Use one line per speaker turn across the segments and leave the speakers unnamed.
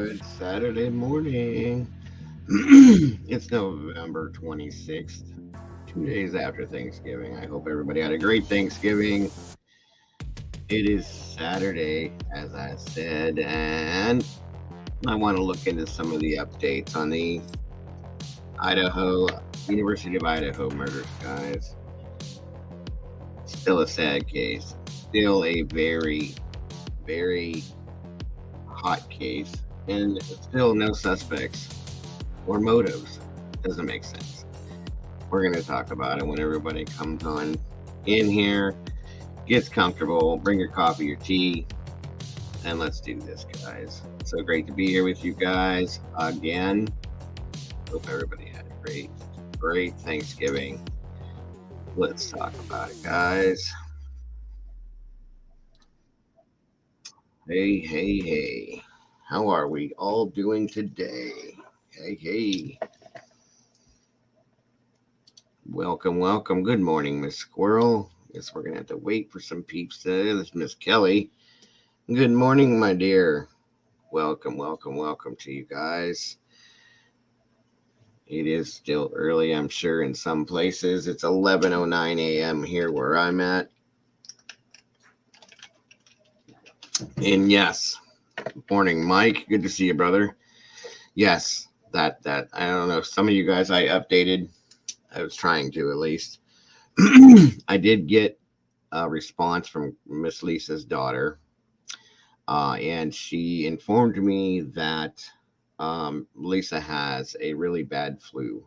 Good Saturday morning. It's November 26th, 2 days after Thanksgiving. I hope everybody had a great Thanksgiving. It is Saturday, as I said, and I want to look into some of the updates on the Idaho, University of Idaho murders, guys. Still a sad case. Still a very, very hot case, and still no suspects or motives. Doesn't make sense. We're going to talk about it when everybody comes on in here, gets comfortable, bring your coffee, your tea, and let's do this, guys. So great to be here with you guys again. Hope everybody had a great Thanksgiving. Let's talk about it, guys. Hey. How are we all doing today? Hey. Welcome. Good morning, Miss Squirrel. Guess we're gonna have to wait for some peeps today. This is Miss Kelly. Good morning, my dear. Welcome to you guys. It is still early, I'm sure, in some places. It's 11:09 a.m. here where I'm at. And yes, morning, Mike. Good to see you, brother. Yes, that I don't know. Some of you guys I updated. I was trying to at least. I did get a response from Miss Lisa's daughter, and she informed me that Lisa has a really bad flu,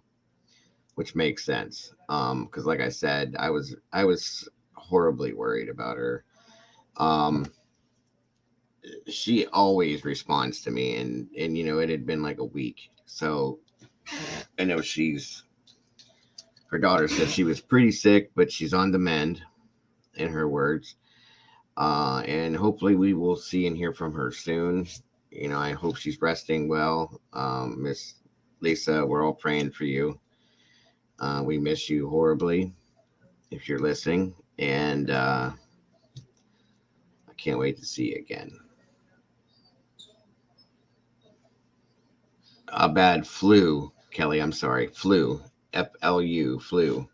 which makes sense. Because, like I said, I was horribly worried about her. Um, she always responds to me, and it had been like a week, so I know her daughter said she was pretty sick, but she's on the mend, in her words. And hopefully we will see and hear from her soon. I hope she's resting well. Miss Lisa, we're all praying for you. We miss you horribly if you're listening. And I can't wait to see you again. A bad flu, Kelly. I'm sorry. Flu. FLU. Flu.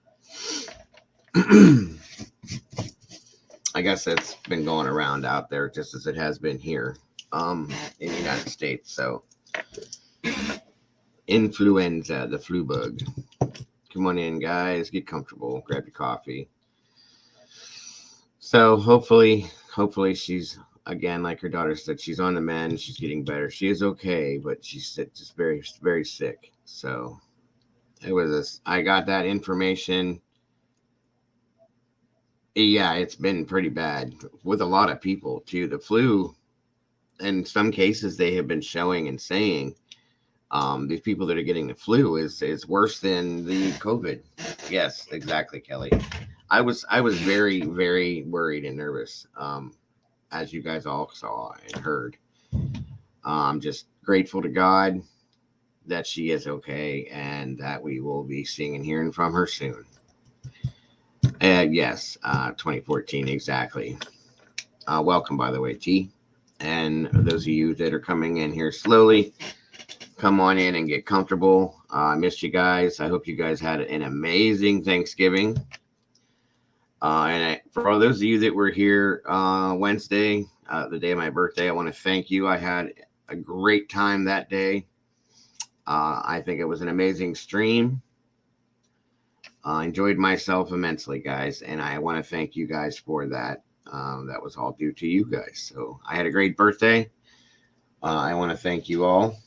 I guess that's been going around out there just as it has been here in the United States. So, influenza, the flu bug. Come on in, guys. Get comfortable. Grab your coffee. So, hopefully she's, again, like her daughter said, she's on the mend. She's getting better. She is okay, but she's just very, very sick. So, I got that information. Yeah, it's been pretty bad with a lot of people too. The flu, in some cases, they have been showing and saying these people that are getting the flu is worse than the COVID. Yes, exactly, Kelly. I was very worried and nervous, as you guys all saw and heard. I'm just grateful to God that she is okay and that we will be seeing and hearing from her soon. Yes, 2014 exactly. Welcome, by the way, T. And those of you that are coming in here slowly, come on in and get comfortable. I missed you guys. I hope you guys had an amazing Thanksgiving. For all those of you that were here Wednesday, the day of my birthday, I want to thank you. I had a great time that day. I think it was an amazing stream. I enjoyed myself immensely, guys, and I want to thank you guys for that. That was all due to you guys. So I had a great birthday. I want to thank you all.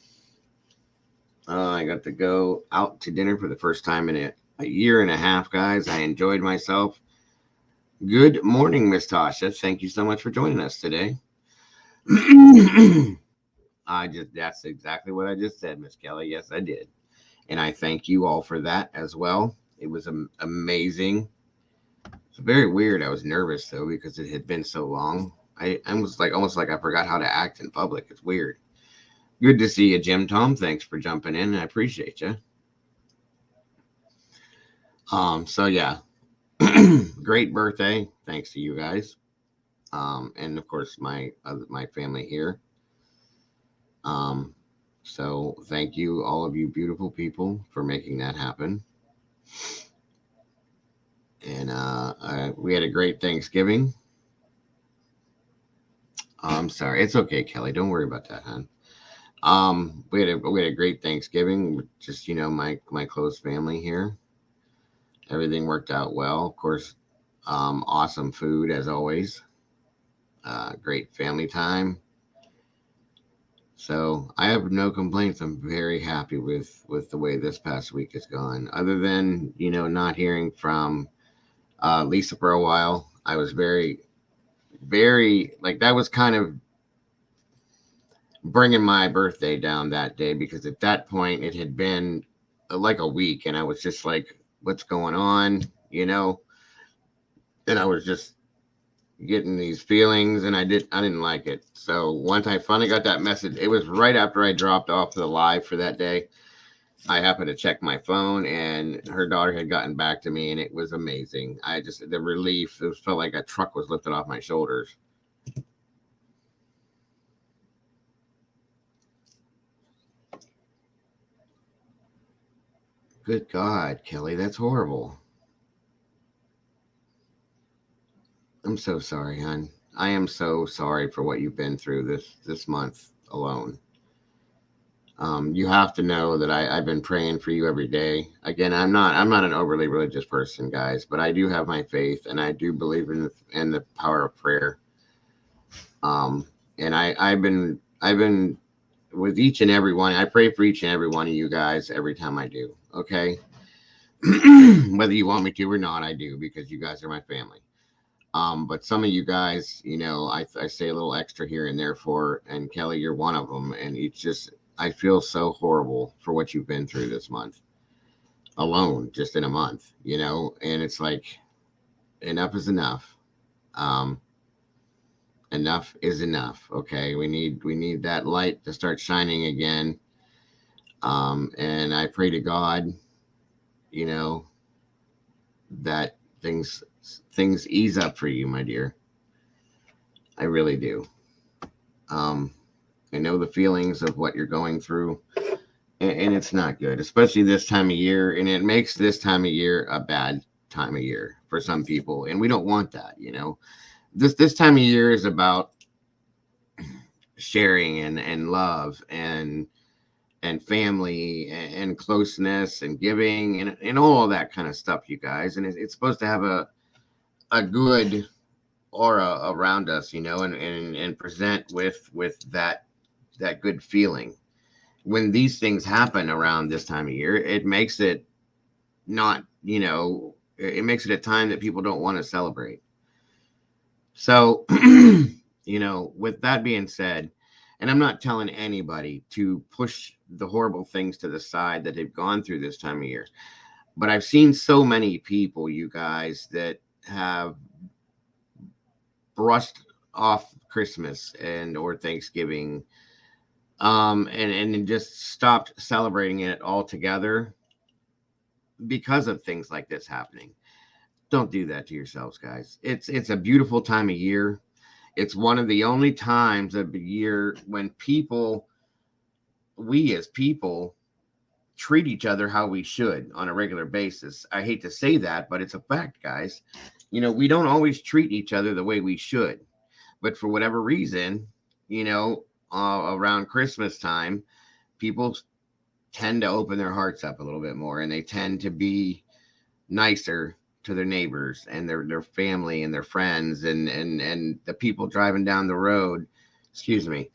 I got to go out to dinner for the first time in a year and a half, guys. I enjoyed myself. Good morning, Miss Tasha. Thank you so much for joining us today. That's exactly what I just said, Miss Kelly. Yes, I did. And I thank you all for that as well. It was amazing. It's very weird. I was nervous though because it had been so long. I was like almost like I forgot how to act in public. It's weird. Good to see you, Jim Tom. Thanks for jumping in. I appreciate you. So yeah, great birthday. Thanks to you guys. And of course my family here. So thank you, all of you beautiful people, for making that happen. And we had a great Thanksgiving. Oh, I'm sorry, it's okay, Kelly. Don't worry about that, hon. We had a great Thanksgiving with just my close family here. Everything worked out well. Of course, awesome food as always. Great family time. So I have no complaints. I'm very happy with the way this past week has gone. Other than not hearing from Lisa for a while, I was very like that was kind of bringing my birthday down that day because at that point it had been like a week, and I was just like, "What's going on?" And I was just getting these feelings, and I didn't like it. So once I finally got that message, it was right after I dropped off the live for that day. I happened to check my phone, and her daughter had gotten back to me, and it was amazing. The relief, it felt like a truck was lifted off my shoulders. Good God, Kelly, that's horrible. I'm so sorry, hon. I am so sorry for what you've been through this month alone. You have to know that I've been praying for you every day. Again, I'm not an overly religious person, guys, but I do have my faith, and I do believe in the power of prayer. And I've been with each and every one. I pray for each and every one of you guys every time I do. Okay, whether you want me to or not, I do because you guys are my family. But some of you guys, I say a little extra here and there for, and Kelly, you're one of them. And it's just, I feel so horrible for what you've been through this month alone, just in a month, and it's like, enough is enough. Um, Enough is enough. Okay. We need that light to start shining again. And I pray to God, you know, that things ease up for you, my dear. I really do. Um, I know the feelings of what you're going through, and it's not good, especially this time of year. And it makes this time of year a bad time of year for some people, and we don't want that. This time of year is about sharing and love and family and closeness and giving and all of that kind of stuff, you guys. And it's supposed to have a good aura around us, and present with that good feeling. When these things happen around this time of year, it makes it not, it makes it a time that people don't want to celebrate. So, with that being said, and I'm not telling anybody to push the horrible things to the side that they've gone through this time of year, but I've seen so many people, you guys, that have brushed off Christmas and or Thanksgiving, and just stopped celebrating it altogether because of things like this happening. Don't do that to yourselves, guys. It's a beautiful time of year. It's one of the only times of the year when we as people, treat each other how we should on a regular basis. I hate to say that, but it's a fact, guys. We don't always treat each other the way we should, but for whatever reason, around Christmas time, people tend to open their hearts up a little bit more, and they tend to be nicer to their neighbors and their family and their friends and the people driving down the road. Excuse me.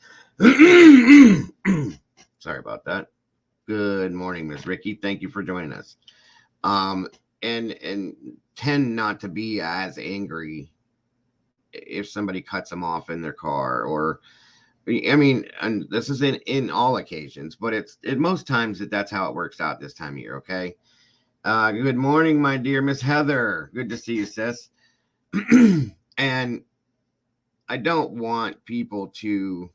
Sorry about that. Good morning, Miss Ricky. Thank you for joining us. Um, and tend not to be as angry if somebody cuts them off in their car, or I mean, and this is in all occasions, but it's in most times that's how it works out this time of year. Okay. Good morning, my dear Miss Heather. Good to see you, sis. And I don't want people to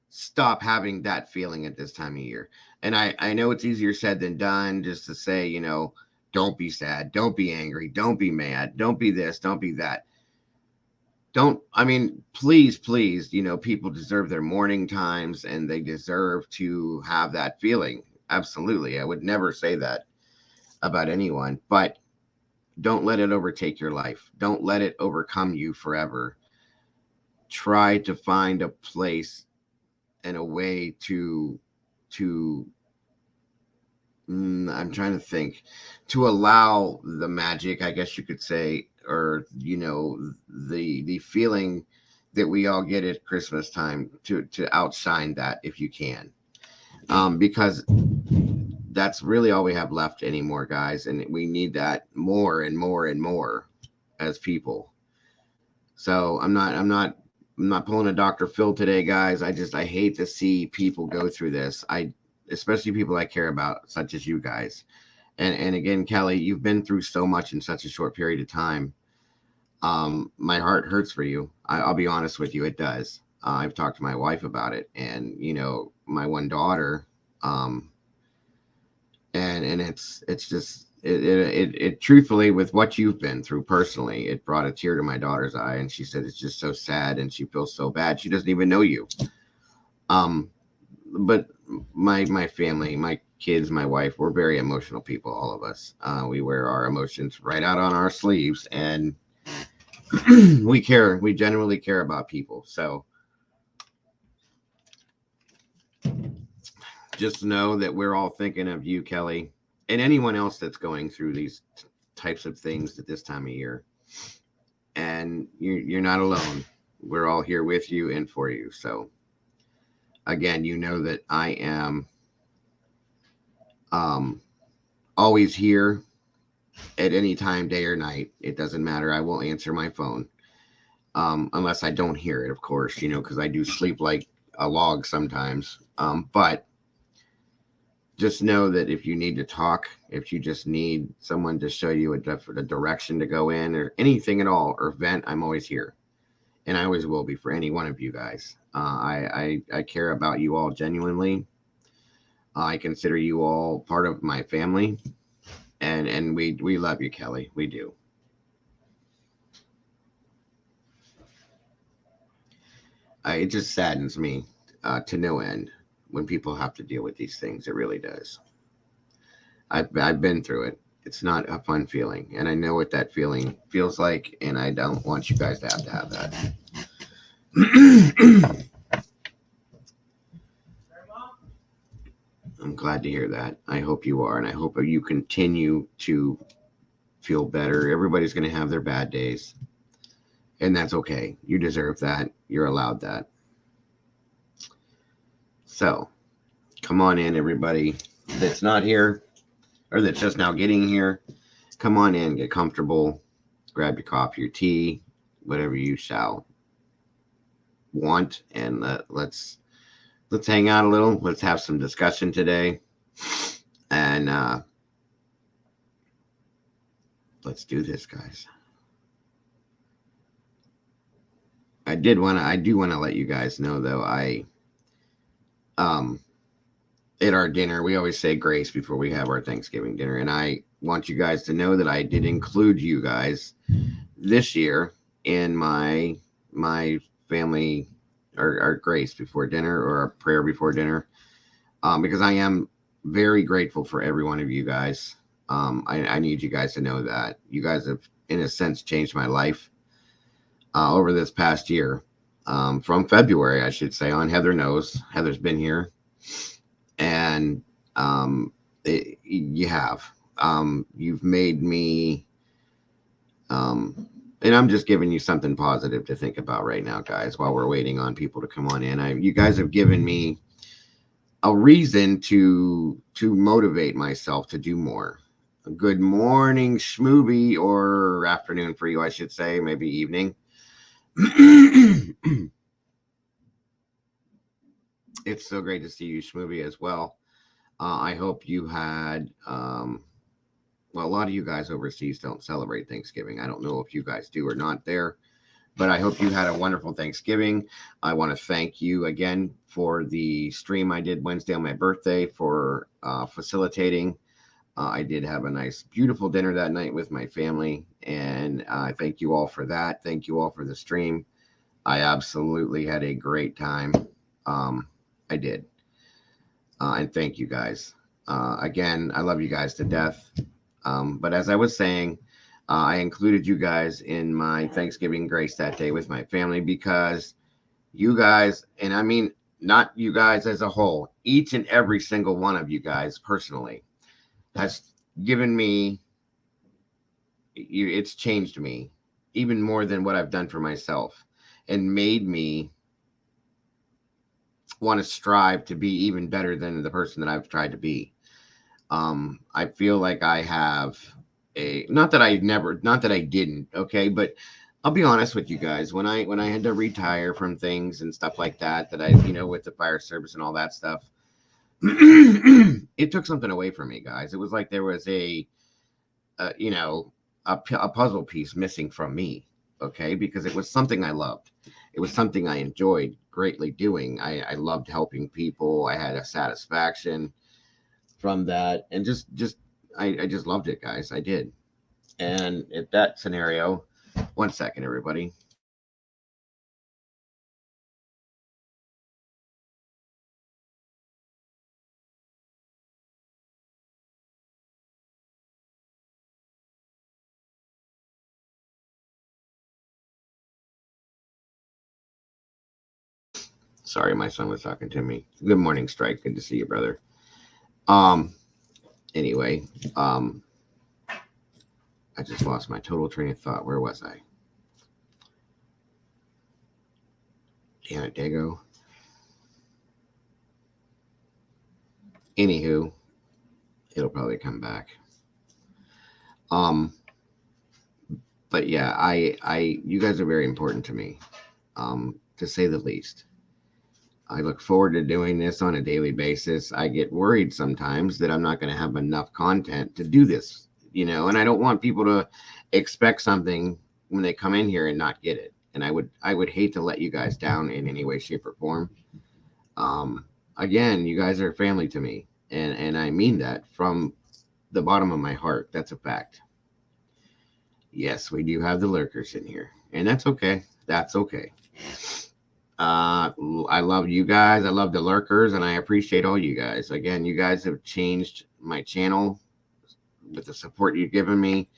stop having that feeling at this time of year. And I know it's easier said than done just to say, don't be sad, don't be angry, don't be mad, don't be this, don't be that. I mean, please, please, people deserve their morning times and they deserve to have that feeling. Absolutely. I would never say that about anyone, but don't let it overtake your life. Don't let it overcome you forever. Try to find a place and a way to I'm trying to think, to allow the magic, I guess you could say, or the feeling that we all get at Christmas time to outshine that if you can, because that's really all we have left anymore, guys, and we need that more and more and more as people. So I'm not pulling a Dr. Phil today, guys. I hate to see people go through this. Especially people I care about, such as you guys. And again, Kelly, you've been through so much in such a short period of time. My heart hurts for you. I'll be honest with you, it does. I've talked to my wife about it, and my one daughter, um, and it's just it truthfully, with what you've been through personally, it brought a tear to my daughter's eye, and she said it's just so sad, and she feels so bad. She doesn't even know you. Um, but my family, my kids, my wife, we're very emotional people, all of us. We wear our emotions right out on our sleeves, and we genuinely care about people. So just know that we're all thinking of you, Kelly, and anyone else that's going through these types of things at this time of year. And you're not alone. We're all here with you and for you. So again, that I am um, always here at any time, day or night. It doesn't matter. I will answer my phone, unless I don't hear it, of course, because I do sleep like a log sometimes. But just know that if you need to talk, if you just need someone to show you a direction to go in, or anything at all, or vent, I'm always here. And I always will be for any one of you guys. I care about you all genuinely. I consider you all part of my family, and we love you, Kelly. We do. It just saddens me to no end when people have to deal with these things. It really does. I've been through it. It's not a fun feeling, and I know what that feeling feels like, and I don't want you guys to have that. I'm glad to hear that. I hope you are, and I hope you continue to feel better. Everybody's going to have their bad days, and that's okay. You deserve that. You're allowed that. So, come on in, everybody that's not here or that's just now getting here. Come on in, get comfortable, grab your coffee, your tea, whatever you shall want, and let's hang out a little. Let's have some discussion today, and let's do this, guys. I do want to let you guys know, though. Um at our dinner, we always say grace before we have our Thanksgiving dinner, and I want you guys to know that I did include you guys this year in my family, our grace before dinner, or our prayer before dinner, because I am very grateful for every one of you guys. I need you guys to know that you guys have, in a sense, changed my life over this past year. From February, I should say, on Heather knows. Heather's been here, and you have. You've made me, and I'm just giving you something positive to think about right now, guys, while we're waiting on people to come on in. You guys have given me a reason to motivate myself to do more. Good morning, Schmooby, or afternoon for you, I should say, maybe evening. It's so great to see you, Schmooby, as well. I hope you had, well, a lot of you guys overseas don't celebrate Thanksgiving. I don't know if you guys do or not there, but I hope you had a wonderful Thanksgiving. I want to thank you again for the stream I did Wednesday on my birthday, for facilitating. I did have a nice, beautiful dinner that night with my family, and I thank you all for that. Thank you all for the stream. I absolutely had a great time. I did. And thank you guys. Again, I love you guys to death. But as I was saying, I included you guys in my Thanksgiving grace that day with my family because you guys, and I mean, not you guys as a whole, each and every single one of you guys personally has given me, it's changed me even more than what I've done for myself and made me want to strive to be even better than the person that I've tried to be. I feel like I have not that I didn't, okay, but I'll be honest with you guys. When I had to retire from things and stuff like that, with the fire service and all that stuff, it took something away from me, guys. It was like there was a puzzle piece missing from me, okay, because it was something I loved. It was something I enjoyed greatly doing. I loved helping people. I had a satisfaction from that, and I just loved it, guys. I did. And at that scenario, one second, everybody. Sorry, my son was talking to me. Good morning, Strike. Good to see you, brother. Um. Anyway, I just lost my total train of thought. Where was I? Damn it, Dago. Anywho, it'll probably come back. Um. But yeah, you guys are very important to me, to say the least. I look forward to doing this on a daily basis. I get worried sometimes that I'm not going to have enough content to do this, and I don't want people to expect something when they come in here and not get it. And I would hate to let you guys down in any way, shape, or form. Again, you guys are family to me, and I mean that from the bottom of my heart. That's a fact. Yes, we do have the lurkers in here, and that's okay. That's okay. I love you guys. I love the lurkers, and I appreciate all you guys. Again, you guys have changed my channel with the support you've given me.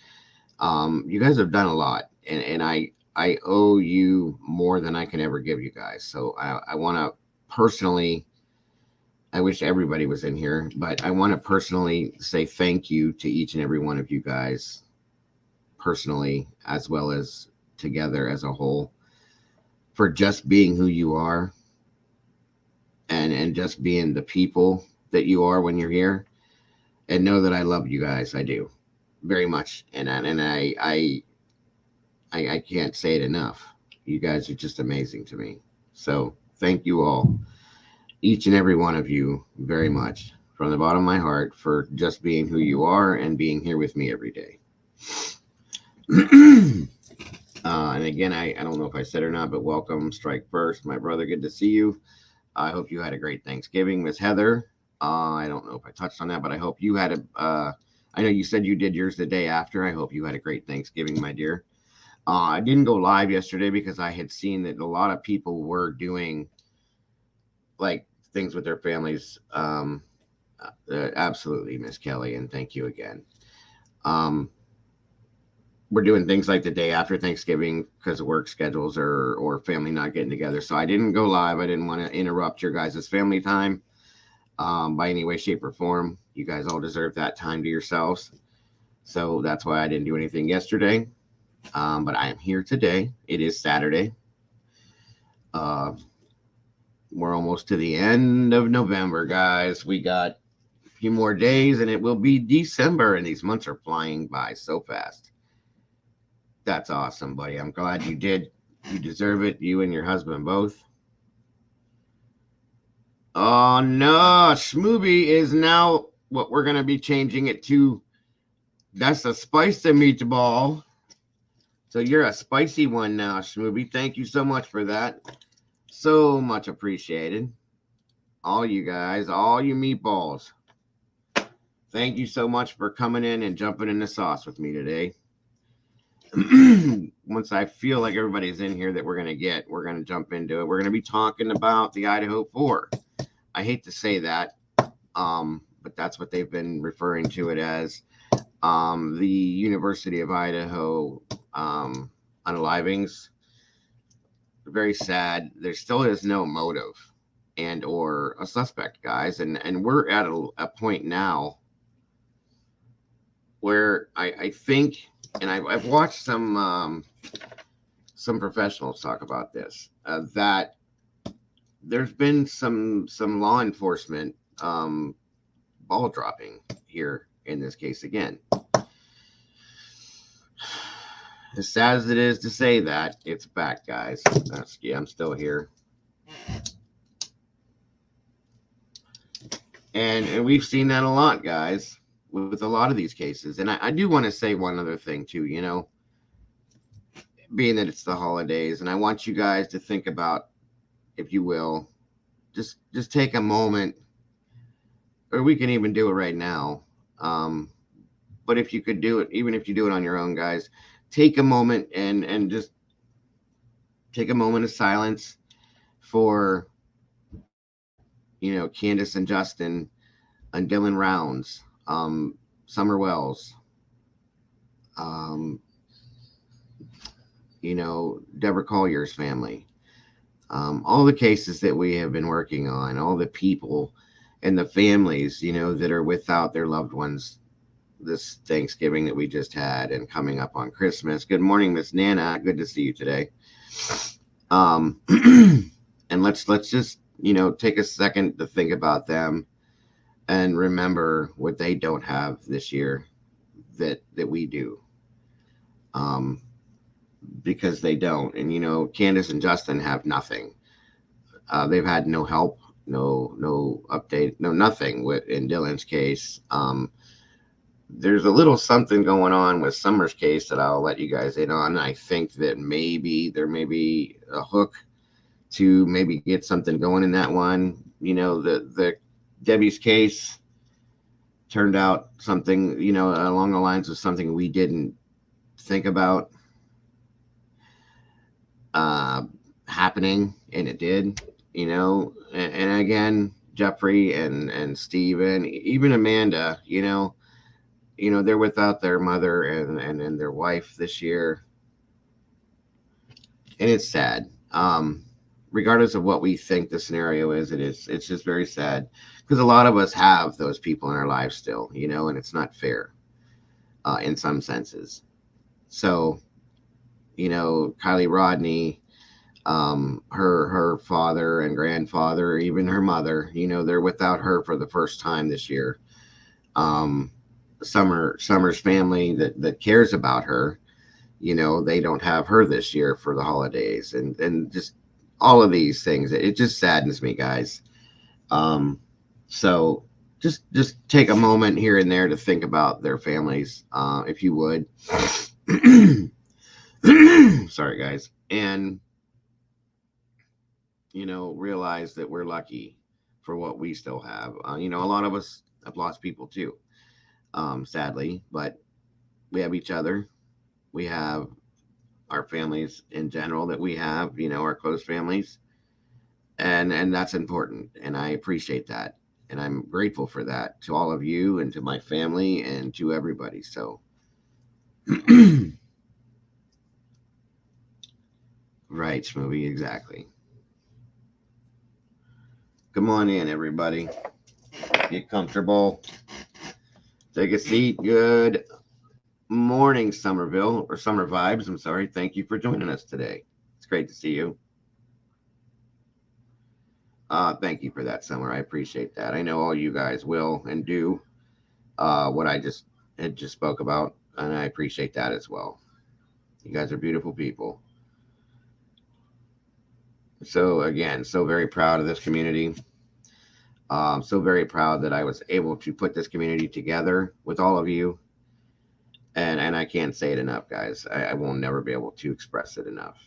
You guys have done a lot, and I owe you more than I can ever give you guys. So I want to personally, I wish everybody was in here, but I want to personally say thank you to each and every one of you guys, personally, as well as together as a whole, for just being who you are, and just being the people that you are when you're here. And know that I love you guys. I do very much, and I can't say it enough. You guys are just amazing to me. So thank you all, each and every one of you, very much from the bottom of my heart, for just being who you are and being here with me every day. And again, I don't know if I said or not, but welcome, Strike First, my brother. Good to see you. I hope you had a great Thanksgiving, Miss Heather. I don't know if I touched on that, but I hope you had I know you said you did yours the day after. I hope you had a great Thanksgiving, my dear. I didn't go live yesterday because I had seen that a lot of people were doing like things with their families. Absolutely, Miss Kelly, and thank you again. We're doing things like the day after Thanksgiving because of work schedules or family not getting together. So I didn't go live. I didn't want to interrupt your guys' family time by any way, shape, or form. You guys all deserve that time to yourselves. So that's why I didn't do anything yesterday. But I am here today. It is Saturday. We're almost to the end of November, guys. We got a few more days and it will be December, and these months are flying by so fast. That's awesome, buddy. I'm glad you did. You deserve it. You and your husband both. Oh no, Schmooby is now what we're gonna be changing it to. That's a spicy meatball. So you're a spicy one now, Schmooby. Thank you so much for that. So much appreciated. All you guys, all you meatballs. Thank you so much for coming in and jumping in the sauce with me today. Once I feel like everybody's in here that we're going to jump into it. We're going to be talking about the Idaho 4. I hate to say that, but that's what they've been referring to it as. The University of Idaho unalivings. Very sad. There still is no motive and or a suspect, guys, and we're at a point now where I think, and I've watched some professionals talk about this, that there's been some law enforcement ball dropping here in this case again. As sad as it is to say that, it's back, guys. Yeah, I'm still here. And we've seen that a lot, guys, with a lot of these cases. And I do want to say one other thing, too, being that it's the holidays, and I want you guys to think about, if you will, just take a moment, or we can even do it right now. But if you could do it, even if you do it on your own, guys, take a moment and just take a moment of silence for, Candace and Justin and Dylan Rounds, Summer Wells, Deborah Collier's family, all the cases that we have been working on, all the people and the families, that are without their loved ones this Thanksgiving that we just had and coming up on Christmas. Good morning, Miss Nana. Good to see you today. And let's just, take a second to think about them and remember what they don't have this year that we do. Because they don't. And, Candace and Justin have nothing. They've had no help, no update, no nothing in Dylan's case. There's a little something going on with Summer's case that I'll let you guys in on. I think that maybe there may be a hook to maybe get something going in that one. The Debbie's case turned out something, along the lines of something we didn't think about happening, and it did, and again, Jeffrey and Steven, even Amanda, they're without their mother and their wife this year. And it's sad. Regardless of what we think the scenario is, it's just very sad because a lot of us have those people in our lives still, and it's not fair in some senses. So, Kylie Rodney, her father and grandfather, even her mother, they're without her for the first time this year. Summer's family that cares about her, they don't have her this year for the holidays, and just all of these things. It just saddens me, guys. So just take a moment here and there to think about their families, if you would. Sorry, guys. And, realize that we're lucky for what we still have. A lot of us have lost people too, sadly, but we have each other. We have our families in general that we have, our close families. And that's important. And I appreciate that. And I'm grateful for that to all of you and to my family and to everybody. So, right, Smoothie, exactly. Come on in, everybody. Get comfortable. Take a seat. Good morning, Somerville, or Summer Vibes. I'm sorry. Thank you for joining us today. It's great to see you. Thank you for that, Summer. I appreciate that. I know all you guys will and do what I just spoke about, and I appreciate that as well. You guys are beautiful people. So again, so very proud of this community. So very proud that I was able to put this community together with all of you. And I can't say it enough, guys. I will never be able to express it enough.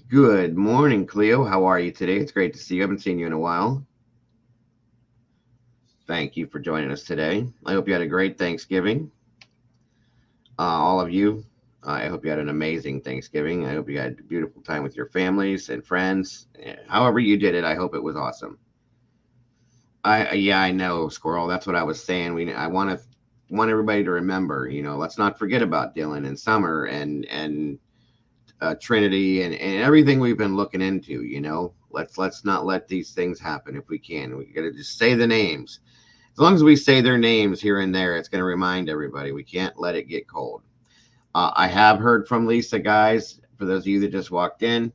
Good morning, Cleo. How are you today? It's great to see you. I haven't seen you in a while. thank you for joining us today. I hope you had a great Thanksgiving. All of you, I hope you had an amazing Thanksgiving. I hope you had a beautiful time with your families and friends. However you did it, I hope it was awesome. Yeah, I know, Squirrel. That's what I was saying. I want everybody to remember. Let's not forget about Dylan and Summer and Trinity and everything we've been looking into. Let's not let these things happen if we can. We got to just say the names. As long as we say their names here and there, it's going to remind everybody. We can't let it get cold. I have heard from Lisa, guys. For those of you that just walked in,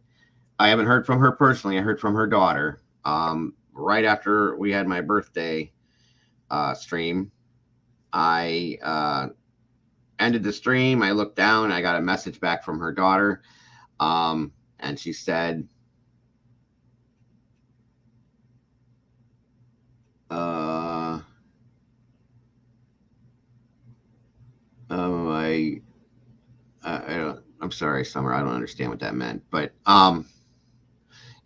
I haven't heard from her personally. I heard from her daughter. Right after we had my birthday stream, I ended the stream. I looked down. I got a message back from her daughter, and she said, "Oh, I'm sorry, Summer. I don't understand what that meant, but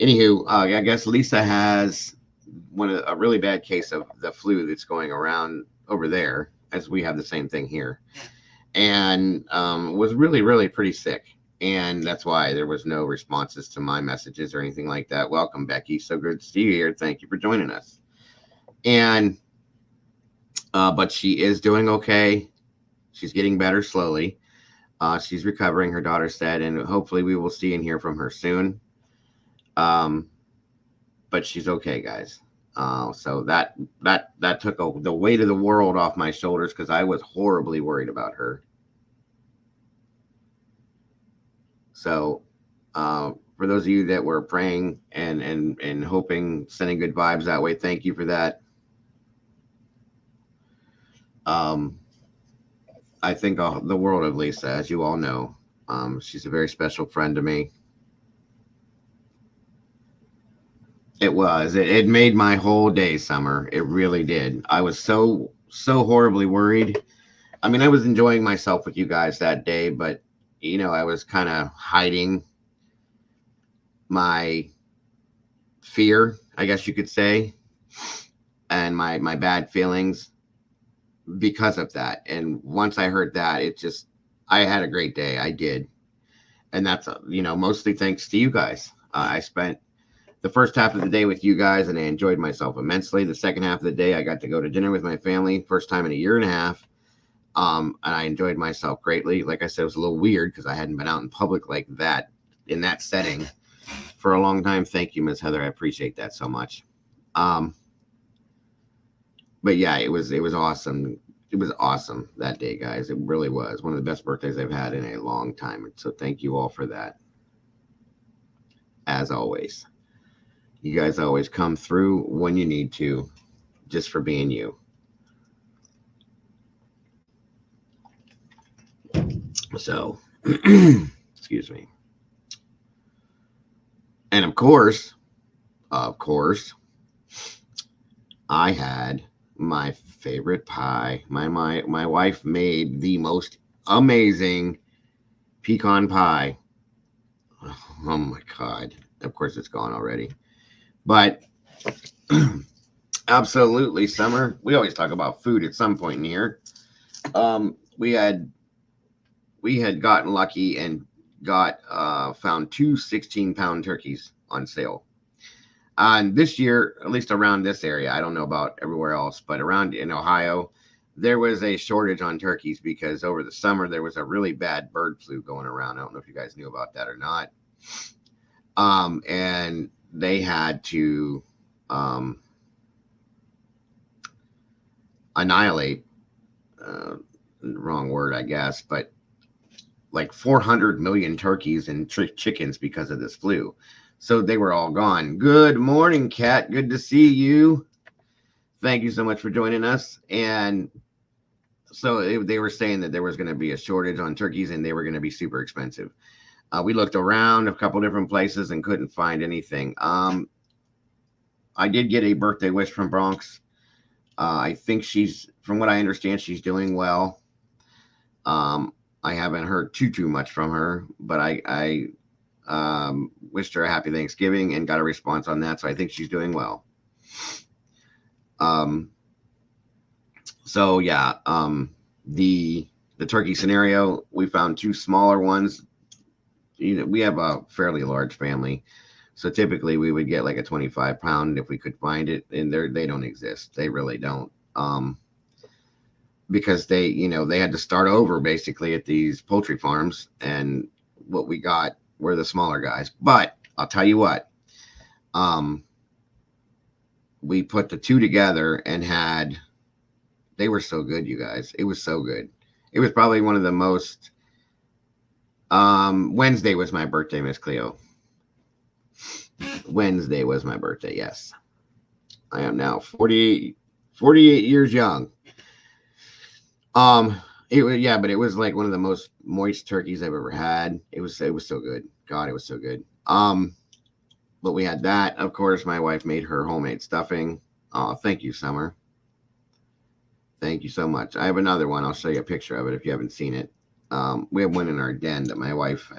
anywho, I guess Lisa has a really bad case of the flu that's going around over there, as we have the same thing here, and was really, really pretty sick. And that's why there was no responses to my messages or anything like that. Welcome, Becky. So good to see you here. Thank you for joining us. And but she is doing okay. She's getting better slowly. She's recovering, her daughter said, and hopefully we will see and hear from her soon. But she's okay, guys. So that took the weight of the world off my shoulders, because I was horribly worried about her. So for those of you that were praying and hoping, sending good vibes that way, thank you for that. I think the world of Lisa, as you all know. She's a very special friend to me. It was. It made my whole day, Summer. It really did. I was so horribly worried. I mean, I was enjoying myself with you guys that day, but I was kind of hiding my fear, I guess you could say, and my bad feelings because of that. And once I heard that, I had a great day. I did. And that's, mostly thanks to you guys. I spent the first half of the day with you guys, and I enjoyed myself immensely. The second half of the day, I got to go to dinner with my family, first time in a year and a half. And I enjoyed myself greatly. Like I said, it was a little weird because I hadn't been out in public like that, in that setting, for a long time. Thank you, Ms. Heather. I appreciate that so much. But yeah, it was awesome. It was awesome that day, guys. It really was one of the best birthdays I've had in a long time. So thank you all for that. As always, you guys always come through when you need to, just for being you. So, excuse me. And of course, I had my favorite pie. My wife made the most amazing pecan pie. Oh my God. Of course it's gone already. But absolutely, Summer. We always talk about food at some point in here. We had gotten lucky and found two 16-pound turkeys on sale. And this year, at least around this area, I don't know about everywhere else, but around in Ohio, there was a shortage on turkeys because over the summer there was a really bad bird flu going around. I don't know if you guys knew about that or not. And they had to annihilate, wrong word, I guess, but like 400 million turkeys and chickens because of this flu. So they were all gone. Good morning, Kat. Good to see you. Thank you so much for joining us. And so they were saying that there was going to be a shortage on turkeys and they were going to be super expensive. We looked around a couple different places and couldn't find anything. I did get a birthday wish from Bronx. I think from what I understand, she's doing well. I haven't heard too much from her, but I wished her a happy Thanksgiving and got a response on that. So I think she's doing well. So yeah, the turkey scenario, we found two smaller ones. We have a fairly large family, so typically we would get like a 25 pound if we could find it, and they don't exist. They really don't. Because they had to start over basically at these poultry farms, and what we got were the smaller guys. But I'll tell you what, um, we put the two together and they were so good, you guys. It was so good. It was probably one of the most. Wednesday was my birthday, Miss Cleo. Wednesday was my birthday. Yes, I am now 48 years young. But it was like one of the most moist turkeys I've ever had. It was so good. God, it was so good. But we had that. Of course, my wife made her homemade stuffing. Oh, thank you, Summer. Thank you so much. I have another one. I'll show you a picture of it if you haven't seen it. We have one in our den that my wife.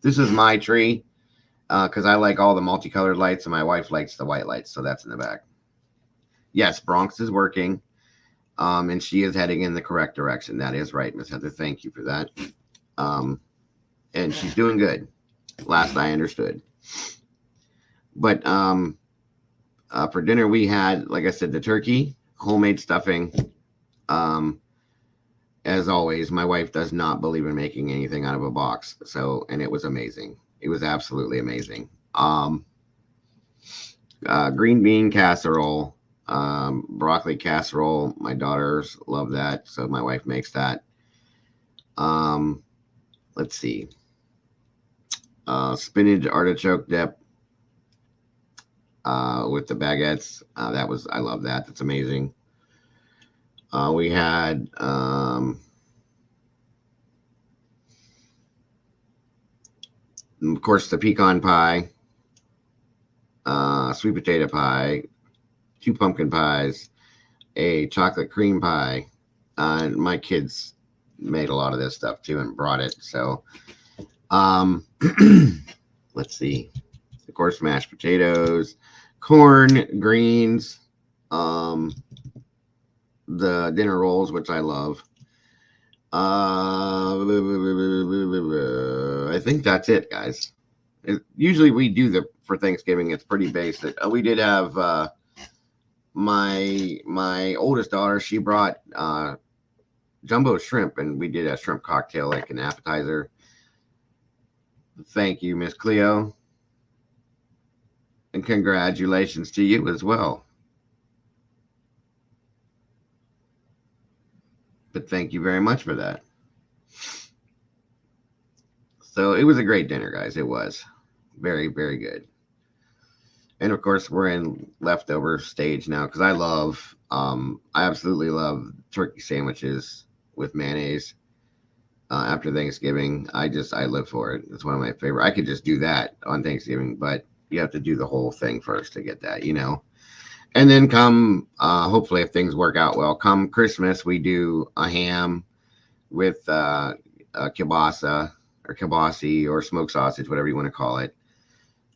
This is my tree because I like all the multicolored lights, and my wife likes the white lights, so that's in the back. Yes, Bronx is working. And she is heading in the correct direction. That is right, Miss Heather. Thank you for that. And she's doing good. Last I understood. But for dinner we had, like I said, the turkey, homemade stuffing. As always, my wife does not believe in making anything out of a box. And it was amazing. It was absolutely amazing. Green bean casserole. Broccoli casserole. My daughters love that, so my wife makes that. Let's see. Spinach artichoke dip with the baguettes. I love that. That's amazing. We had of course the pecan pie, sweet potato pie, two pumpkin pies, a chocolate cream pie. And my kids made a lot of this stuff too and brought it. So, let's see. Of course, mashed potatoes, corn, greens, the dinner rolls, which I love. I think that's it, guys. Usually we do for Thanksgiving. It's pretty basic. We did have my oldest daughter. She brought jumbo shrimp, and we did a shrimp cocktail like an appetizer. Thank you, Miss Cleo, and congratulations to you as well. But thank you very much for that. So it was a great dinner, guys. It was very, very good. And of course, we're in leftover stage now because I absolutely love turkey sandwiches with mayonnaise after Thanksgiving. I live for it. It's one of my favorite. I could just do that on Thanksgiving, but you have to do the whole thing first to get that, And then hopefully if things work out well, come Christmas, we do a ham with kielbasa or kielbasi or smoked sausage, whatever you want to call it.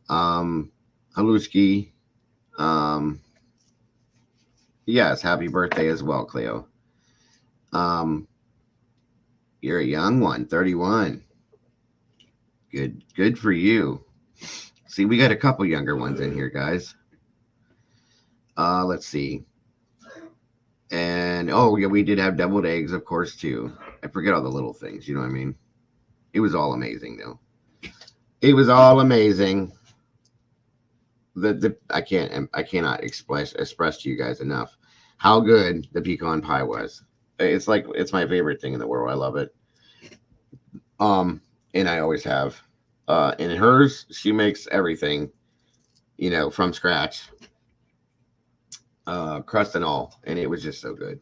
Haluski. Yes, happy birthday as well, Cleo. You're a young one, 31. Good for you. See, we got a couple younger ones in here, guys. Let's see. And oh yeah, we did have deviled eggs, of course, too. I forget all the little things, you know what I mean? It was all amazing, though. It was all amazing. I cannot express to you guys enough how good the pecan pie was. It's my favorite thing in the world. I love it. And I always have. And hers, she makes everything, from scratch, crust and all, and it was just so good.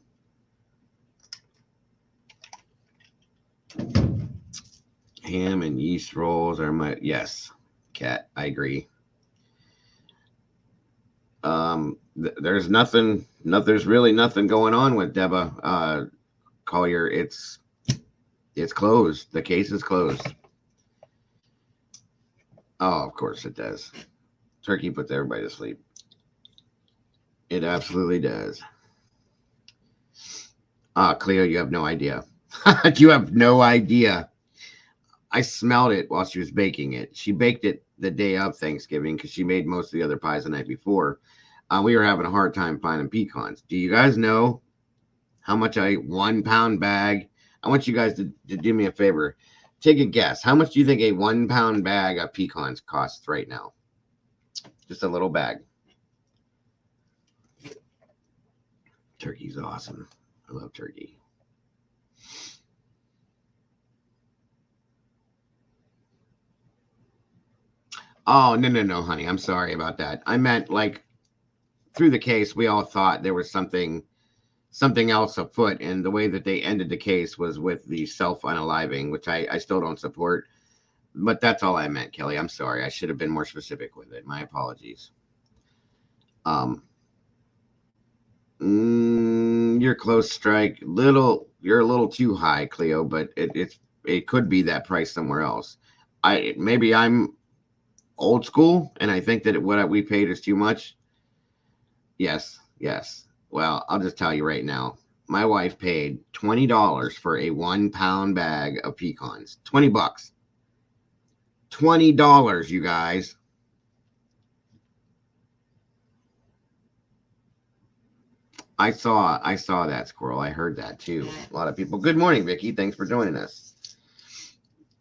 Ham and yeast rolls are yes, Cat. I agree. There's nothing. There's really nothing going on with Deba Collier. It's closed. The case is closed. Oh, of course it does. Turkey puts everybody to sleep. It absolutely does. Cleo, you have no idea. You have no idea. I smelled it while she was baking it. She baked it the day of Thanksgiving because she made most of the other pies the night before. We were having a hard time finding pecans. Do you guys know how much a 1 pound bag? I want you guys to do me a favor. Take a guess. How much do you think a 1 pound bag of pecans costs right now? Just a little bag. Turkey's awesome. I love turkey. Oh, no, honey. I'm sorry about that. I meant like through the case, we all thought there was something else afoot, and the way that they ended the case was with the self-unaliving, which I still don't support. But that's all I meant, Kelly. I'm sorry. I should have been more specific with it. My apologies. Um, you're close, Strike. You're a little too high, Cleo, but it could be that price somewhere else. Maybe I'm old school, and I think that what we paid is too much. Yes. Well, I'll just tell you right now. My wife paid $20 for a 1 pound bag of pecans. $20. $20, you guys. I saw that, Squirrel. I heard that too. A lot of people. Good morning, Vicky. Thanks for joining us.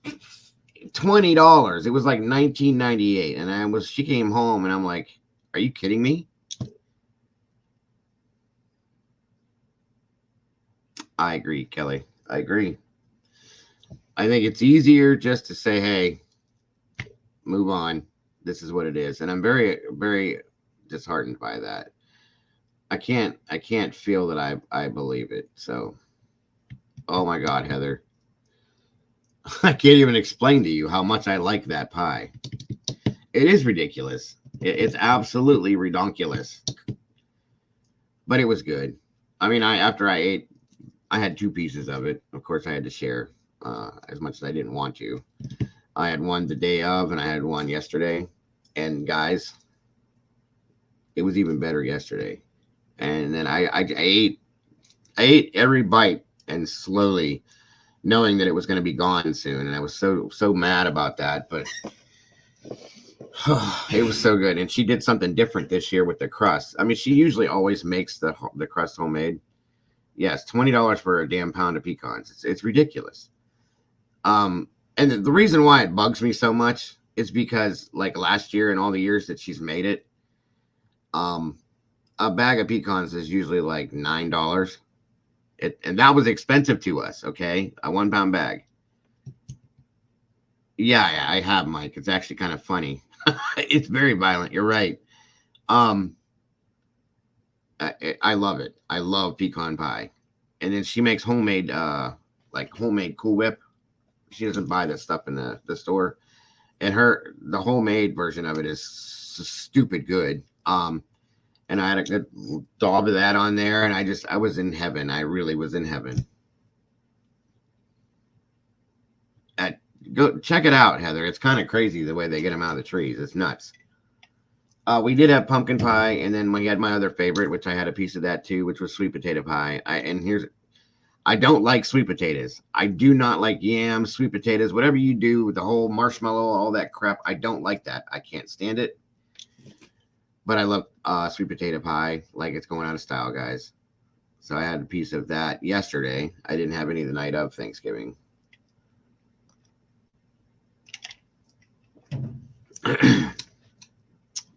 $20. It was like 1998, and she came home, and I'm like, "Are you kidding me?" I agree, Kelly. I agree. I think it's easier just to say, "Hey, move on. This is what it is," and I'm very, very disheartened by that. I can't feel that I believe it. So, oh my God, Heather, I can't even explain to you how much I like that pie. It is ridiculous. It's absolutely redonkulous, but it was good. I mean, after I ate, I had 2 pieces of it. Of course, I had to share as much as I didn't want to. I had one the day of, and I had one yesterday. And guys, it was even better yesterday. And then I ate every bite, and slowly, knowing that it was going to be gone soon, and I was so mad about that. But it was so good, and she did something different this year with the crust. I mean, she usually always makes the crust homemade. Yes, $20 for a damn pound of pecans. It's ridiculous. And the reason why it bugs me so much is because, like last year and all the years that she's made it, a bag of pecans is usually like $9. And that was expensive to us. Okay, a 1 pound bag. Yeah, I have, Mike. It's actually kind of funny. It's very violent. You're right. I love it. I love pecan pie. And then she makes homemade, like homemade Cool Whip. She doesn't buy that stuff in the store. And the homemade version of it is stupid good. And I had a good daub of that on there, and I was in heaven. I really was in heaven. Go check it out, Heather. It's kind of crazy the way they get them out of the trees. It's nuts. We did have pumpkin pie, and then we had my other favorite, which I had a piece of that too, which was sweet potato pie. I don't like sweet potatoes. I do not like yams, sweet potatoes, whatever you do with the whole marshmallow, all that crap. I don't like that. I can't stand it. But I love sweet potato pie, like it's going out of style, guys. So I had a piece of that yesterday. I didn't have any the night of Thanksgiving.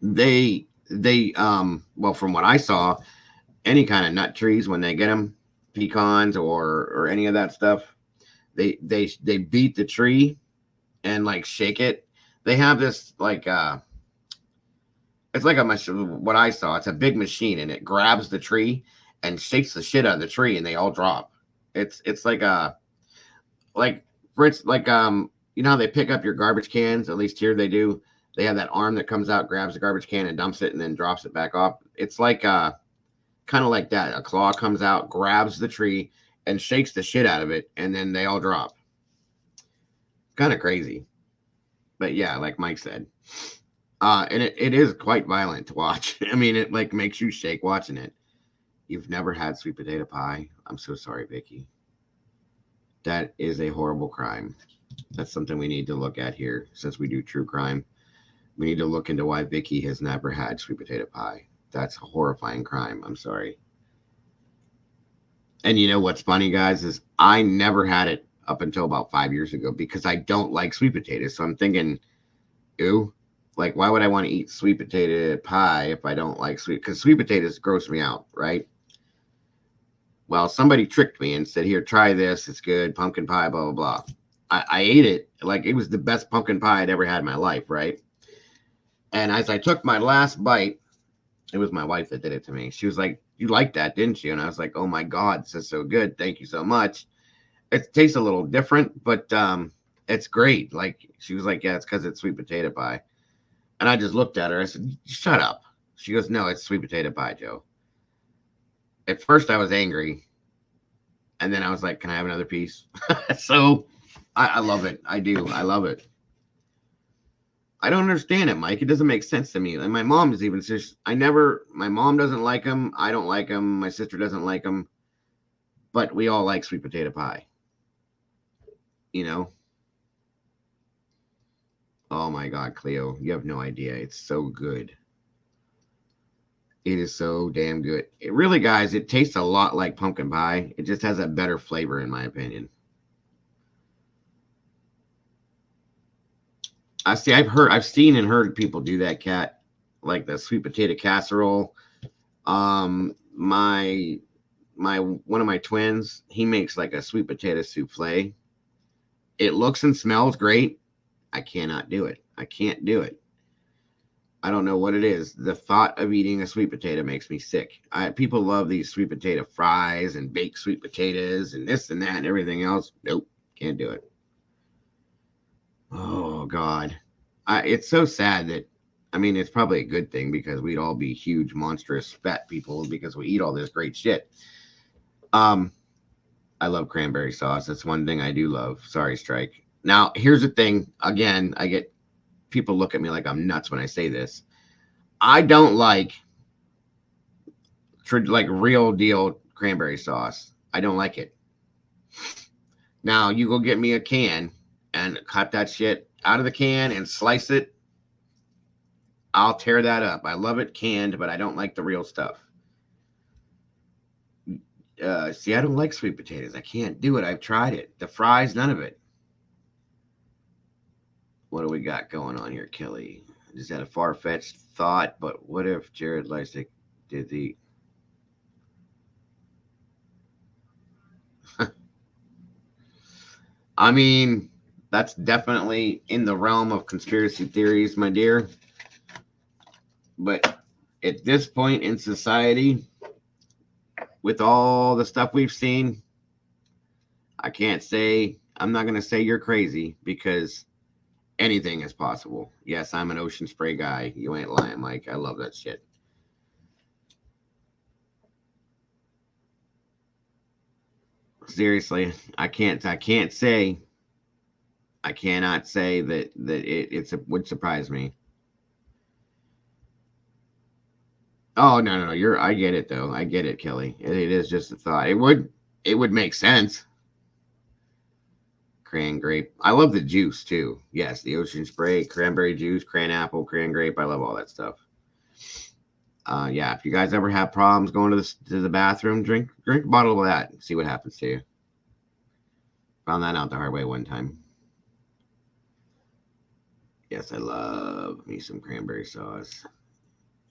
they well, from what I saw, any kind of nut trees, when they get them, pecans or any of that stuff, they beat the tree and like shake it. They have this like it's like a machine. What I saw, it's a big machine, and it grabs the tree and shakes the shit out of the tree, and they all drop. It's like for instance, like you know how they pick up your garbage cans? At least here they do. They have that arm that comes out, grabs the garbage can, and dumps it, and then drops it back off. It's like kind of like that. A claw comes out, grabs the tree, and shakes the shit out of it, and then they all drop. Kind of crazy, but yeah, like Mike said. And it is quite violent to watch. I mean, it like makes you shake watching it. You've never had sweet potato pie? I'm so sorry, Vicky. That is a horrible crime. That's something we need to look at here since we do true crime. We need to look into why Vicky has never had sweet potato pie. That's a horrifying crime. I'm sorry. And you know what's funny, guys, is I never had it up until about 5 years ago because I don't like sweet potatoes. So I'm thinking, ew, like, why would I want to eat sweet potato pie if I don't like sweet? Because sweet potatoes gross me out, right? Well, somebody tricked me and said, here, try this. It's good. Pumpkin pie, blah, blah, blah. I ate it. Like, it was the best pumpkin pie I'd ever had in my life, right? And as I took my last bite, it was my wife that did it to me. She was like, you liked that, didn't you? And I was like, oh my God, this is so good. Thank you so much. It tastes a little different, but it's great. Like, she was like, yeah, it's because it's sweet potato pie. And I just looked at her. I said, shut up. She goes, no, it's sweet potato pie, Joe. At first I was angry. And then I was like, can I have another piece? So I love it. I do. I love it. I don't understand it, Mike. It doesn't make sense to me. And my mom is even says, my mom doesn't like them. I don't like them. My sister doesn't like them. But we all like sweet potato pie. You know? Oh my God, Cleo. You have no idea. It's so good. It is so damn good. It really, guys, it tastes a lot like pumpkin pie. It just has a better flavor, in my opinion. I've seen and heard people do that, Cat, like the sweet potato casserole. My one of my twins, he makes like a sweet potato souffle. It looks and smells great. I cannot do it. I can't do it. I don't know what it is. The thought of eating a sweet potato makes me sick. People love these sweet potato fries and baked sweet potatoes and this and that and everything else. Nope, can't do it. Oh God, it's so sad that. I mean, it's probably a good thing because we'd all be huge, monstrous, fat people because we eat all this great shit. I love cranberry sauce. That's one thing I do love. Sorry, Strike. Now, here's the thing. Again, I get people look at me like I'm nuts when I say this. I don't like real deal cranberry sauce. I don't like it. Now, you go get me a can and cut that shit out of the can and slice it. I'll tear that up. I love it canned, but I don't like the real stuff. See, I don't like sweet potatoes. I can't do it. I've tried it. The fries, none of it. What do we got going on here, Kelly? Is that a far-fetched thought? But what if Jared Lysick did the... I mean, that's definitely in the realm of conspiracy theories, my dear. But at this point in society, with all the stuff we've seen, I'm not going to say you're crazy because anything is possible. Yes, I'm an ocean spray guy. You ain't lying, Mike. I love that shit. Seriously, I cannot say that it would surprise me. Oh no, I get it though. I get it, Kelly. It is just a thought. It would make sense. Cran grape. I love the juice too. Yes, the ocean spray, cranberry juice, cran apple, cran grape. I love all that stuff. Yeah, if you guys ever have problems going to the bathroom, drink a bottle of that and see what happens to you. Found that out the hard way one time. Yes, I love me some cranberry sauce.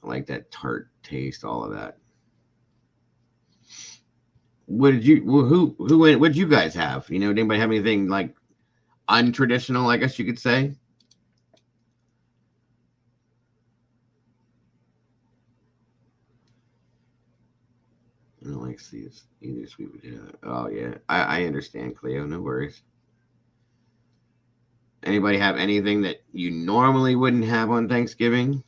I like that tart taste, all of that. What did you? Who went? What did you guys have? Did anybody have anything like untraditional? I guess you could say. I don't like these either sweet potato. Oh yeah, I understand, Cleo. No worries. Anybody have anything that you normally wouldn't have on Thanksgiving?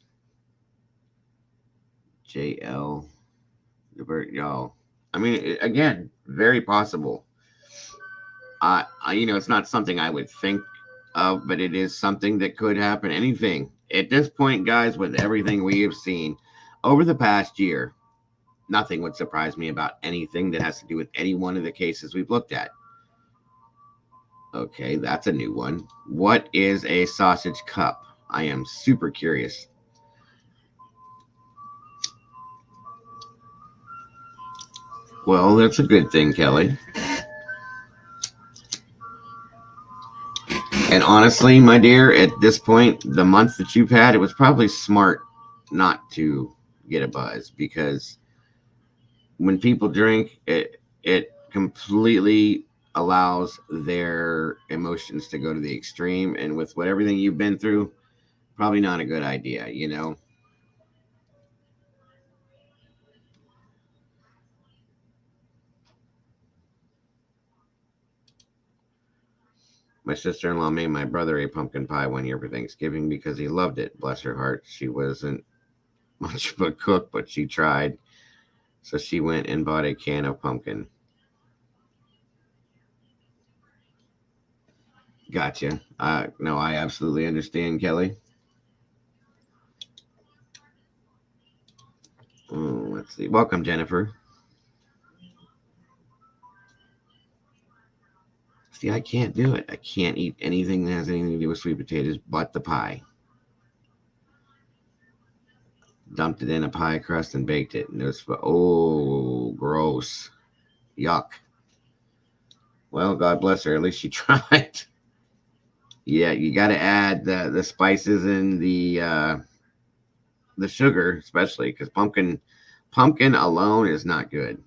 JL, y'all. I mean, again, very possible. It's not something I would think of, but it is something that could happen. Anything at this point, guys, with everything we have seen over the past year, Nothing would surprise me about anything that has to do with any one of the cases we've looked at. Okay, that's a new one. What is a sausage cup? I am super curious. Well, that's a good thing, Kelly. And honestly, my dear, at this point, the month that you've had, it was probably smart not to get a buzz, because when people drink, it completely allows their emotions to go to the extreme, and with what everything you've been through, probably not a good idea, you know. My sister-in-law made my brother a pumpkin pie one year for Thanksgiving because he loved it. Bless her heart. She wasn't much of a cook, but she tried. So she went and bought a can of pumpkin. Gotcha. No, I absolutely understand, Kelly. Oh, let's see. Welcome, Jennifer. See, I can't do it. I can't eat anything that has anything to do with sweet potatoes but the pie. Dumped it in a pie crust and baked it. And it was, oh, gross. Yuck. Well, God bless her. At least she tried. Yeah, you got to add the spices and the sugar, especially because pumpkin alone is not good.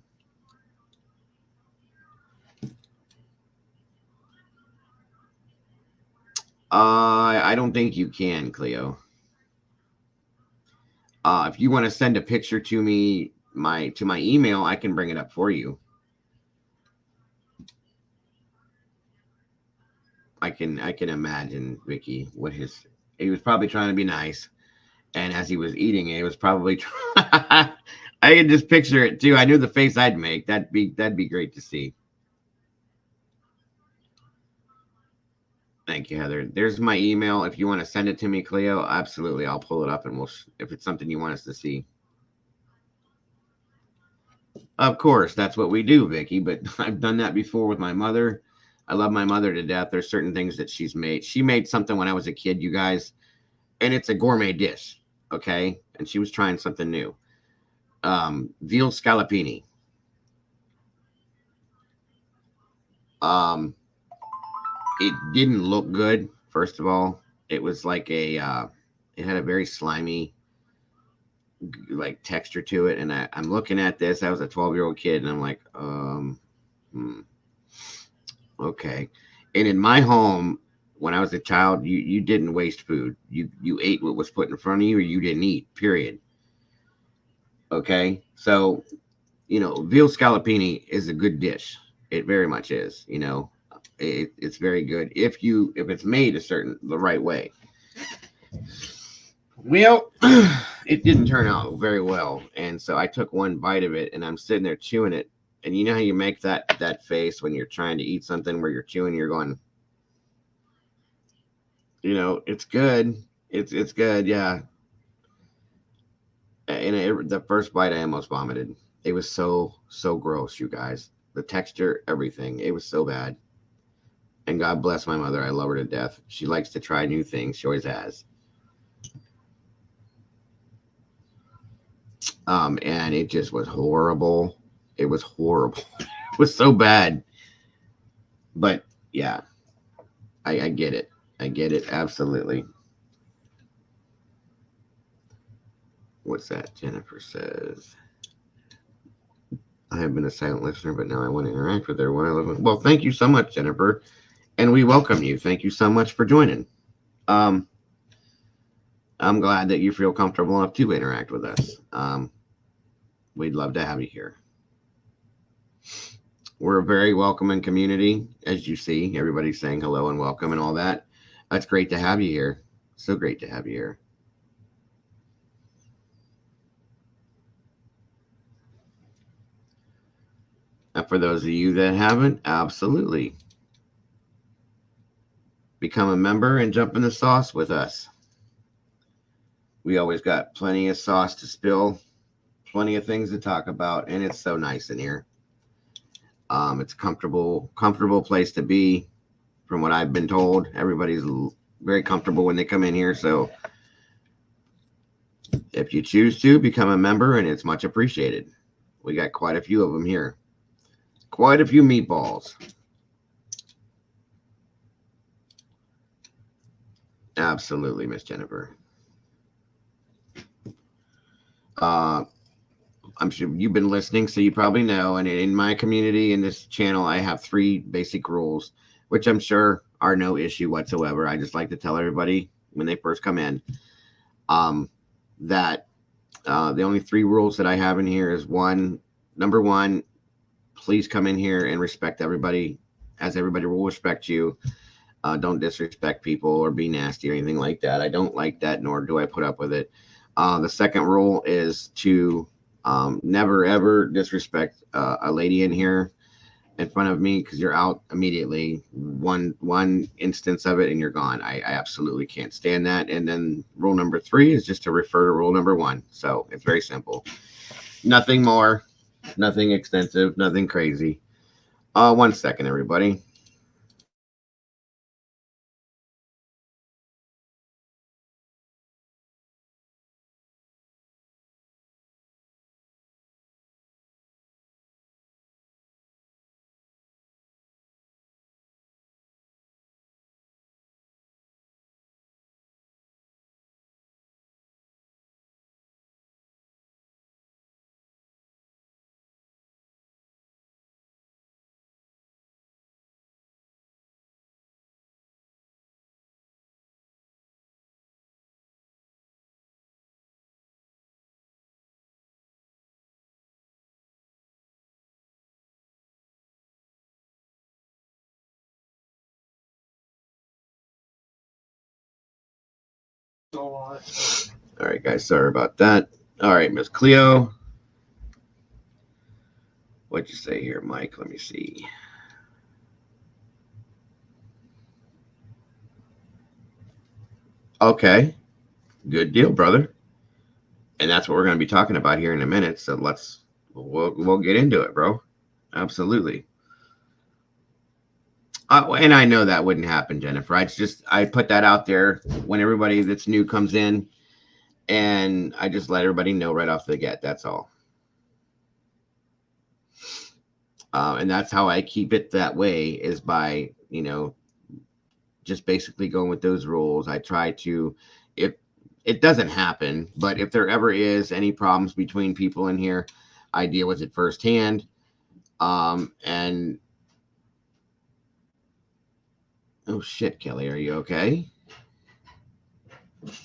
I don't think you can, Cleo. If you want to send a picture to me, my email, I can bring it up for you. I can imagine Vicky what his he was probably trying to be nice, and as he was eating it, he was probably I can just picture it too. I knew the face I'd make. That'd be great to see. Thank you, Heather. There's my email. If you want to send it to me, Cleo, absolutely, I'll pull it up and if it's something you want us to see. Of course, that's what we do, Vicky. But I've done that before with my mother. I love my mother to death. There's certain things that she's made. She made something when I was a kid, you guys, and it's a gourmet dish. Okay, and she was trying something new. Veal scallopini. Um, it didn't look good. First of all, it was like it had a very slimy like texture to it, and I'm looking at this. I was a 12-year-old kid, and I'm like, hmm, okay. And in my home, when I was a child, you didn't waste food. You ate what was put in front of you, or you didn't eat. Period. Okay, so veal scallopini is a good dish. It very much is. It's very good if it's made the right way. Well, it didn't turn out very well, and so I took one bite of it, and I'm sitting there chewing it, and you know how you make that face when you're trying to eat something where you're chewing, you're going, it's good, it's good, yeah. And the first bite, I almost vomited. It was so gross, you guys. The texture, everything, it was so bad. And God bless my mother, I love her to death. She likes to try new things. She always has. And it just was horrible. It was horrible. It was so bad. But yeah, I get it. I get it absolutely. What's that? Jennifer says, I have been a silent listener, but now I want to interact with everyone. Well, thank you so much, Jennifer. And we welcome you. Thank you so much for joining. Um, I'm glad that you feel comfortable enough to interact with us. We'd love to have you here. We're a very welcoming community, as you see. Everybody's saying hello and welcome and all that. It's great to have you here. So great to have you here. And for those of you that haven't, absolutely become a member and jump in the sauce with us. We always got plenty of sauce to spill, plenty of things to talk about, and it's so nice in here. It's a comfortable place to be. From what I've been told, everybody's very comfortable when they come in here. So if you choose to become a member, and it's much appreciated. We got quite a few of them here. Quite a few meatballs. Absolutely, Miss Jennifer. I'm sure you've been listening, so you probably know. And in my community, in this channel, I have 3 basic rules, which I'm sure are no issue whatsoever. I just like to tell everybody when they first come in that the only 3 rules that I have in here is number one, please come in here and respect everybody, as everybody will respect you. Don't disrespect people or be nasty or anything like that. I don't like that, nor do I put up with it. The second rule is to never ever disrespect a lady in here in front of me, because you're out immediately. One instance of it and you're gone. I absolutely can't stand that. And then rule number 3 is just to refer to rule number 1. So it's very simple. Nothing more, nothing extensive, nothing crazy. 1 second, everybody. All right, guys, sorry about that. All right, Miss Cleo. What'd you say here, Mike? Let me see. Okay, good deal, brother. And that's what we're going to be talking about here in a minute. So we'll get into it, bro. Absolutely. And I know that wouldn't happen, Jennifer. I put that out there when everybody that's new comes in, and I just let everybody know right off the get. That's all. And that's how I keep it that way, is by, just basically going with those rules. I try to, if it doesn't happen, but if there ever is any problems between people in here, I deal with it firsthand. And oh shit, Kelly, are you okay? Do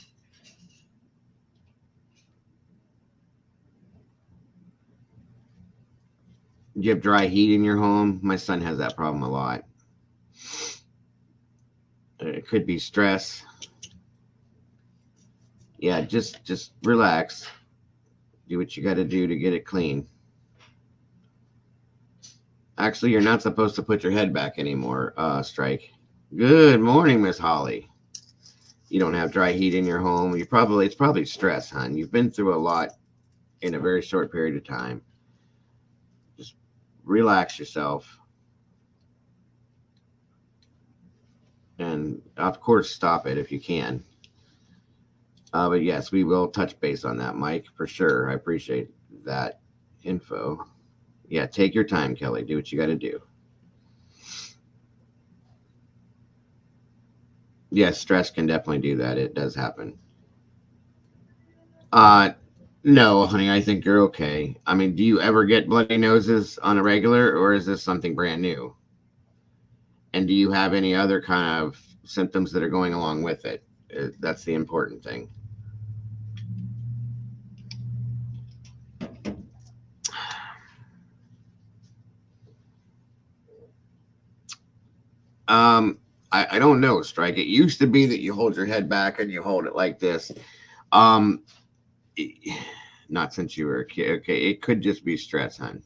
you have dry heat in your home? My son has that problem a lot. It could be stress. Yeah, just relax. Do what you got to do to get it clean. Actually, you're not supposed to put your head back anymore, Strike. Good morning, Miss Holly. You don't have dry heat in your home. It's probably stress, hon. You've been through a lot in a very short period of time. Just relax yourself. And of course, stop it if you can. But yes, we will touch base on that, Mike, for sure. I appreciate that info. Yeah, take your time, Kelly. Do what you got to do. Yes, stress can definitely do that. It does happen. No, honey, I think you're okay. I mean, do you ever get bloody noses on a regular, or is this something brand new? And do you have any other kind of symptoms that are going along with it? That's the important thing. I don't know, Strike. It used to be that you hold your head back and you hold it like this. Um, Not since you were a kid. Okay, it could just be stress, hon.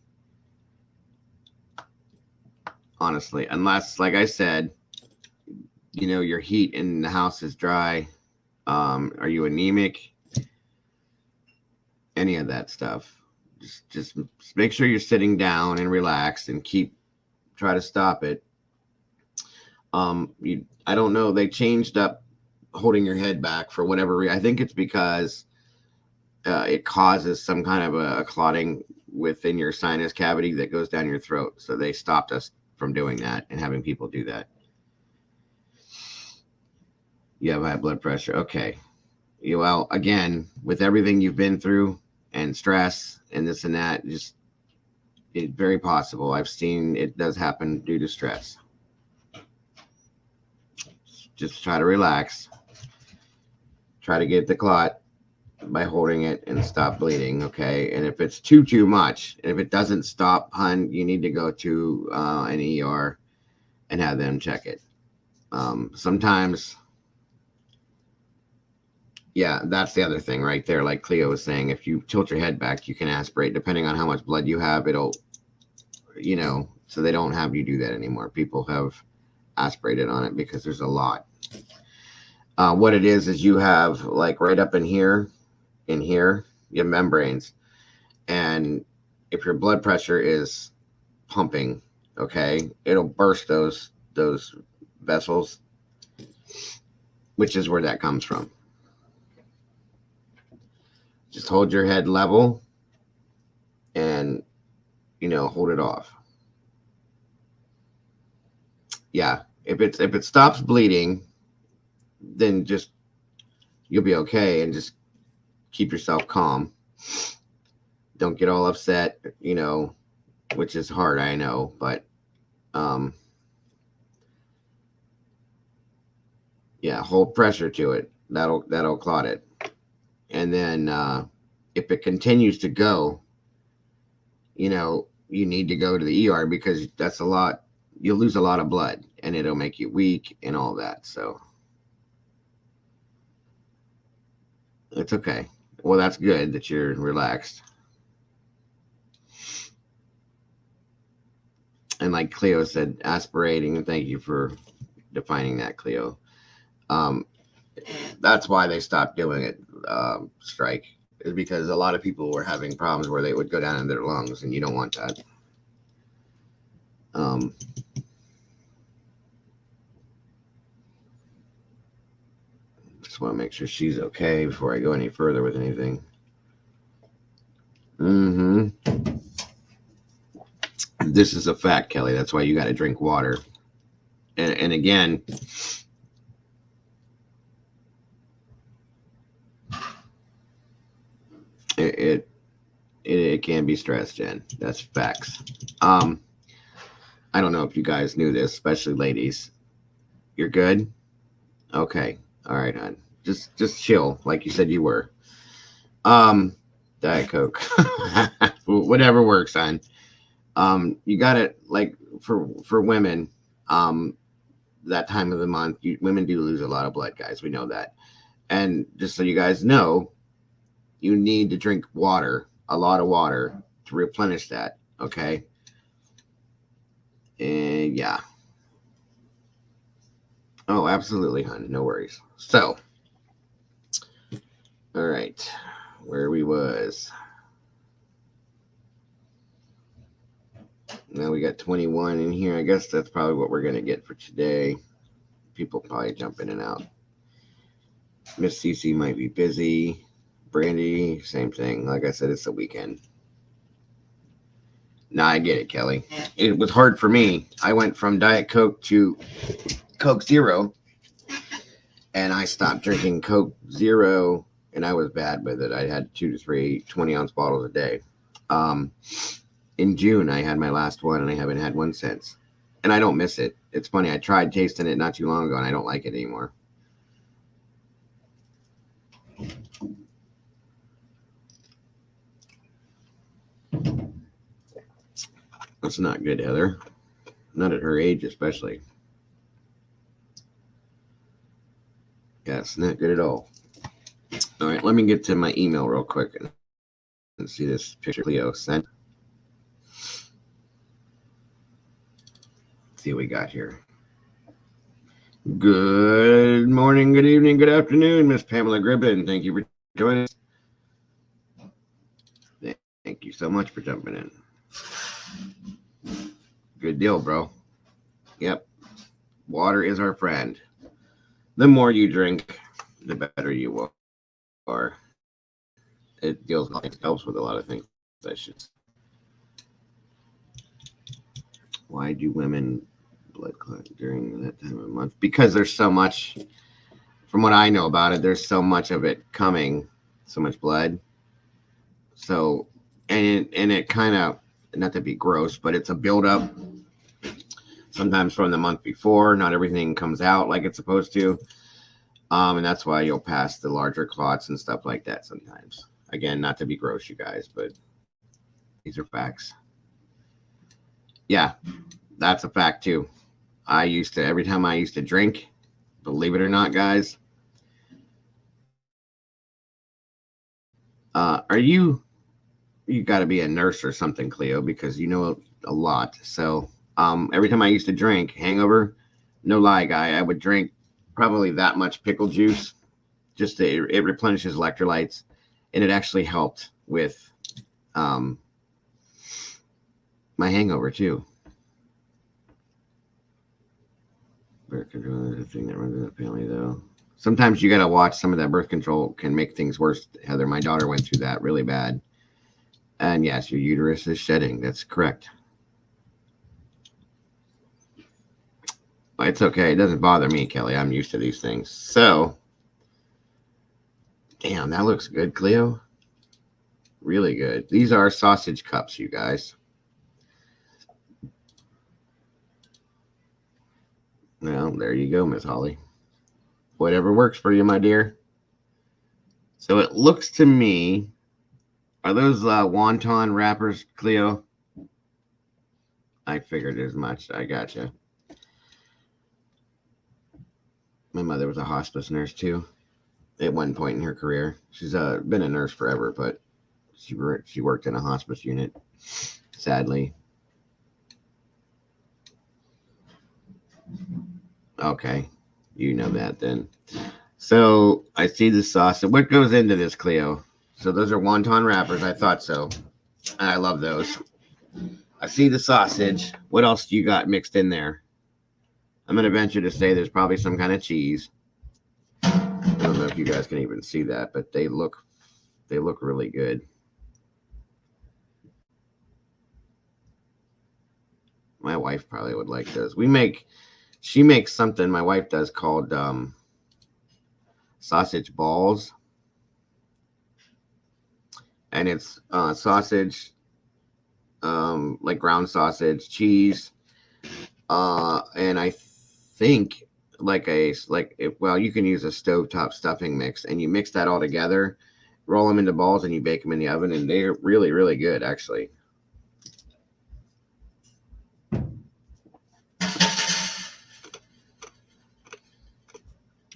Honestly, unless, like I said, your heat in the house is dry. Are you anemic? Any of that stuff. Just make sure you're sitting down and relaxed and try to stop it. I don't know. They changed up holding your head back for whatever reason. I think it's because it causes some kind of a clotting within your sinus cavity that goes down your throat. So they stopped us from doing that and having people do that. You have high blood pressure. Okay. Well, again, with everything you've been through and stress and this and that, it's very possible. I've seen it does happen due to stress. Just try to relax. Try to get the clot by holding it and stop bleeding, okay? And if it's too much, and if it doesn't stop, hon, you need to go to an ER and have them check it. Sometimes, yeah, that's the other thing right there. Like Cleo was saying, if you tilt your head back, you can aspirate. Depending on how much blood you have, it'll, so they don't have you do that anymore. People have aspirated on it because there's a lot. What it is you have like right up in here, you have membranes. And if your blood pressure is pumping, okay, it'll burst those vessels, which is where that comes from. Just hold your head level and, hold it off. Yeah. If it stops bleeding, then just, you'll be okay, and just keep yourself calm. Don't get all upset, which is hard, I know, but, yeah, hold pressure to it. That'll clot it. And then, if it continues to go, you need to go to the ER, because that's a lot. You'll lose a lot of blood, and it'll make you weak and all that. So it's okay. Well, that's good that you're relaxed. And like Cleo said, aspirating, and thank you for defining that, Cleo. That's why they stopped doing it, Strike, is because a lot of people were having problems where they would go down in their lungs, and you don't want that. Just want to make sure she's okay before I go any further with anything. This is a fact, Kelly. That's why you got to drink water. And again, it can be stress, Jen. That's facts. I don't know if you guys knew this, especially ladies. You're good? Okay. All right, hon. Just chill, like you said you were. Diet Coke. Whatever works, hon. You got it, like for women, that time of the month, women do lose a lot of blood, guys. We know that. And just so you guys know, you need to drink water, a lot of water, to replenish that, okay? And yeah. Oh, absolutely, hon. No worries. So, all right, where we was. Now we got 21 in here. I guess that's probably what we're going to get for today. People probably jump in and out. Miss Cece might be busy. Brandy, same thing. Like I said, it's the weekend. Nah, I get it, Kelly. It was hard for me. I went from Diet Coke to Coke Zero, and I stopped drinking Coke Zero, and I was bad with it. I had 2 to 3 20-ounce bottles a day. In June, I had my last one, and I haven't had one since. And I don't miss it. It's funny. I tried tasting it not too long ago, and I don't like it anymore. That's not good, Heather. Not at her age, especially. Yes, not good at all. All right, let me get to my email real quick and see this picture Cleo sent. See what we got here. Good morning, good evening, good afternoon, Miss Pamela Gribbin. Thank you for joining us. Thank you so much for jumping in. Good deal, bro. Yep. Water is our friend. The more you drink, the better you are. It deals with helps with a lot of things. I should. Why do women blood clot during that time of month? Because there's so much. From what I know about it, there's so much of it coming, so much blood. So, and it kind of, not to be gross, but it's a buildup. Sometimes from the month before, not everything comes out like it's supposed to. And that's why you'll pass the larger clots and stuff like that sometimes. Again, not to be gross, you guys, but these are facts. Yeah, that's a fact too. Every time I used to drink, believe it or not, guys, you got to be a nurse or something, Cleo, because you know a lot. So every time I used to drink, hangover, no lie, guy, I would drink probably that much pickle juice. Just it replenishes electrolytes, and it actually helped with um, my hangover too. Birth control is a thing that runs in the family, though. Sometimes you got to watch some of that birth control can make things worse. Heather, my daughter went through that really bad. And yes, your uterus is shedding. That's correct. It's okay. It doesn't bother me, Kelly. I'm used to these things. So, damn, that looks good, Cleo. Really good. These are sausage cups, you guys. Well, there you go, Miss Holly. Whatever works for you, my dear. So it looks to me, are those wonton wrappers, Cleo? I figured as much. I gotcha. My mother was a hospice nurse too at one point in her career. She's been a nurse forever, but she worked in a hospice unit, sadly. Okay, you know that then. So I see the sauce. So what goes into this, Cleo? So those are wonton wrappers. I thought so. And I love those. I see the sausage. What else do you got mixed in there? I'm gonna venture to say there's probably some kind of cheese. I don't know if you guys can even see that, but they look really good. My wife probably would like those. She makes something my wife does called sausage balls, and it's sausage, like ground sausage, cheese, and I think well, you can use a stovetop stuffing mix, and you mix that all together, roll them into balls, and you bake them in the oven, and they're really really good actually.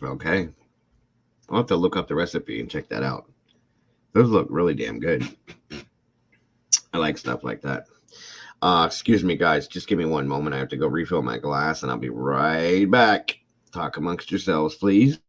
Okay, I'll have to look up the recipe and check that out. Those look really damn good. I like stuff like that. Excuse me, guys. Just give me one moment. I have to go refill my glass, and I'll be right back. Talk amongst yourselves, please.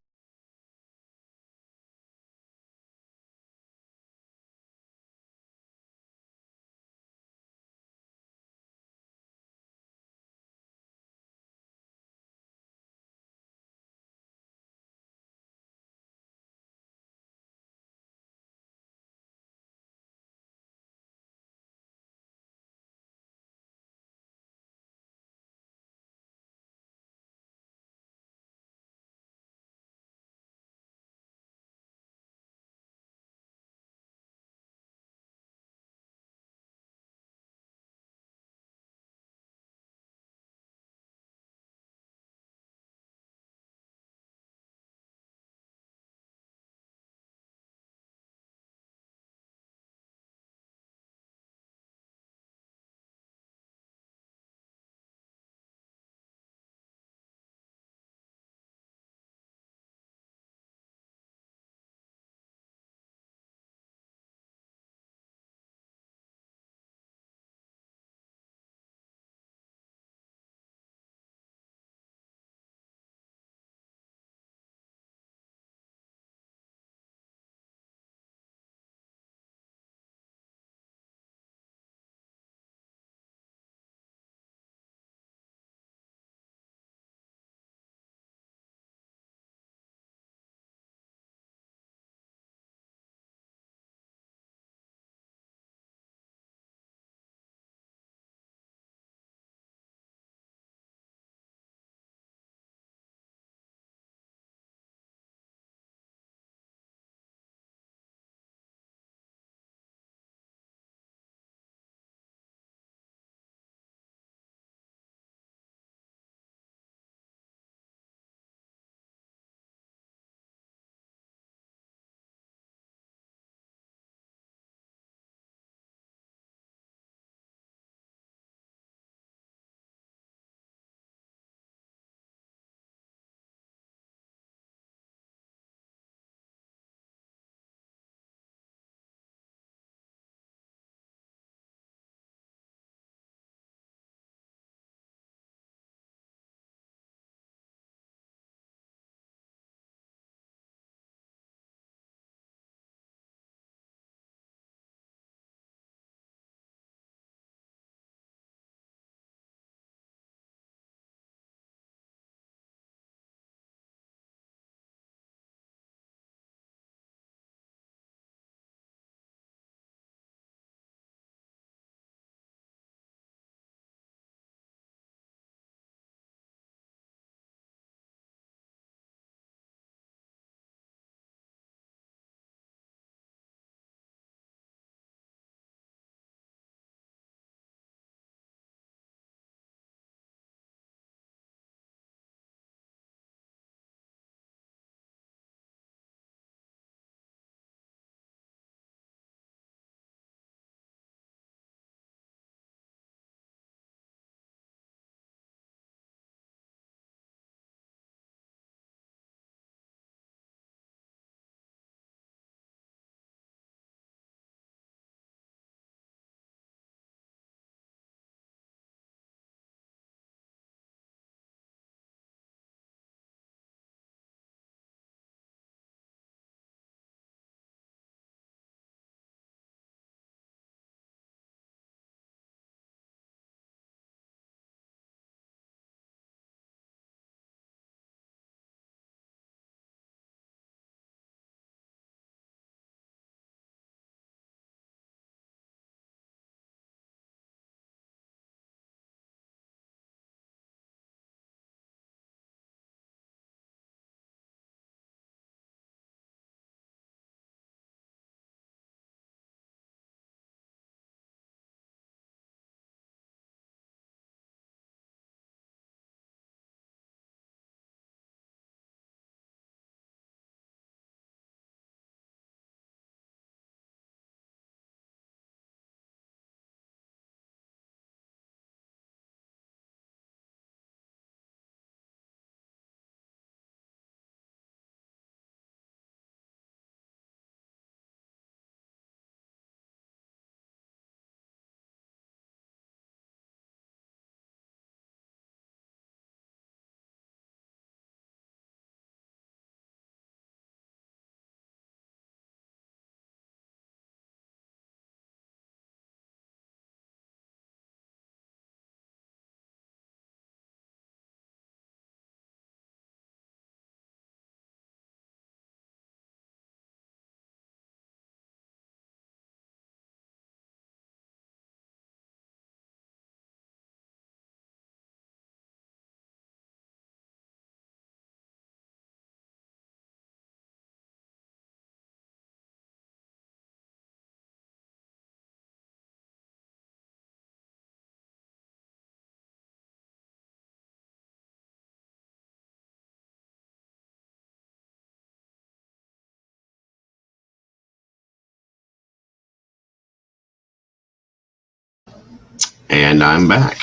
And I'm back.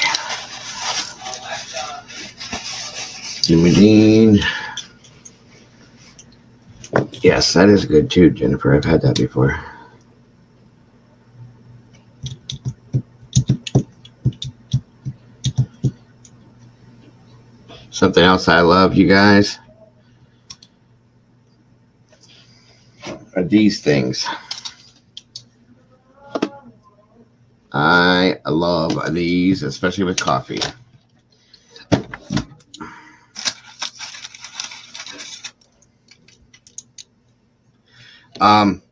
Limousine. Yes, that is good too, Jennifer. I've had that before. Something else I love, you guys, are these things. I love these, especially with coffee. Um,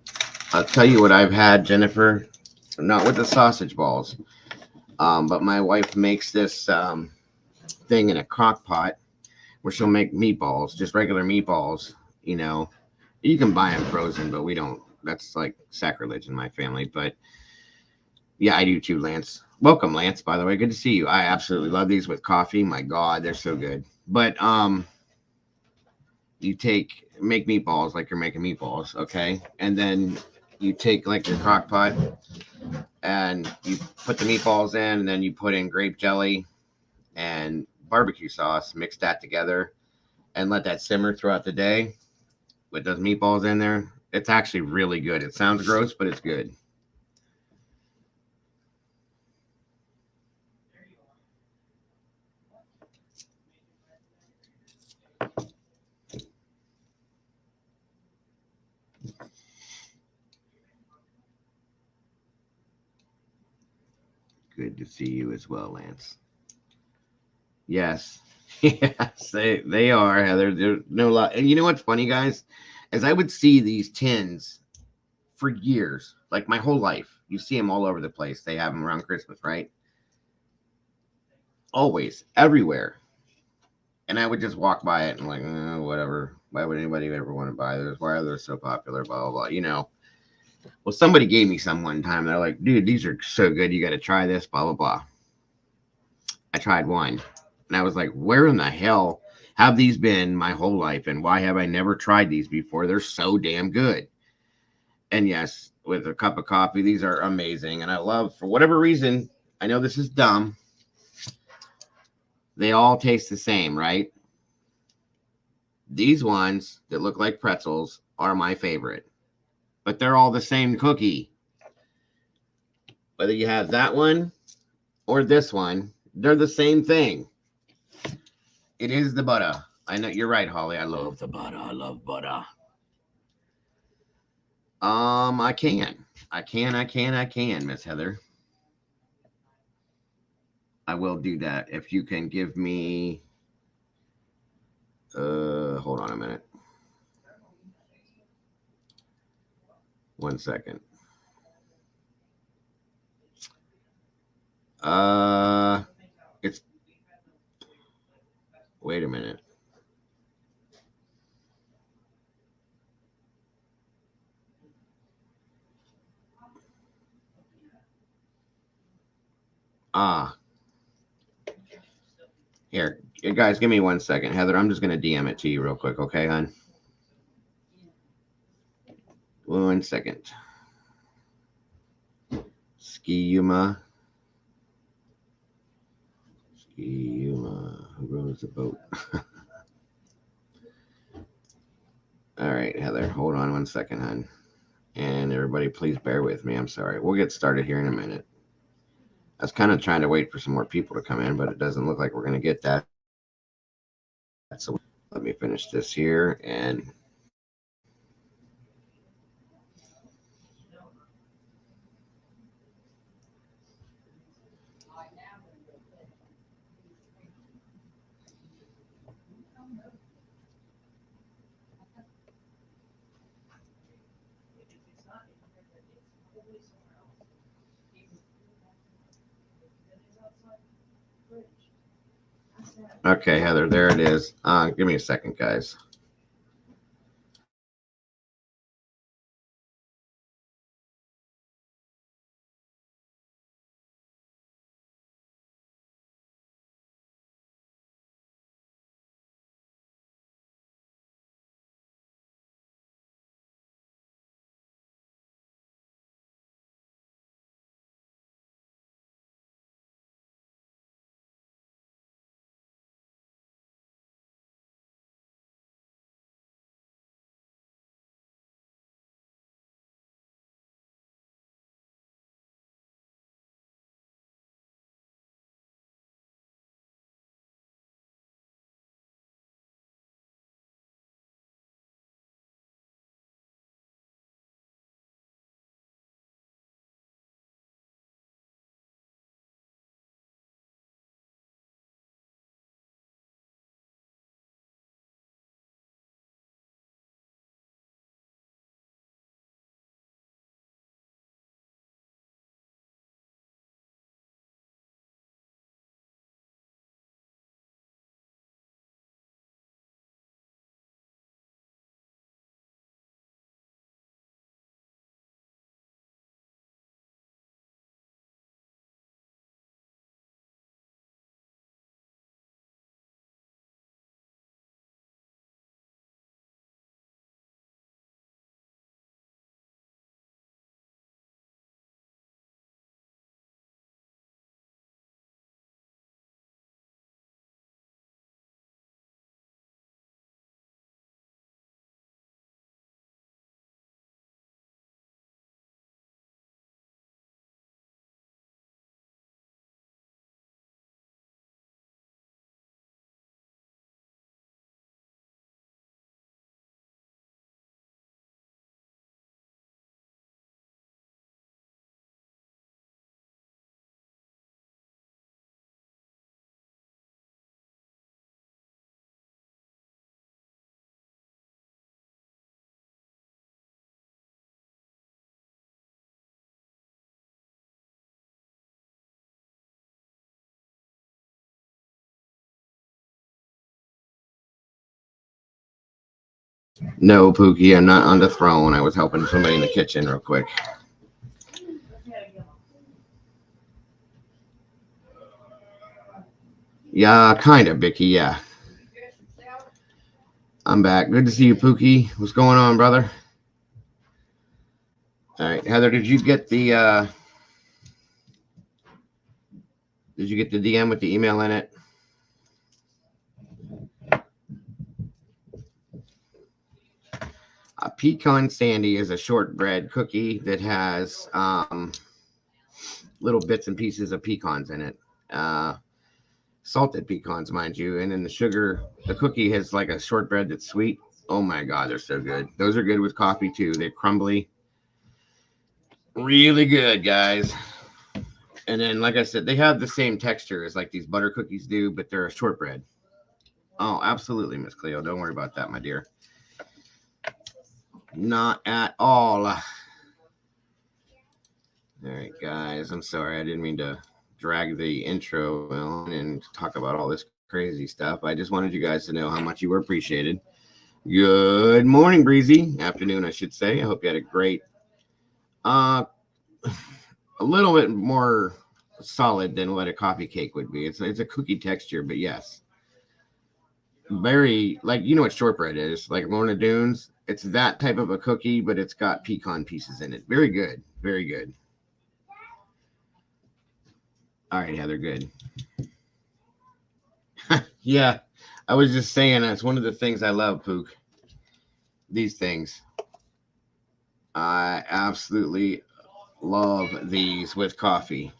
I'll tell you what I've had, Jennifer. Not with the sausage balls, but my wife makes this thing in a crock pot where she'll make meatballs, just regular meatballs. You know, you can buy them frozen, but we don't. That's like sacrilege in my family. But yeah, I do too, Lance. Welcome, Lance. By the way, good to see you. I absolutely love these with coffee. My God, they're so good. But you make meatballs like you're making meatballs, okay? And then you take like your crock pot and you put the meatballs in, and then you put in grape jelly and barbecue sauce, mix that together, and let that simmer throughout the day with those meatballs in there. It's actually really good. It sounds gross, but it's good. Good to see you as well, Lance. Yes. Yes, they are, Heather. There's no lot. And you know what's funny, guys? As I would see these tins for years, like my whole life. You see them all over the place. They have them around Christmas, right? Always, everywhere. And I would just walk by it and like, whatever. Why would anybody ever want to buy those? Why are they so popular? Blah blah blah. You know. Well, somebody gave me some one time. They're like, dude, these are so good. You got to try this. Blah blah blah. I tried one, and I was like, where in the hell have these been my whole life? And why have I never tried these before? They're so damn good. And yes, with a cup of coffee, these are amazing. And I love, for whatever reason, I know this is dumb. They all taste the same, right? These ones that look like pretzels are my favorite, but they're all the same cookie. Whether you have that one or this one, they're the same thing. It is the butter. I know you're right, Holly. I love the butter. I love butter. I can, Miss Heather. I will do that if you can give me. Hold on a minute. 1 second. Uh, it's. Wait a minute. Ah, here, guys, give me 1 second, Heather. I'm just gonna DM it to you real quick, okay, hon? 1 second. Skiuma. Skiuma. Who rows the boat? All right, Heather. Hold on 1 second, hon. And everybody, please bear with me. I'm sorry. We'll get started here in a minute. I was kind of trying to wait for some more people to come in, but it doesn't look like we're going to get that. So let me finish this here. And okay, Heather, there it is. Give me a second, guys. No, Pookie, I'm not on the throne. I was helping somebody in the kitchen real quick. Yeah, kind of, Vicky. Yeah, I'm back. Good to see you, Pookie. What's going on, brother? All right, Heather, did you get the DM with the email in it? A pecan sandy is a shortbread cookie that has little bits and pieces of pecans in it. Uh, Salted pecans, mind you, and then the sugar. The cookie has like a shortbread that's sweet. Oh my god, they're so good. Those are good with coffee too. They're crumbly, really good, guys. And then, like I said, they have the same texture as like these butter cookies do, but they're a shortbread. Oh, absolutely, Miss Cleo. Don't worry about that, my dear. Not at all. All right, guys. I'm sorry. I didn't mean to drag the intro on and talk about all this crazy stuff. I just wanted you guys to know how much you were appreciated. Good morning, Breezy. Afternoon, I should say. I hope you had a great, uh, a little bit more solid than what a coffee cake would be. It's a cookie texture, but yes, very like you know what shortbread is, like Lorna Dunes. It's that type of a cookie, but it's got pecan pieces in it. Very good, very good. All right, Heather, good. Yeah, I was just saying that's one of the things I love, Pook. These things, I absolutely love these with coffee.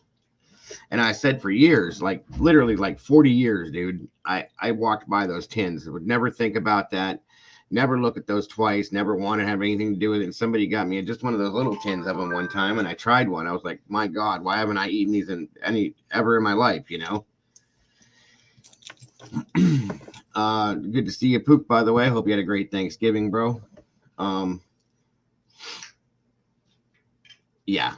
And I said for years, like literally like 40 years, dude, I walked by those tins. I would never think about that. Never look at those twice. Never want to have anything to do with it. And somebody got me just one of those little tins of them one time, and I tried one. I was like, my God, why haven't I eaten these in any ever in my life? You know. Good to see you, Pook. By the way, hope you had a great Thanksgiving, bro. Um, yeah.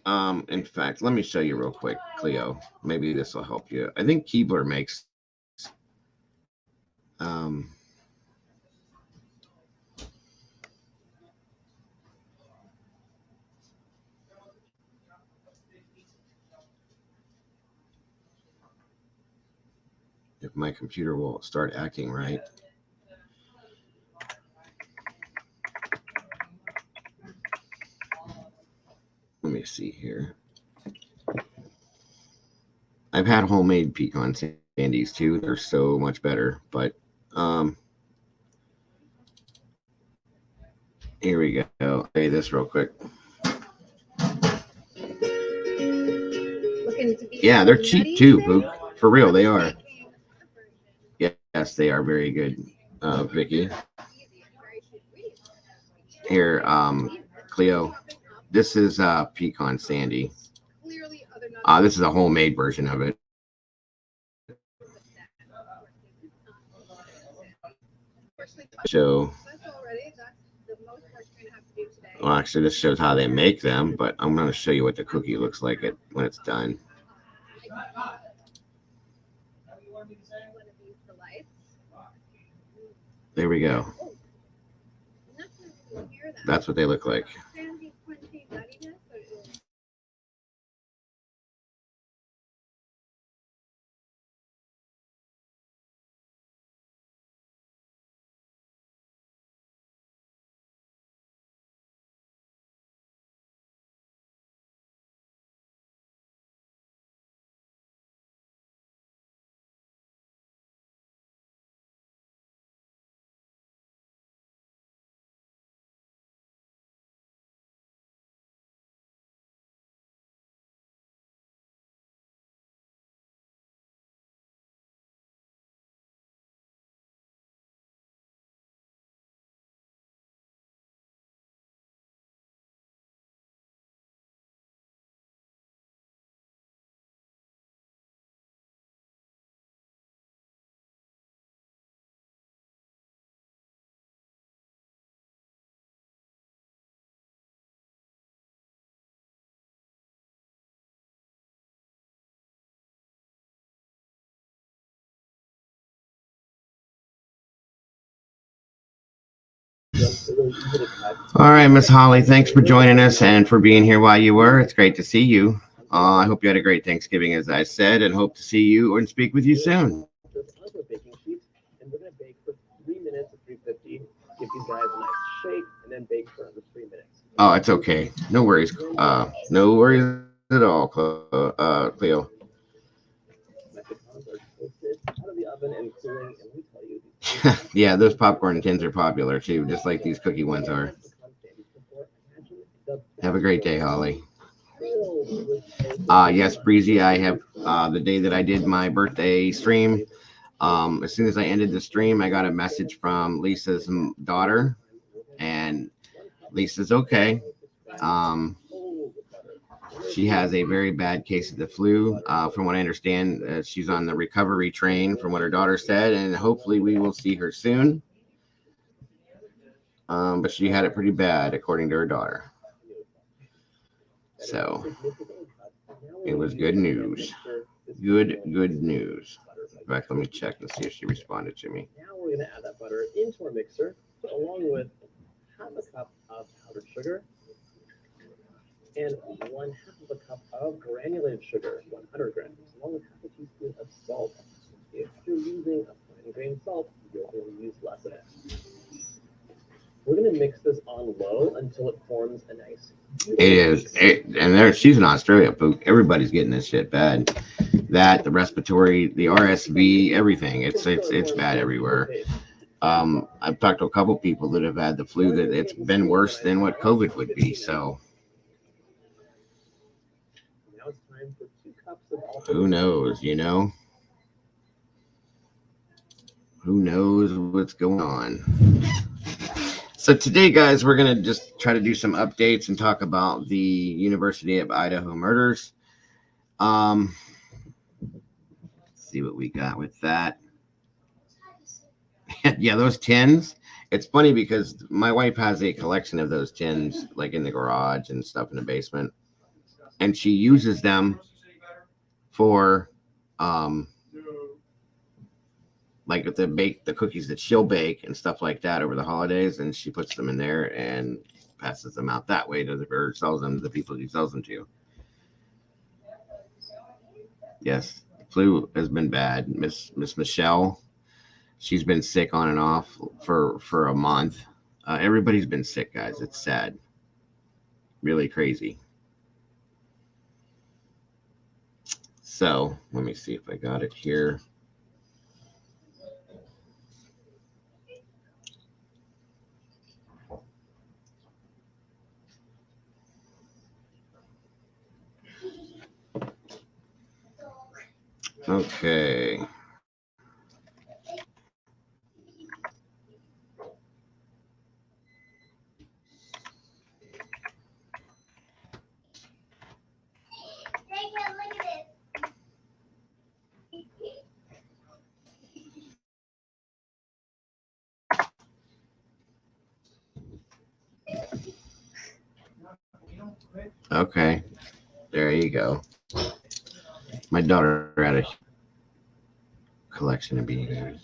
In fact, let me show you real quick, Cleo. Maybe this will help you. I think Keebler makes. If my computer will start acting right. Let me see here. I've had homemade pecan sandies too. They're so much better. But here we go. I'll say this real quick. Yeah, they're cheap too, Pook. For real, they are. Yes, they are very good, Vicky. Here, Cleo. This is pecan sandy. This is a homemade version of it. Show. Well, actually, this shows how they make them, but I'm going to show you what the cookie looks like when it's done. There we go. That's what they look like. All right, Miss Holly, thanks for joining us and for being here while you were. It's great to see you. I hope you had a great Thanksgiving, as I said, and hope to see you and speak with you soon. Oh, it's okay. No worries. No worries at all, Cleo. Yeah, those popcorn tins are popular too, just like these cookie ones are. Have a great day, Holly. Yes, Breezy. I have the day that I did my birthday stream. As soon as I ended the stream, I got a message from Lisa's daughter, and Lisa's okay. Um, she has a very bad case of the flu. From what I understand, she's on the recovery train, from what her daughter said, and hopefully we will see her soon. But she had it pretty bad, according to her daughter. So it was good news. Good news. In fact, let me check and see if she responded to me. It is, and there she's in Australia. But everybody's getting this shit bad. That the respiratory, the RSV, everything. It's bad everywhere. I've talked to a couple people that have had the flu that it's been worse than what COVID would be. So who knows? Who knows what's going on? So today, guys, we're gonna just try to do some updates and talk about the University of Idaho murders. Let's see what we got with that. Yeah, those tins. It's funny because my wife has a collection of those tins, like in the garage and stuff in the basement, and she uses them for, um, like the cookies that she'll bake and stuff like that over the holidays, and she puts them in there and passes them out that way to or sells them to the people she sells them to. Yes, the flu has been bad. Miss Michelle, she's been sick on and off for a month. Everybody's been sick, guys. It's sad, really crazy. So let me see if I got it here. Okay. Okay. There you go. My daughter had a collection of beanies.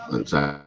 Once I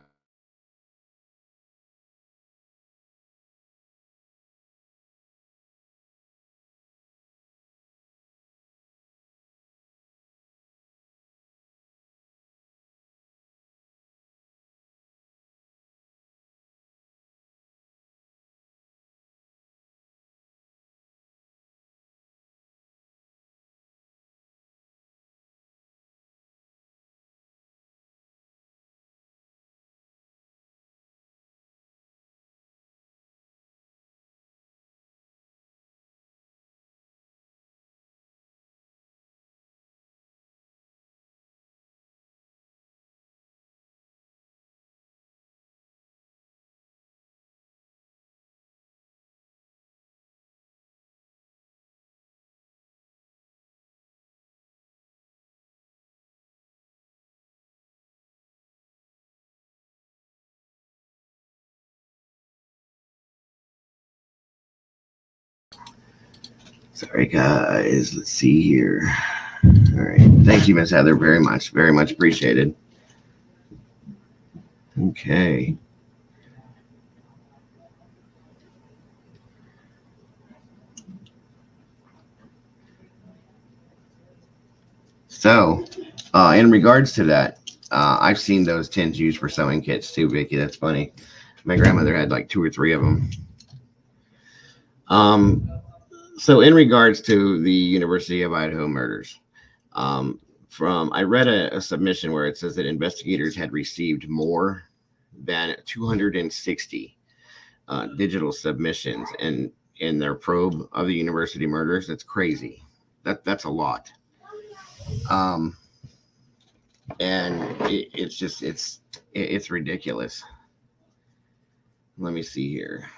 Sorry, guys. Let's see here. All right. Thank you, Miss Heather, very much. Very much appreciated. Okay. So, in regards to that, I've seen those tins used for sewing kits too, Vicky. That's funny. My grandmother had like 2 or 3 of them. So, in regards to the University of Idaho murders, I read a submission where it says that investigators had received more than 260 digital submissions in their probe of the university murders. That's crazy. That's a lot. And it's ridiculous. Let me see here.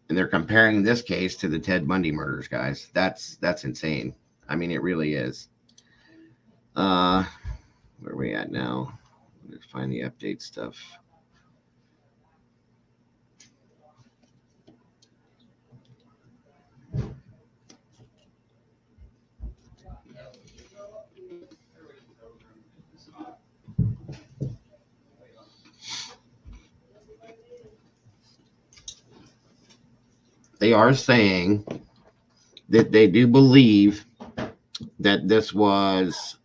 And they're comparing this case to the Ted Bundy murders, guys. That's insane. I mean, it really is. Where are we at now? Let's find the update stuff. They are saying that they do believe that this was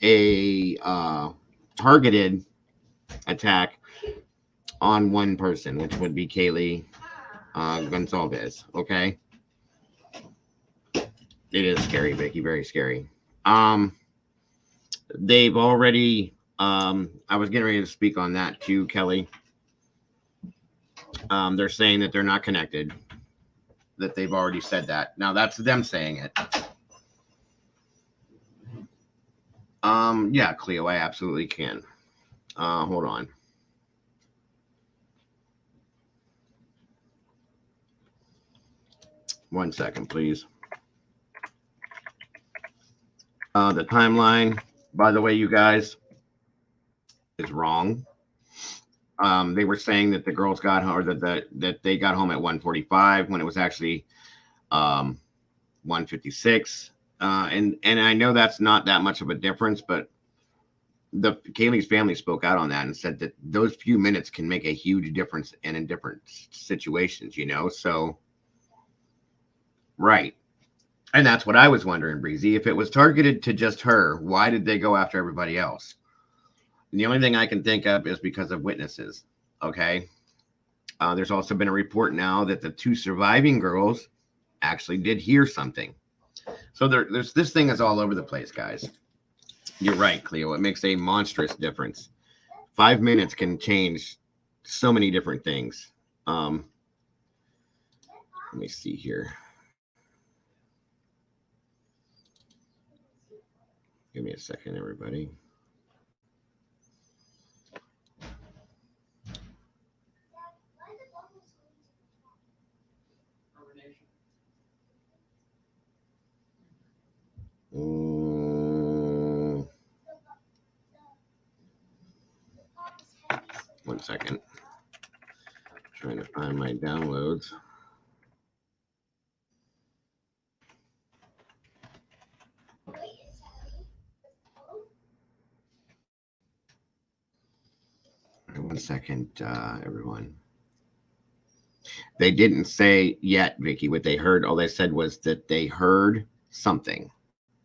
a targeted attack on one person, which would be Kaylee Gonzalez. Okay, it is scary, Vicky, very scary. They've already. I was getting ready to speak on that too, Kelly. They're saying that they're not connected. That they've already said that. Now that's them saying it. Yeah, Cleo, I absolutely can. Hold on. One second, please. The timeline, by the way, you guys, is wrong. They were saying that the girls got home, or that they got home at 1:45 when it was actually 1:56. And I know that's not that much of a difference, but the Kaylee's family spoke out on that and said that those few minutes can make a huge difference and in different situations, So, right. And that's what I was wondering, Breezy. If it was targeted to just her, why did they go after everybody else? And the only thing I can think of is because of witnesses. Okay. There's also been a report now that the 2 surviving girls actually did hear something. So there's this thing is all over the place, guys. You're right, Cleo. It makes a monstrous difference. 5 minutes can change so many different things. Let me see here. Give me a second, everybody. One second. Trying to find my downloads. One second, everyone. They didn't say yet, Vicky, what they heard. All they said was that they heard something.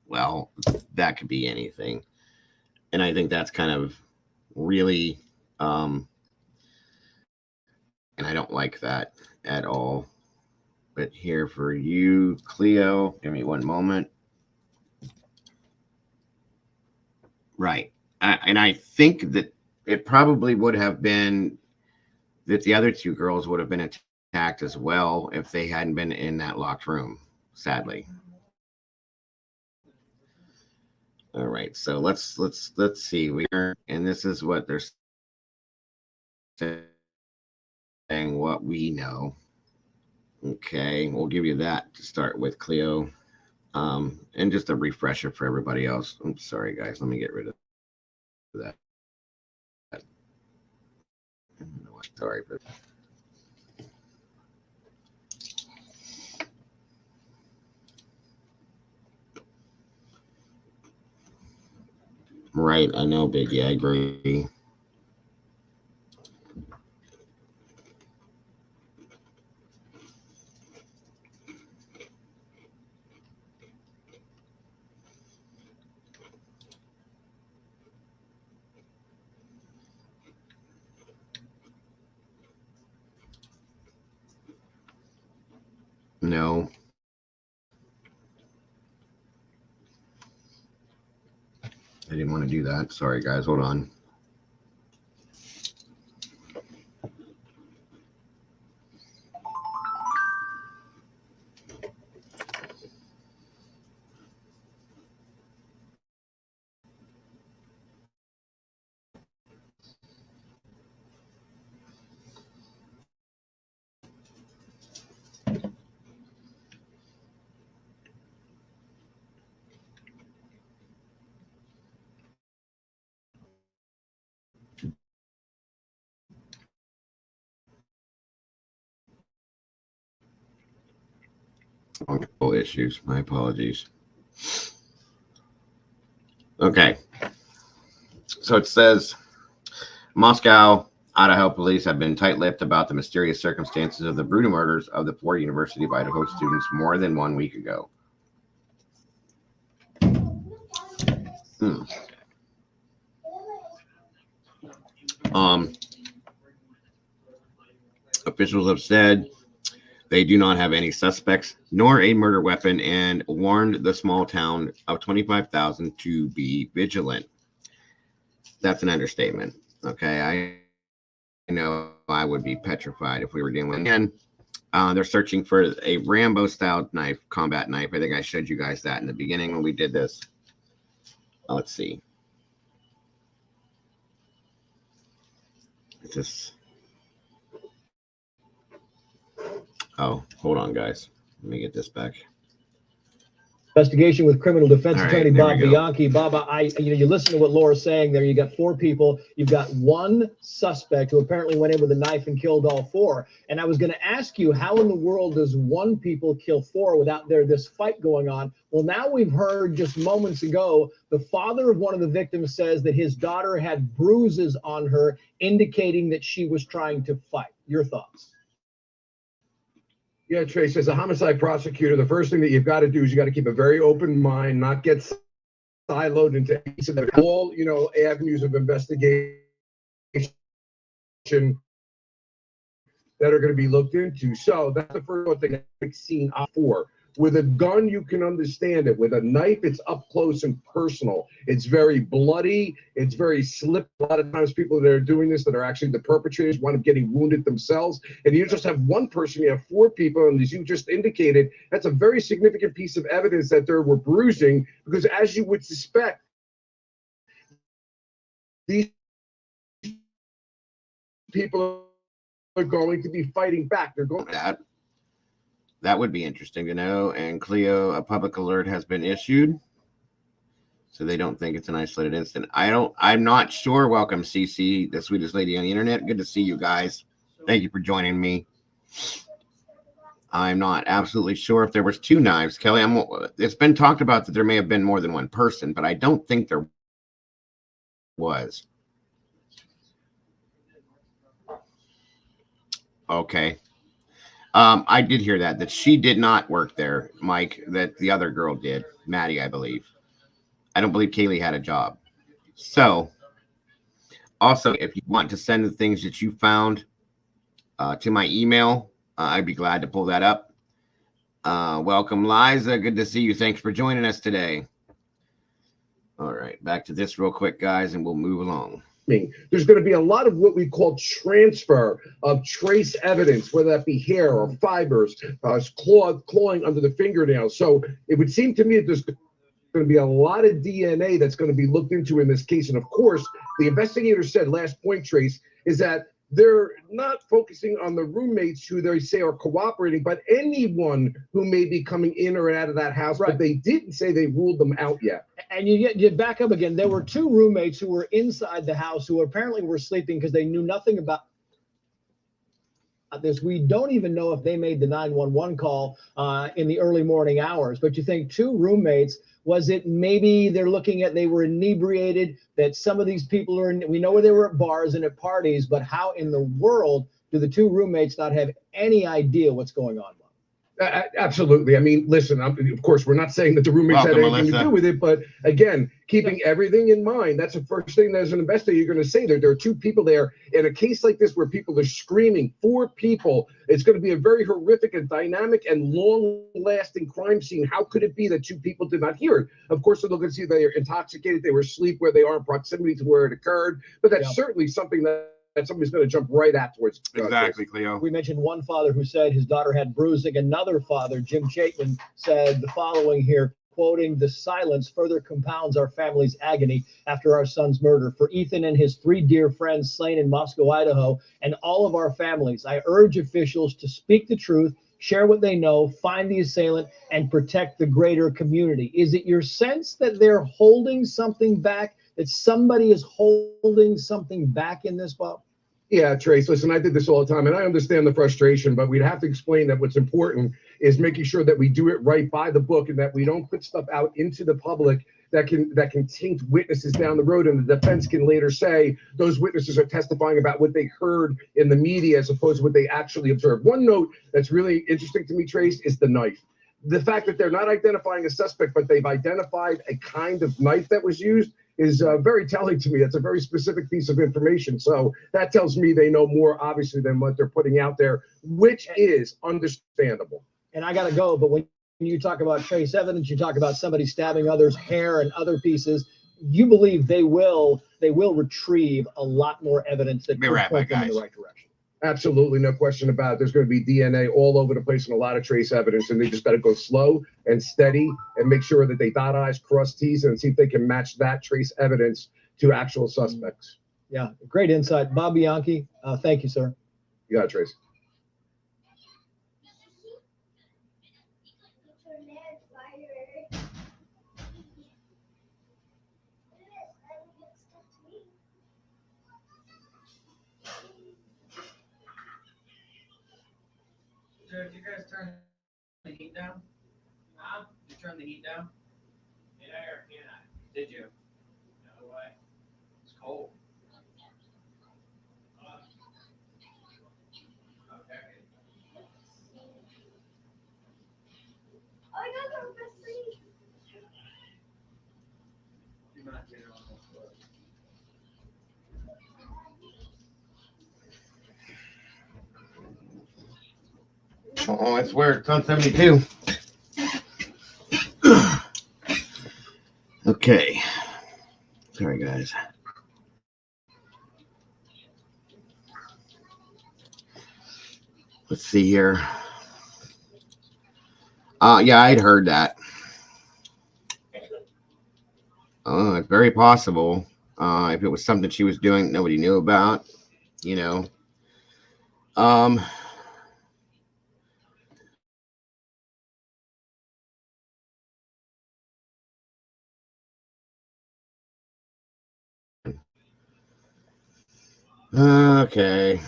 Well, that could be anything. And I think that's kind of really, and I don't like that at all. But here for you, Cleo, give me one moment. Right. And I think that it probably would have been that the other 2 girls would have been attacked as well if they hadn't been in that locked room, sadly. All right, so let's see. And this is what they're saying, what we know. Okay, we'll give you that to start with, Cleo. And just a refresher for everybody else. I'm sorry, guys. Let me get rid of that. Sorry, but Right, I know, Biggie. I agree. No. I didn't want to do that. Sorry, guys. Hold on. Issues. My apologies. Okay. So it says Moscow, Idaho police have been tight-lipped about the mysterious circumstances of the brutal murders of the 4 University of Idaho students more than 1 week ago. Officials have said they do not have any suspects nor a murder weapon and warned the small town of 25,000 to be vigilant. That's an understatement. Okay, I know I would be petrified if we were dealing with again. They're searching for a Rambo-style knife, combat knife. I think I showed you guys that in the beginning when we did this. Let's see. It's just... Oh, hold on, guys. Let me get this back.
Investigation with criminal defense attorney Bob Bianchi. Bob, you listen to what Laura's saying there. You got 4 people. You've got 1 suspect who apparently went in with a knife and killed all 4. And I was going to ask you, how in the world does 1 people kill 4 without this fight going on? Well, now we've heard just moments ago, the father of one of the victims says that his daughter had bruises on her, indicating that she was trying to fight. Your thoughts?
Yeah, Trace, as a homicide prosecutor, the first thing that you've got to do is you got to keep a very open mind, not get siloed into all, avenues of investigation that are going to be looked into. So that's the first thing I've seen for. With a gun, you can understand it. With a knife, it's up close and personal. It's very bloody. It's very slippery. A lot of times people that are doing this, that are actually the perpetrators, wind up getting wounded themselves. And you just have 1 person, you have 4 people, and as you just indicated, that's a very significant piece of evidence that there were bruising, because as you would suspect, these people are going to be fighting back. They're going
That would be interesting to know. And Cleo, a public alert has been issued, so they don't think it's an isolated incident. I'm not sure. Welcome, CC, the sweetest lady on the internet. Good to see you guys. Thank you for joining me. I'm not absolutely sure if there was 2 knives, Kelly. It's been talked about that there may have been more than 1 person, but I don't think there was. Okay. I did hear that she did not work there, Mike, that the other girl did, Maddie, I believe. I don't believe Kaylee had a job. So, also, if you want to send the things that you found to my email, I'd be glad to pull that up. Welcome, Liza. Good to see you. Thanks for joining us today. All right, back to this real quick, guys, and we'll move along.
There's going to be a lot of what we call transfer of trace evidence, whether that be hair or fibers, clawing under the fingernails. So it would seem to me that there's going to be a lot of DNA that's going to be looked into in this case. And of course, the investigator said, last point, Trace, is that they're not focusing on the roommates who they say are cooperating, but anyone who may be coming in or out of that house. Right. But they didn't say they ruled them out yet.
And you back up again. There were 2 roommates who were inside the house who apparently were sleeping because they knew nothing about this. We don't even know if they made the 911 call in the early morning hours. But you think 2 roommates Was it maybe they're looking at they were inebriated, that some of these people are we know where they were at bars and at parties, but how in the world do the two roommates not have any idea what's going on?
Absolutely. I mean, listen, of course, we're not saying that the roommates had anything to do with it, but again, keeping everything in mind, that's the first thing that as an investor you're going to say. There are two people there. In a case like this where people are screaming, four people, it's going to be a very horrific and dynamic and long-lasting crime scene. How could it be that two people did not hear it? Of course, they're looking to see they are intoxicated, they were asleep where they are in proximity to where it occurred, but that's certainly something that somebody's going to jump right afterwards.
Exactly, Cleo.
We mentioned one father who said his daughter had bruising. Another father, Jim Chapman, said the following here, quoting, "The silence further compounds our family's agony after our son's murder. For Ethan and his three dear friends slain in Moscow, Idaho, and all of our families, I urge officials to speak the truth, share what they know, find the assailant, and protect the greater community." Is it your sense that they're holding something back, that somebody is holding something back in this, Bob?
Yeah, Trace, listen, I did this all the time, and I understand the frustration, but we'd have to explain that what's important is making sure that we do it right by the book and that we don't put stuff out into the public that can taint witnesses down the road, and the defense can later say those witnesses are testifying about what they heard in the media as opposed to what they actually observed. One note that's really interesting to me, Trace, is the knife. The fact that they're not identifying a suspect, but they've identified a kind of knife that was used is very telling to me. It's a very specific piece of information. So that tells me they know more, obviously, than what they're putting out there, which is understandable.
And I got to go, but when you talk about trace evidence, you talk about somebody stabbing others' hair and other pieces, you believe they will retrieve a lot more evidence that could point them in the right direction.
Absolutely, no question about it. There's going to be DNA all over the place and a lot of trace evidence, and they just got to go slow and steady and make sure that they dot I's, cross T's, and see if they can match that trace evidence to actual suspects.
Yeah, great insight. Bob Bianchi, thank you, sir.
You got it, Trace.
Did you guys turn the heat down? Huh? Did you turn the heat down? Did I or can I? Did you? No way. It's cold. Okay.
I got the best thing.
You're not getting on this foot.
Oh, I swear it's on 72. Okay. Sorry, guys. Let's see here. Yeah, I'd heard that. It's very possible. If it was something she was doing nobody knew about, you know. Okay.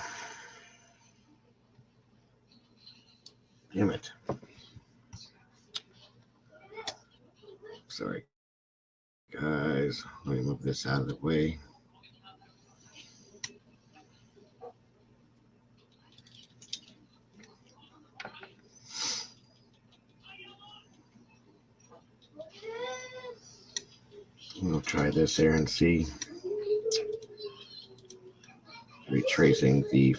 Damn it. Sorry, guys. Let me move this out of the way. We'll try this here and see. Retracing the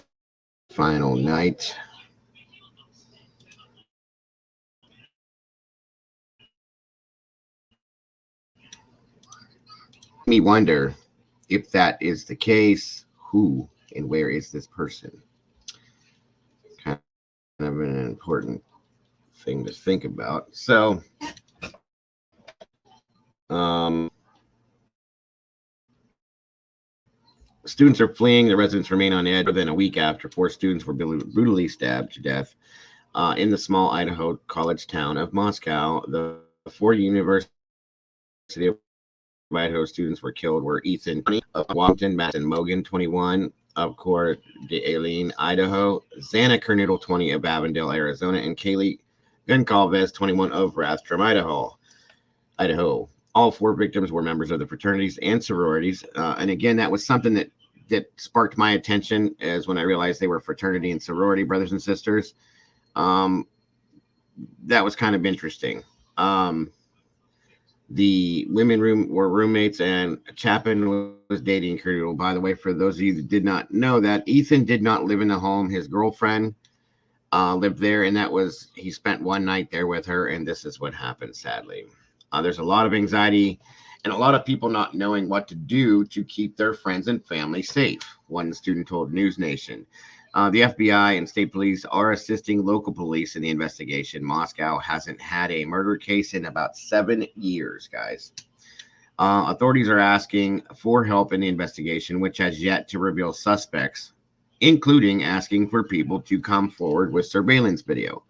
final night. Me wonder if that is the case, who and where is this person? Kind of an important thing to think about. So, students are fleeing. The residents remain on edge. More than a week after 4 students were brutally stabbed to death in the small Idaho college town of Moscow. The 4 University of Idaho students were killed were Ethan of Washington, Madison Mogan, 21 of Coeur d'Alene, Idaho, Xana Kernittle, 20 of Avondale, Arizona, and Kaylee Goncalves, 21 of Rathdrum, Idaho. Idaho. All 4 victims were members of the fraternities and sororities. And again, that was something that sparked my attention, as when I realized they were fraternity and sorority brothers and sisters. That was kind of interesting. The women were roommates, and Chapin was dating Kurt. By the way, for those of you that did not know that, Ethan did not live in the home. His girlfriend lived there, and he spent one night there with her, and this is what happened, sadly. There's a lot of anxiety and a lot of people not knowing what to do to keep their friends and family safe, one student told News Nation. The FBI and state police are assisting local police in the investigation. Moscow hasn't had a murder case in about 7 years, guys. Authorities are asking for help in the investigation, which has yet to reveal suspects, including asking for people to come forward with surveillance video.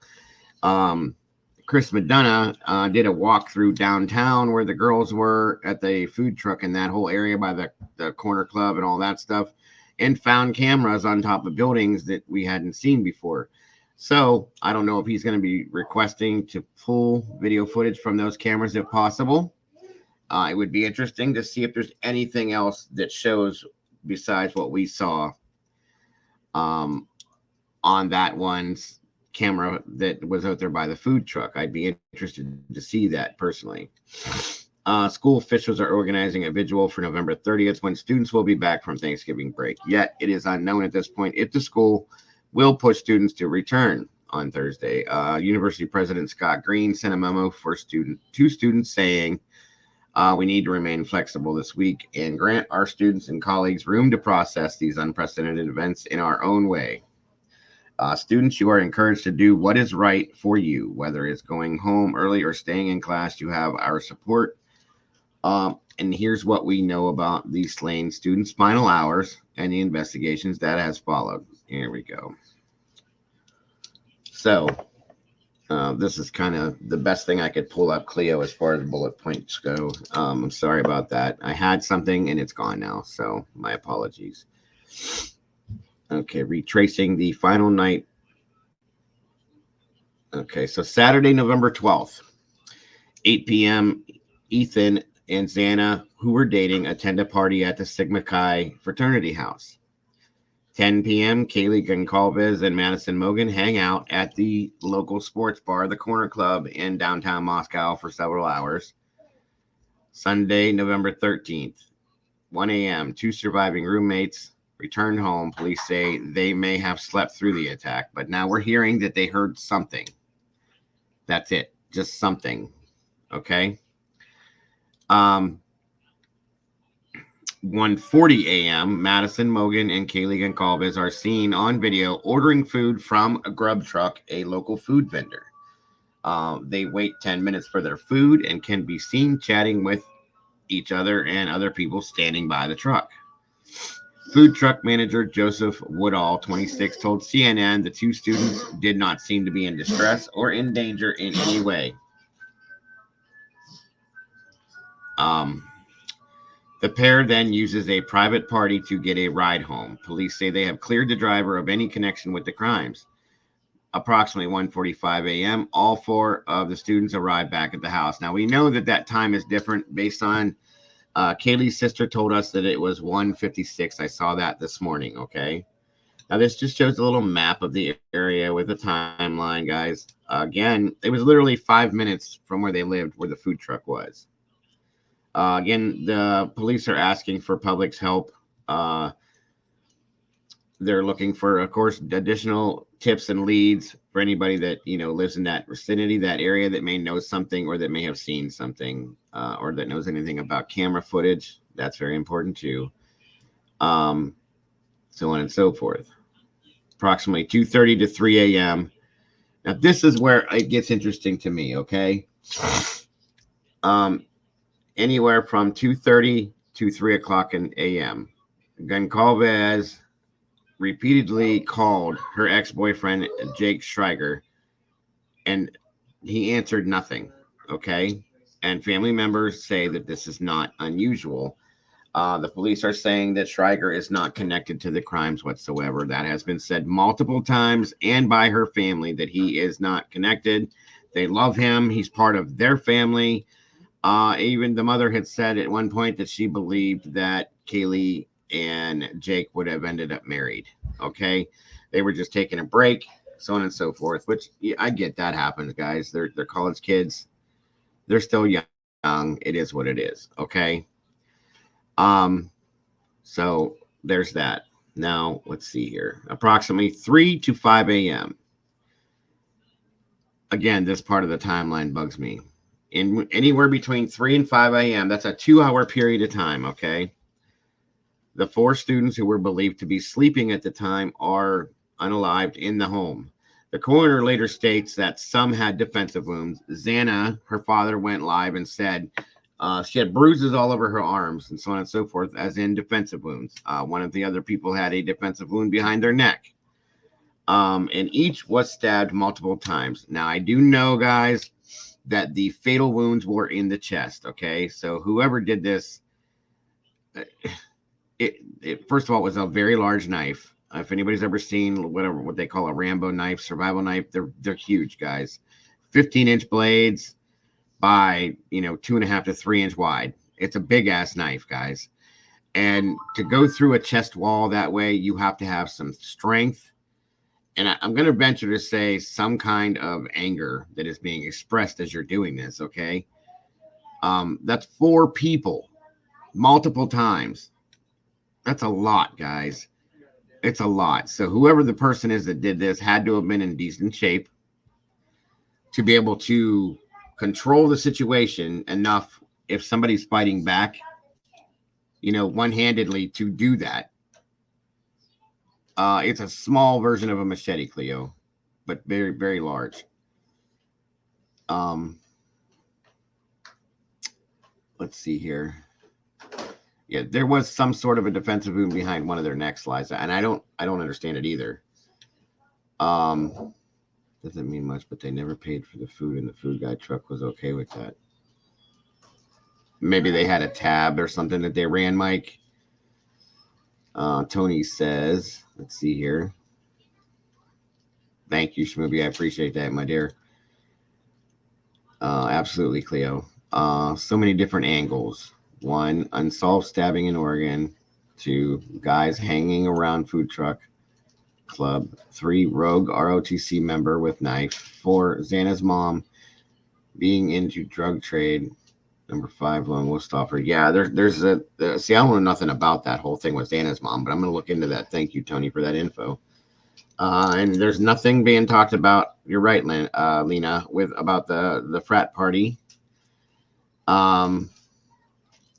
Chris McDonough did a walk through downtown where the girls were at the food truck in that whole area by the corner club and all that stuff, and found cameras on top of buildings that we hadn't seen before. So I don't know if he's going to be requesting to pull video footage from those cameras if possible. It would be interesting to see if there's anything else that shows besides what we saw on that one's camera that was out there by the food truck. I'd be interested to see that personally. School officials are organizing a vigil for November 30th when students will be back from Thanksgiving break. Yet it is unknown at this point if the school will push students to return on Thursday. University President Scott Green sent a memo for two students saying, we need to remain flexible this week and grant our students and colleagues room to process these unprecedented events in our own way. Students, you are encouraged to do what is right for you, whether it's going home early or staying in class. You have our support. And here's what we know about the slain students' final hours and the investigations that has followed. Here we go. So this is kind of the best thing I could pull up, Cleo, as far as bullet points go. I'm sorry about that. I had something and it's gone now, so my apologies. Okay, retracing the final night. Okay, so Saturday, November 12th, 8 p.m., Ethan and Xana, who were dating, attend a party at the Sigma Chi fraternity house. 10 p.m., Kaylee Goncalves and Madison Mogan hang out at the local sports bar, the Corner Club, in downtown Moscow for several hours. Sunday, November 13th, 1 a.m., 2 surviving roommates returned home. Police say they may have slept through the attack, but now we're hearing that they heard something. That's it, just something. Okay. 1:40 a.m., Madison Mogan and Kaylee Goncalves are seen on video ordering food from a grub truck, a local food vendor. They wait 10 minutes for their food and can be seen chatting with each other and other people standing by the truck. Food truck manager Joseph Woodall, 26, told CNN the 2 students did not seem to be in distress or in danger in any way. The pair then uses a private party to get a ride home. Police say they have cleared the driver of any connection with the crimes. Approximately 1:45 a.m., all 4 of the students arrived back at the house. Now, we know that time is different based on Kaylee's sister told us that it was 1:56. I saw that this morning, okay? Now, this just shows a little map of the area with a timeline, guys. Again, it was literally 5 minutes from where they lived, where the food truck was. Again, the police are asking for public's help. They're looking for, of course, additional tips and leads for anybody that, lives in that vicinity, that area, that may know something or that may have seen something or that knows anything about camera footage. That's very important too. So on and so forth. Approximately 2:30 to 3 a.m. Now, this is where it gets interesting to me, okay? Anywhere from 2:30 to 3 o'clock in a.m. Goncalves repeatedly called her ex-boyfriend, Jake Schreiger, and he answered nothing, okay? And family members say that this is not unusual. The police are saying that Schreiger is not connected to the crimes whatsoever. That has been said multiple times and by her family that he is not connected. They love him. He's part of their family. Even the mother had said at one point that she believed that Kaylee and Jake would have ended up married. Okay. They were just taking a break, so on and so forth, which I get that happens, guys. They're college kids. They're still young. It is what it is. Okay. So there's that. Now let's see here. Approximately 3 to 5 a.m. Again, this part of the timeline bugs me. In anywhere between 3 and 5 a.m., that's a 2-hour period of time, okay? The 4 students who were believed to be sleeping at the time are unalived in the home. The coroner later states that some had defensive wounds. Xana, her father, went live and said she had bruises all over her arms and so on and so forth, as in defensive wounds. One of the other people had a defensive wound behind their neck. And each was stabbed multiple times. Now, I do know, guys, that the fatal wounds were in the chest. Okay, so whoever did this, it first of all was a very large knife. If anybody's ever seen what they call a Rambo knife, survival knife, they're huge, guys. 15-inch blades by 2.5 to 3 inch wide. It's a big ass knife, guys. And to go through a chest wall that way, you have to have some strength. And I'm going to venture to say some kind of anger that is being expressed as you're doing this, okay? That's 4 people multiple times. That's a lot, guys. It's a lot. So whoever the person is that did this had to have been in decent shape to be able to control the situation enough if somebody's fighting back, one-handedly to do that. It's a small version of a machete, Cleo, but very, very large. Let's see here. Yeah, there was some sort of a defensive wound behind one of their necks, Liza, and I don't understand it either. Doesn't mean much, but they never paid for the food, and the food guy truck was okay with that. Maybe they had a tab or something that they ran, Mike. Tony says, let's see here. Thank you, Shmooby. I appreciate that, my dear. Absolutely, Cleo. So many different angles. 1, unsolved stabbing in Oregon. 2, guys hanging around food truck club. 3, rogue ROTC member with knife. 4, Xana's mom being into drug trade. Number 5, lone wolf stalker. Yeah, there's a see, I don't know nothing about that whole thing with Xana's mom, but I'm going to look into that. Thank you, Tony, for that info. And there's nothing being talked about. You're right, Lena, about the frat party.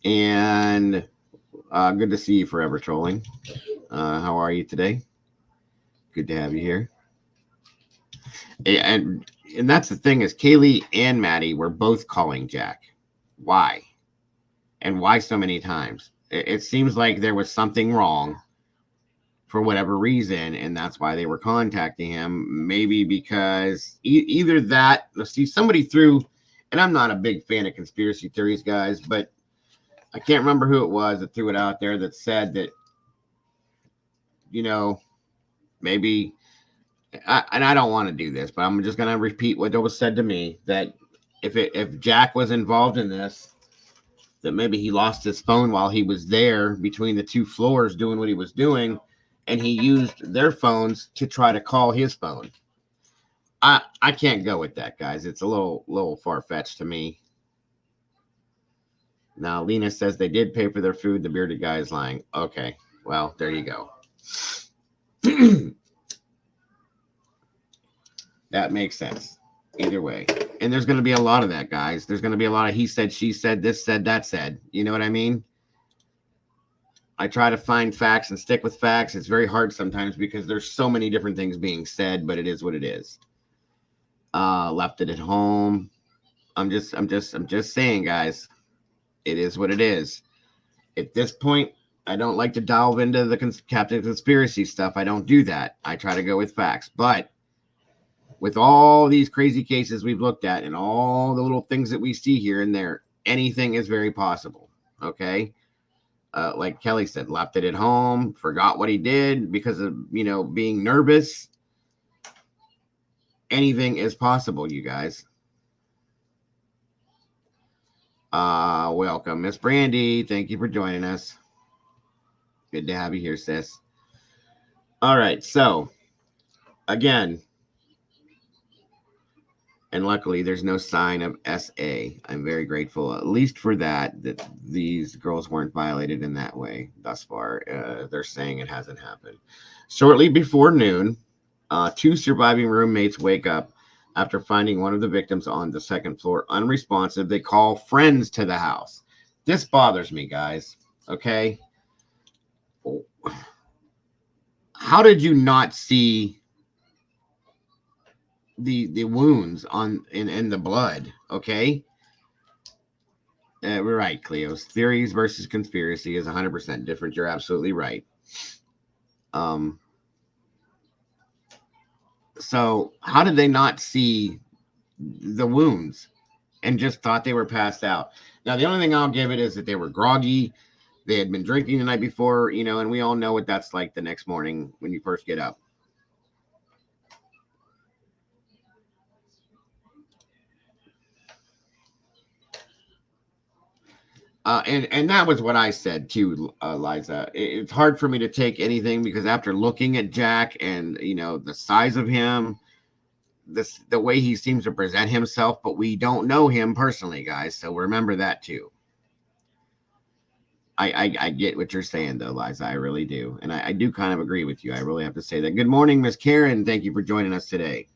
And good to see you, Forever Trolling. How are you today? Good to have you here. And that's the thing is Kaylee and Maddie were both calling Jack. Why? And why so many times? It seems like there was something wrong for whatever reason, and that's why they were contacting him. Maybe because either that, let's see, somebody threw, and I'm not a big fan of conspiracy theories, guys, but I can't remember who it was that threw it out there that said that, maybe, and I don't want to do this, but I'm just going to repeat what was said to me, that if Jack was involved in this, that maybe he lost his phone while he was there between the 2 floors doing what he was doing, and he used their phones to try to call his phone. I can't go with that, guys. It's a little far-fetched to me. Now, Lena says they did pay for their food. The bearded guy is lying. Okay, well, there you go. That makes sense. Either way. And there's going to be a lot of that, guys. There's going to be a lot of he said, she said, this said, that said. You know what I mean? I try to find facts and stick with facts. It's very hard sometimes because there's so many different things being said, but it is what it is. Left it at home. I'm just saying, guys. It is what it is. At this point, I don't like to delve into the Captain Conspiracy stuff. I don't do that. I try to go with facts. But with all these crazy cases we've looked at and all the little things that we see here and there, anything is very possible. Okay. Like Kelly said, left it at home, forgot what he did because of, being nervous. Anything is possible, you guys. Welcome, Miss Brandy. Thank you for joining us. Good to have you here, sis. All right, so again, and luckily there's no sign of SA. I'm very grateful, at least for that these girls weren't violated in that way thus far. They're saying it hasn't happened. Shortly before noon, 2 surviving roommates wake up after finding one of the victims on the second floor unresponsive. They call friends to the house. This bothers me, guys. Okay. How did you not see the wounds on in the blood? Okay. We're right, Cleo's theories versus conspiracy is 100% different. You're absolutely right. So how did they not see the wounds and just thought they were passed out? Now, the only thing I'll give it is that they were groggy. They had been drinking the night before, you know, and we all know what that's like the next morning when you first get up. And that was what I said too, Liza. It's hard for me to take anything because after looking at Jack and, you know, the size of him, the way he seems to present himself, but we don't know him personally, guys. So remember that too. I get what you're saying though, Liza. I really do. And I do kind of agree with you. I really have to say that. Good morning, Miss Karen. Thank you for joining us today.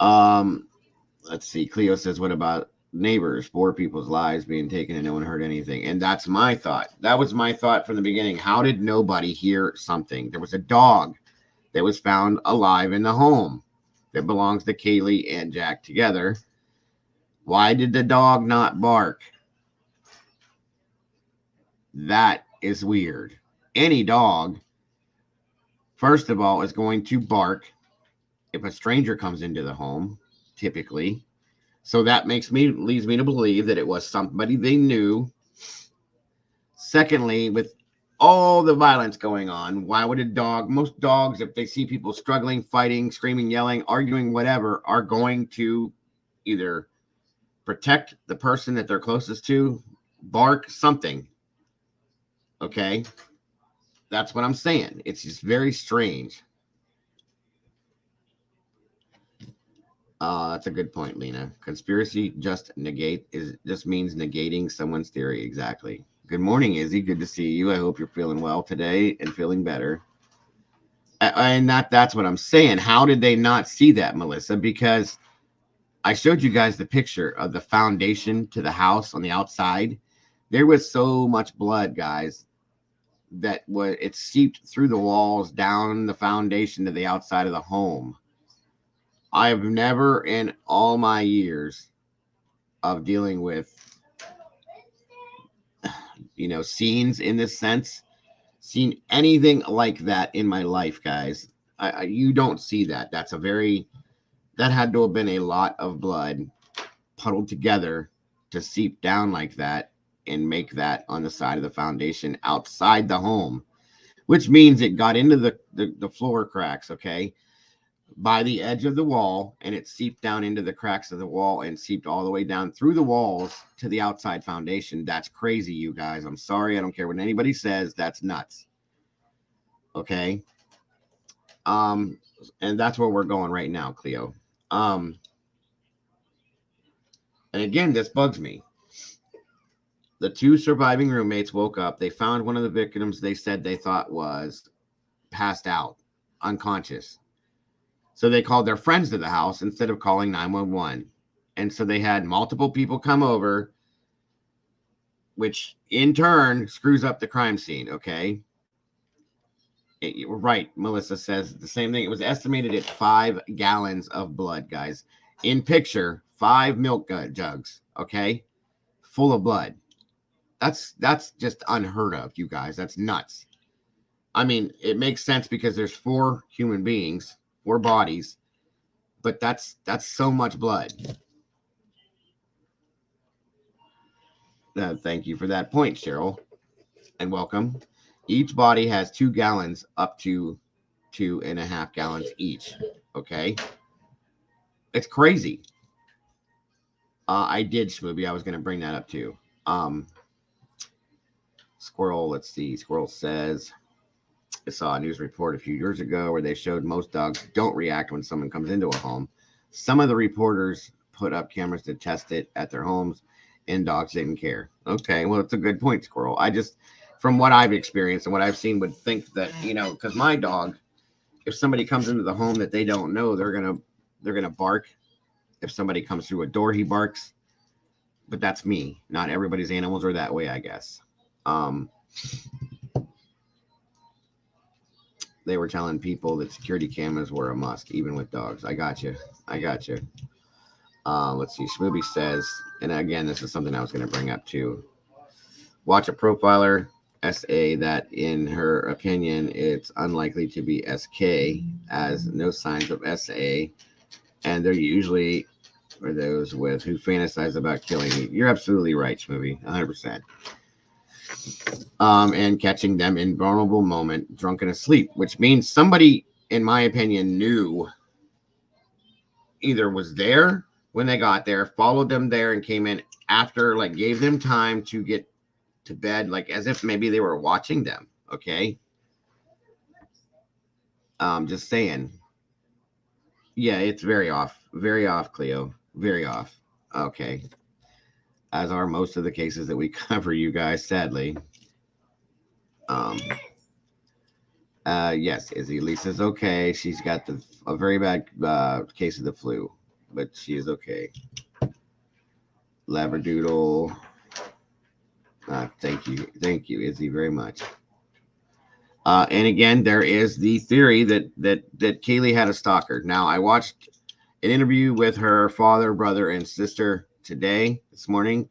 Let's see. Cleo says, what about neighbors? 4 people's lives being taken and no one heard anything. And that's my thought. That was my thought from the beginning. How did nobody hear something? There was a dog that was found alive in the home that belongs to Kaylee and Jack together. Why did the dog not bark? That is weird. Any dog, first of all, is going to bark if a stranger comes into the home, typically. So that leads me to believe that it was somebody they knew. Secondly, with all the violence going on, why would a dog, most dogs, if they see people struggling, fighting, screaming, yelling, arguing, whatever, are going to either protect the person that they're closest to, bark, something. Okay? That's what I'm saying. It's just very strange. That's a good point, Lena. Conspiracy just means negating someone's theory. Exactly. Good morning, Izzy. Good to see you. I hope you're feeling well today and feeling better. And that's what I'm saying. How did they not see that, Melissa? Because I showed you guys the picture of the foundation to the house on the outside. There was so much blood, guys, that it seeped through the walls down the foundation to the outside of the home. I've never in all my years of dealing with, you know, scenes in this sense, seen anything like that in my life, guys. You don't see that. That had to have been a lot of blood puddled together to seep down like that and make that on the side of the foundation outside the home, which means it got into the floor cracks, okay, by the edge of the wall, and it seeped down into the cracks of the wall and seeped all the way down through the walls to the outside foundation. That's crazy, you guys. I'm sorry. I don't care what anybody says. That's nuts. Okay. And that's where we're going right now, Cleo. And again, this bugs me. The 2 surviving roommates woke up. They found one of the victims they said they thought was passed out, unconscious. So they called their friends to the house instead of calling 911. And so they had multiple people come over, which in turn screws up the crime scene, okay? Right, Melissa says the same thing. It was estimated at 5 gallons of blood, guys. In picture, 5 milk jugs, okay? Full of blood. That's just unheard of, you guys. That's nuts. I mean, it makes sense because there's 4 human beings, 4 bodies, but that's so much blood. Thank you for that point, Cheryl, and welcome. Each body has 2 gallons up to 2.5 gallons each. Okay, it's crazy. I did, Schmooby. I was going to bring that up too. Squirrel, let's see. Squirrel says, I saw a news report a few years ago where they showed most dogs don't react when someone comes into a home. Some of the reporters put up cameras to test it at their homes, and dogs didn't care. Okay, well, it's a good point, Squirrel. I just, from what I've experienced and what I've seen, would think that, because my dog, if somebody comes into the home that they don't know, they're gonna bark. If somebody comes through a door, he barks. But that's me. Not everybody's animals are that way, I guess. They were telling people that security cameras were a must, even with dogs. I got you. Let's see. Smoothie says, and again, this is something I was going to bring up too. Watch a profiler SA that, in her opinion, it's unlikely to be SK, as no signs of SA, and they're usually for those with who fantasize about killing you. You're absolutely right, Smoothie, 100%. And catching them in vulnerable moment, drunk and asleep, which means somebody, in my opinion, knew, either was there when they got there, followed them there, and came in after, like gave them time to get to bed, like as if maybe they were watching them. Okay. Just saying. Yeah, it's very off, Cleo, very off. Okay. As are most of the cases that we cover, you guys, sadly. Yes, Izzy. Lisa's okay. She's got a very bad case of the flu, but she is okay. Labradoodle. Thank you, Izzy, very much. And again, there is the theory that Kaylee had a stalker. Now, I watched an interview with her father, brother, and sister this morning,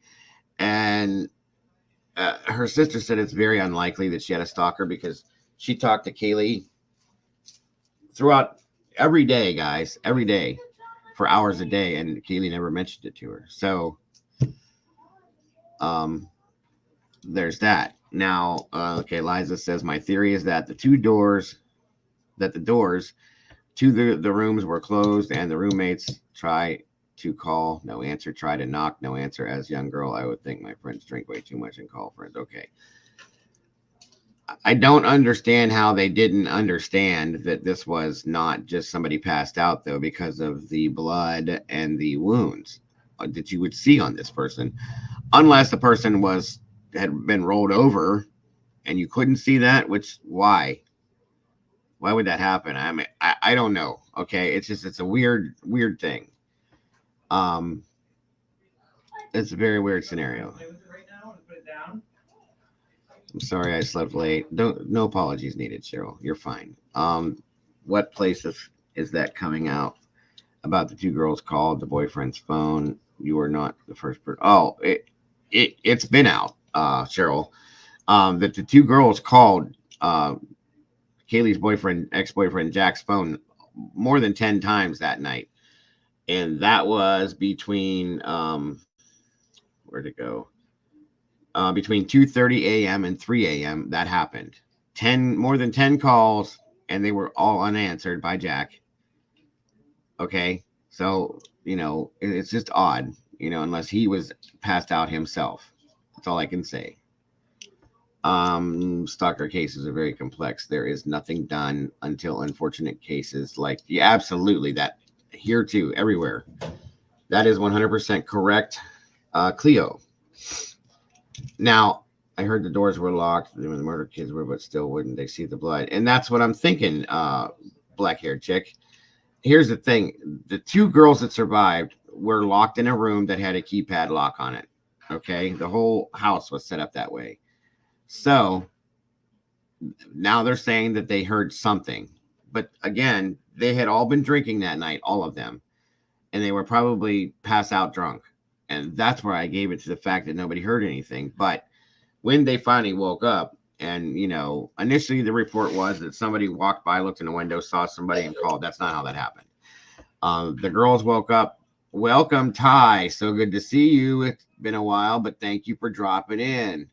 and her sister said it's very unlikely that she had a stalker because she talked to Kaylee throughout every day, guys, every day for hours a day, and Kaylee never mentioned it to her. So, there's that. Now, okay, Liza says my theory is that the doors to the rooms were closed, and the roommates try to call, no answer, try to knock, no answer. As a young girl, I would think my friends drink way too much and call friends. Okay. I don't understand how they didn't understand that this was not just somebody passed out, though, because of the blood and the wounds that you would see on this person, unless the person had been rolled over and you couldn't see that. Which why would that happen? I mean, I don't know. Okay, it's a weird thing. It's a very weird scenario. I'm sorry I slept late. No apologies needed, Cheryl. You're fine. What place is that coming out about the two girls called the boyfriend's phone? You are not the first person. Oh, it's been out, Cheryl. That the two girls called Kaylee's ex-boyfriend Jack's phone more than 10 times that night, and that was between where'd it go? Between 2:30 a.m. and 3 a.m. that happened. More than 10 calls, and they were all unanswered by Jack. Okay, so it's just odd, unless he was passed out himself. That's all I can say. Stalker cases are very complex. There is nothing done until unfortunate cases absolutely, that here too, everywhere. That is 100% correct, Cleo. Now, I heard the doors were locked when the murder kids were, but still wouldn't they see the blood? And that's what I'm thinking, black-haired chick. Here's the thing. The two girls that survived were locked in a room that had a keypad lock on it. Okay? The whole house was set up that way. So, now they're saying that they heard something. But again, they had all been drinking that night, all of them. And they were probably passed out drunk. And that's where I gave it to the fact that nobody heard anything. But when they finally woke up, and, initially the report was that somebody walked by, looked in the window, saw somebody, and called. That's not how that happened. The girls woke up. Welcome, Ty. So good to see you. It's been a while, but thank you for dropping in.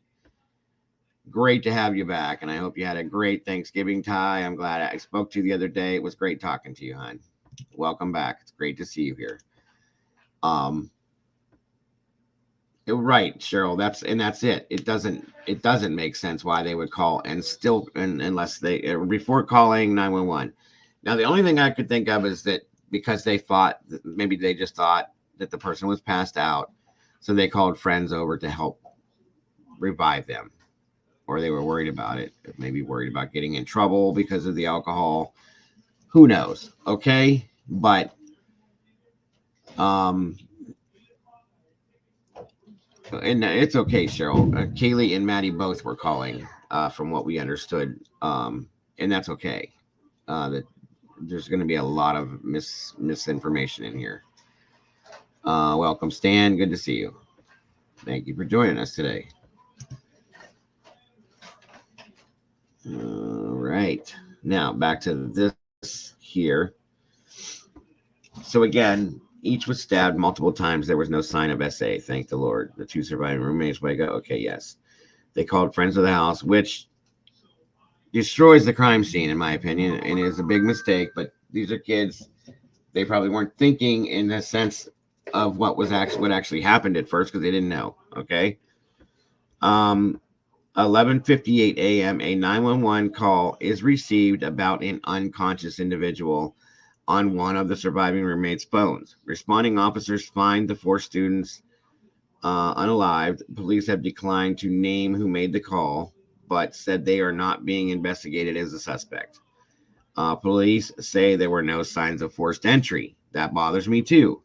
Great to have you back, and I hope you had a great Thanksgiving, Ty. I'm glad I spoke to you the other day. It was great talking to you, hon. Welcome back. It's great to see you here. Right, Cheryl. That's it. It doesn't make sense why they would call and still unless they before calling 911. Now the only thing I could think of is that because they thought maybe they just thought that the person was passed out, so they called friends over to help revive them, or they were worried about it. Maybe worried about getting in trouble because of the alcohol. Who knows? Okay, but and it's okay, Cheryl. Kaylee and Maddie both were calling, from what we understood, and that's okay. That there's going to be a lot of misinformation in here. Welcome, Stan. Good to see you. Thank you for joining us today. All right, now back to this here. So again, each was stabbed multiple times. There was no sign of SA. Thank the Lord. The 2 surviving roommates wake up. Okay, yes. They called friends of the house, which destroys the crime scene, in my opinion, and is a big mistake. But these are kids. They probably weren't thinking in the sense of what actually happened at first because they didn't know. Okay. 11:58 a.m. A 911 call is received about an unconscious individual on one of the surviving roommates' phones. Responding officers find the 4 students unalived. Police have declined to name who made the call, but said they are not being investigated as a suspect. Police say there were no signs of forced entry. That bothers me too.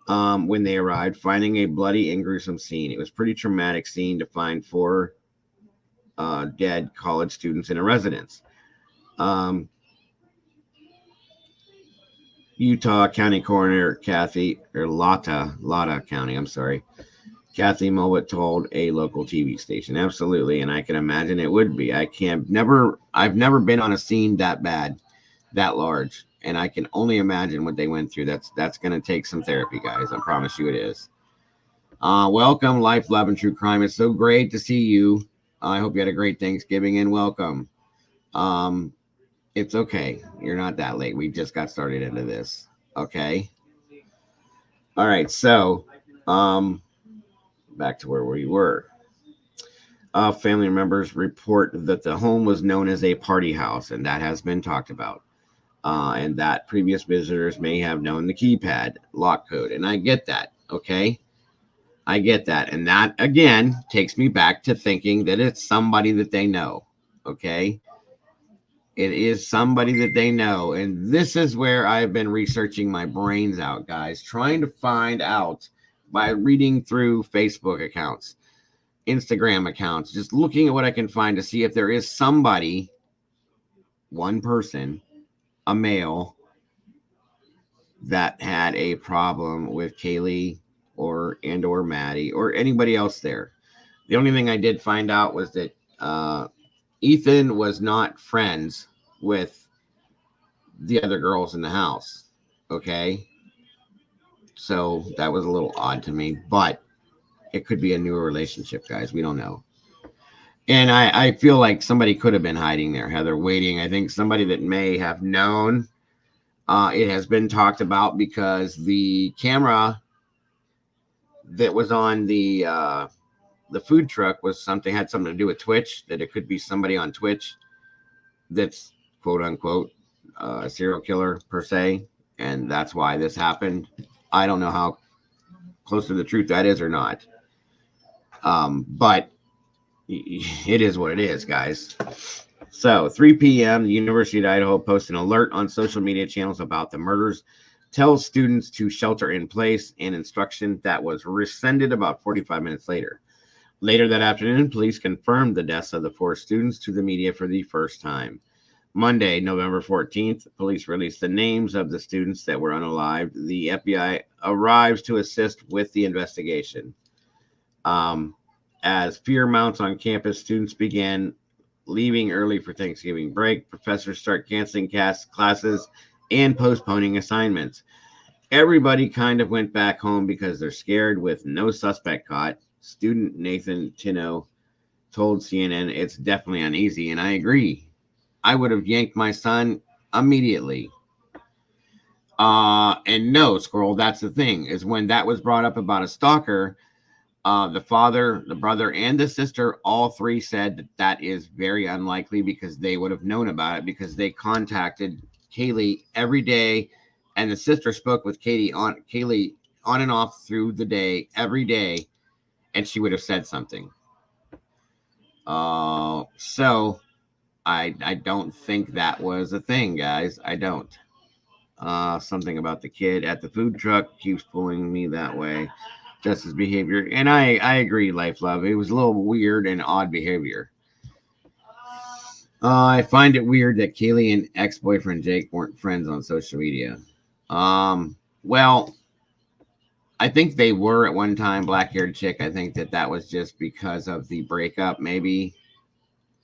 When they arrived, finding a bloody and gruesome scene. It was a pretty traumatic scene to find 4 dead college students in a residence. Utah County Coroner Lotta County, I'm sorry, Kathy Mowat told a local TV station. Absolutely, and I can imagine it would be. I've never been on a scene that bad, that large, and I can only imagine what they went through. That's going to take some therapy, guys. I promise you it is. Welcome, Life, Love, and True Crime. It's so great to see you. I hope you had a great Thanksgiving, and welcome. It's okay. You're not that late. We just got started into this. Okay. All right. So, back to where we were. Family members report that the home was known as a party house, and that has been talked about. And that previous visitors may have known the keypad lock code. And I get that. Okay. I get that. And that, again, takes me back to thinking that it's somebody that they know. Okay. It is somebody that they know. And this is where I've been researching my brains out, guys, trying to find out by reading through Facebook accounts, Instagram accounts, just looking at what I can find to see if there is somebody, one person, a male, that had a problem with Kaylee or Maddie or anybody else there. The only thing I did find out was that Ethan was not friends with the other girls in the house. Okay. So that was a little odd to me, but it could be a newer relationship, guys. We don't know. And I feel like somebody could have been hiding there, Heather, waiting. I think somebody that may have known. It has been talked about because the camera that was on the food truck had something to do with Twitch, that it could be somebody on Twitch that's quote unquote a serial killer per se, and that's why this happened. I don't know how close to the truth that is or not, but it is what it is, guys. So 3 p.m. the University of Idaho posts an alert on social media channels about the murders, tells students to shelter in place, and instruction that was rescinded about 45 minutes later. Later that afternoon, police confirmed the deaths of the 4 students to the media for the first time. Monday, November 14th, police released the names of the students that were unalived. The FBI arrives to assist with the investigation. As fear mounts on campus, students began leaving early for Thanksgiving break. Professors start canceling classes and postponing assignments. Everybody kind of went back home because they're scared with no suspect caught. Student Nathan Tino told CNN it's definitely uneasy, and I agree. I would have yanked my son immediately. And no, Squirrel, that's the thing, is when that was brought up about a stalker, The father, the brother, and the sister, all three said that that is very unlikely because they would have known about it because they contacted Kaylee every day, and the sister spoke with Kaylee on and off through the day every day, and she would have said something. So I don't think that was a thing, guys. I don't. Something about the kid at the food truck keeps pulling me that way. Just his behavior, and I agree, Life Love. It was a little weird and odd behavior. I find it weird that Kaylee and ex-boyfriend Jake weren't friends on social media. Well, I think they were at one time. Black-haired chick. I think that was just because of the breakup, maybe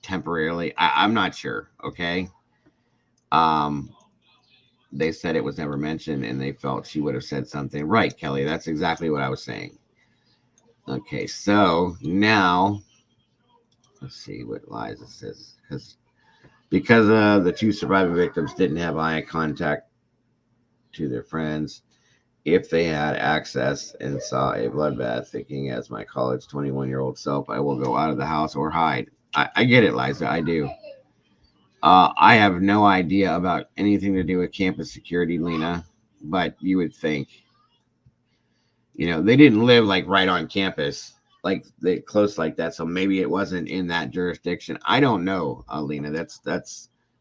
temporarily. I'm not sure. Okay. They said it was never mentioned, and they felt she would have said something. Right, Kelly. That's exactly what I was saying. Okay, so now let's see what Liza says. Because the two surviving victims didn't have eye contact to their friends. If they had access and saw a bloodbath, thinking as my college 21-year-old self, I will go out of the house or hide. I get it, Liza. I do. I have no idea about anything to do with campus security, Lena, but you would think, they didn't live like right on campus, like they close like that. So maybe it wasn't in that jurisdiction. I don't know, Lena. That's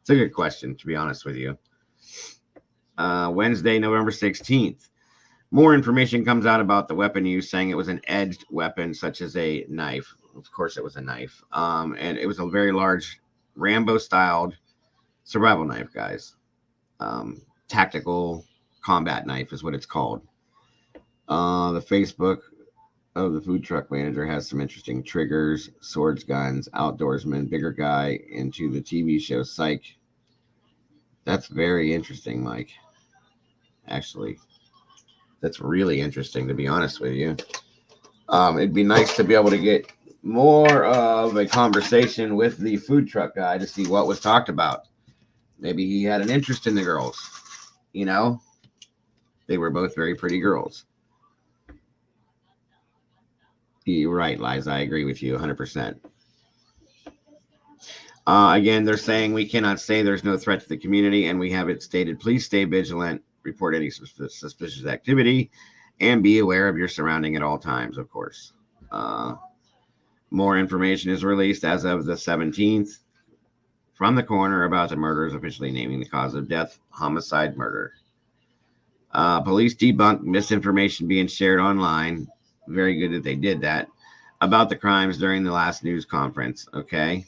a good question, to be honest with you. Wednesday, November 16th. More information comes out about the weapon used, saying it was an edged weapon, such as a knife. Of course, it was a knife. And it was a very large Rambo-styled survival knife, guys. Tactical combat knife is what it's called. The Facebook of the food truck manager has some interesting triggers, swords, guns, outdoorsman, bigger guy, into the TV show Psych. That's very interesting, Mike. Actually, that's really interesting, to be honest with you. It'd be nice to be able to get more of a conversation with the food truck guy to see what was talked about. Maybe he had an interest in the girls. They were both very pretty girls. You're right, Liza. I agree with you 100%. Again, they're saying we cannot say there's no threat to the community, and we have it stated, please stay vigilant, report any suspicious activity, and be aware of your surrounding at all times, of course. More information is released as of the 17th from the coroner about the murders, officially naming the cause of death, homicide murder. Police debunked misinformation being shared online. Very good that they did that. About the crimes during the last news conference. Okay.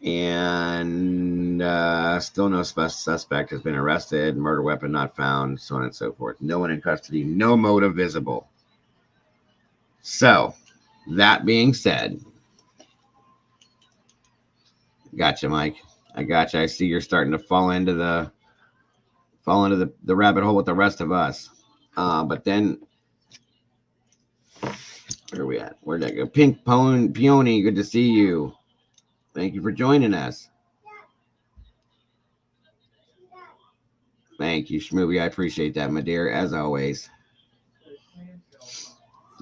And still no suspect has been arrested. Murder weapon not found. So on and so forth. No one in custody. No motive visible. So, that being said. Gotcha, Mike. I gotcha. I see you're starting to fall into the rabbit hole with the rest of us. But then, where are we at? Where'd that go? Pink Peony, good to see you. Thank you for joining us. Thank you, Shmooby. I appreciate that, my dear, as always.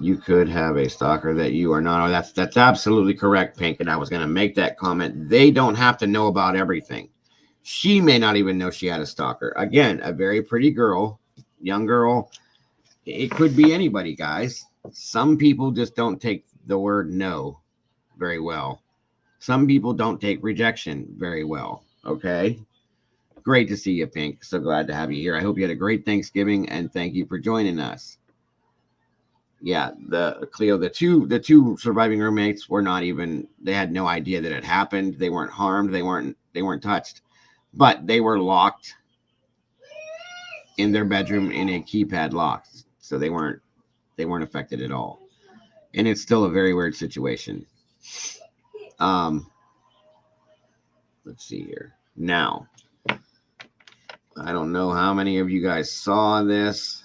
You could have a stalker that you are not. Oh, that's absolutely correct, Pink. And I was going to make that comment. They don't have to know about everything. She may not even know she had a stalker. Again, a very pretty girl, young girl. It could be anybody, guys. Some people just don't take the word no very well. Some people don't take rejection very well. Okay. Great to see you, Pink. So glad to have you here. I hope you had a great Thanksgiving, and thank you for joining us. Yeah, Cleo, the two surviving roommates were not even, they had no idea that it happened. They weren't harmed. They weren't touched, but they were locked in their bedroom in a keypad lock. So they weren't affected at all. And it's still a very weird situation. Let's see here. Now, I don't know how many of you guys saw this,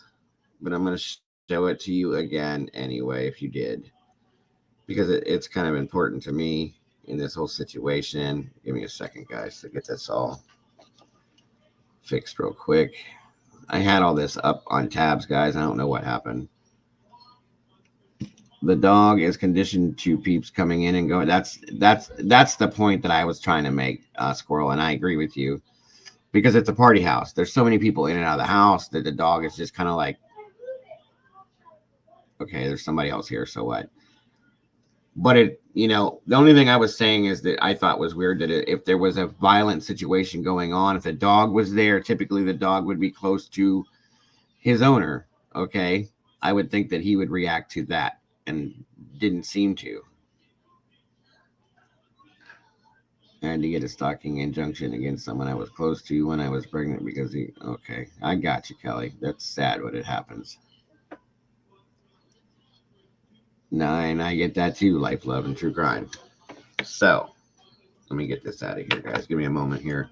but I'm going to show it to you again anyway, if you did, because it's kind of important to me in this whole situation. Give me a second, guys, to get this all fixed real quick. I had all this up on tabs, guys. I don't know what happened. The dog is conditioned to peeps coming in and going. That's the point that I was trying to make, Squirrel, and I agree with you because it's a party house. There's so many people in and out of the house that the dog is just kind of like, okay, there's somebody else here, so what? But it, the only thing I was saying is that I thought was weird that if there was a violent situation going on, if the dog was there, typically the dog would be close to his owner. Okay, I would think that he would react to that, and didn't seem to. I had to get a stalking injunction against someone I was close to when I was pregnant because he. Okay, I got you, Kelly. That's sad when it happens. No, and I get that too. Life, love, and true crime. So, let me get this out of here, guys. Give me a moment here.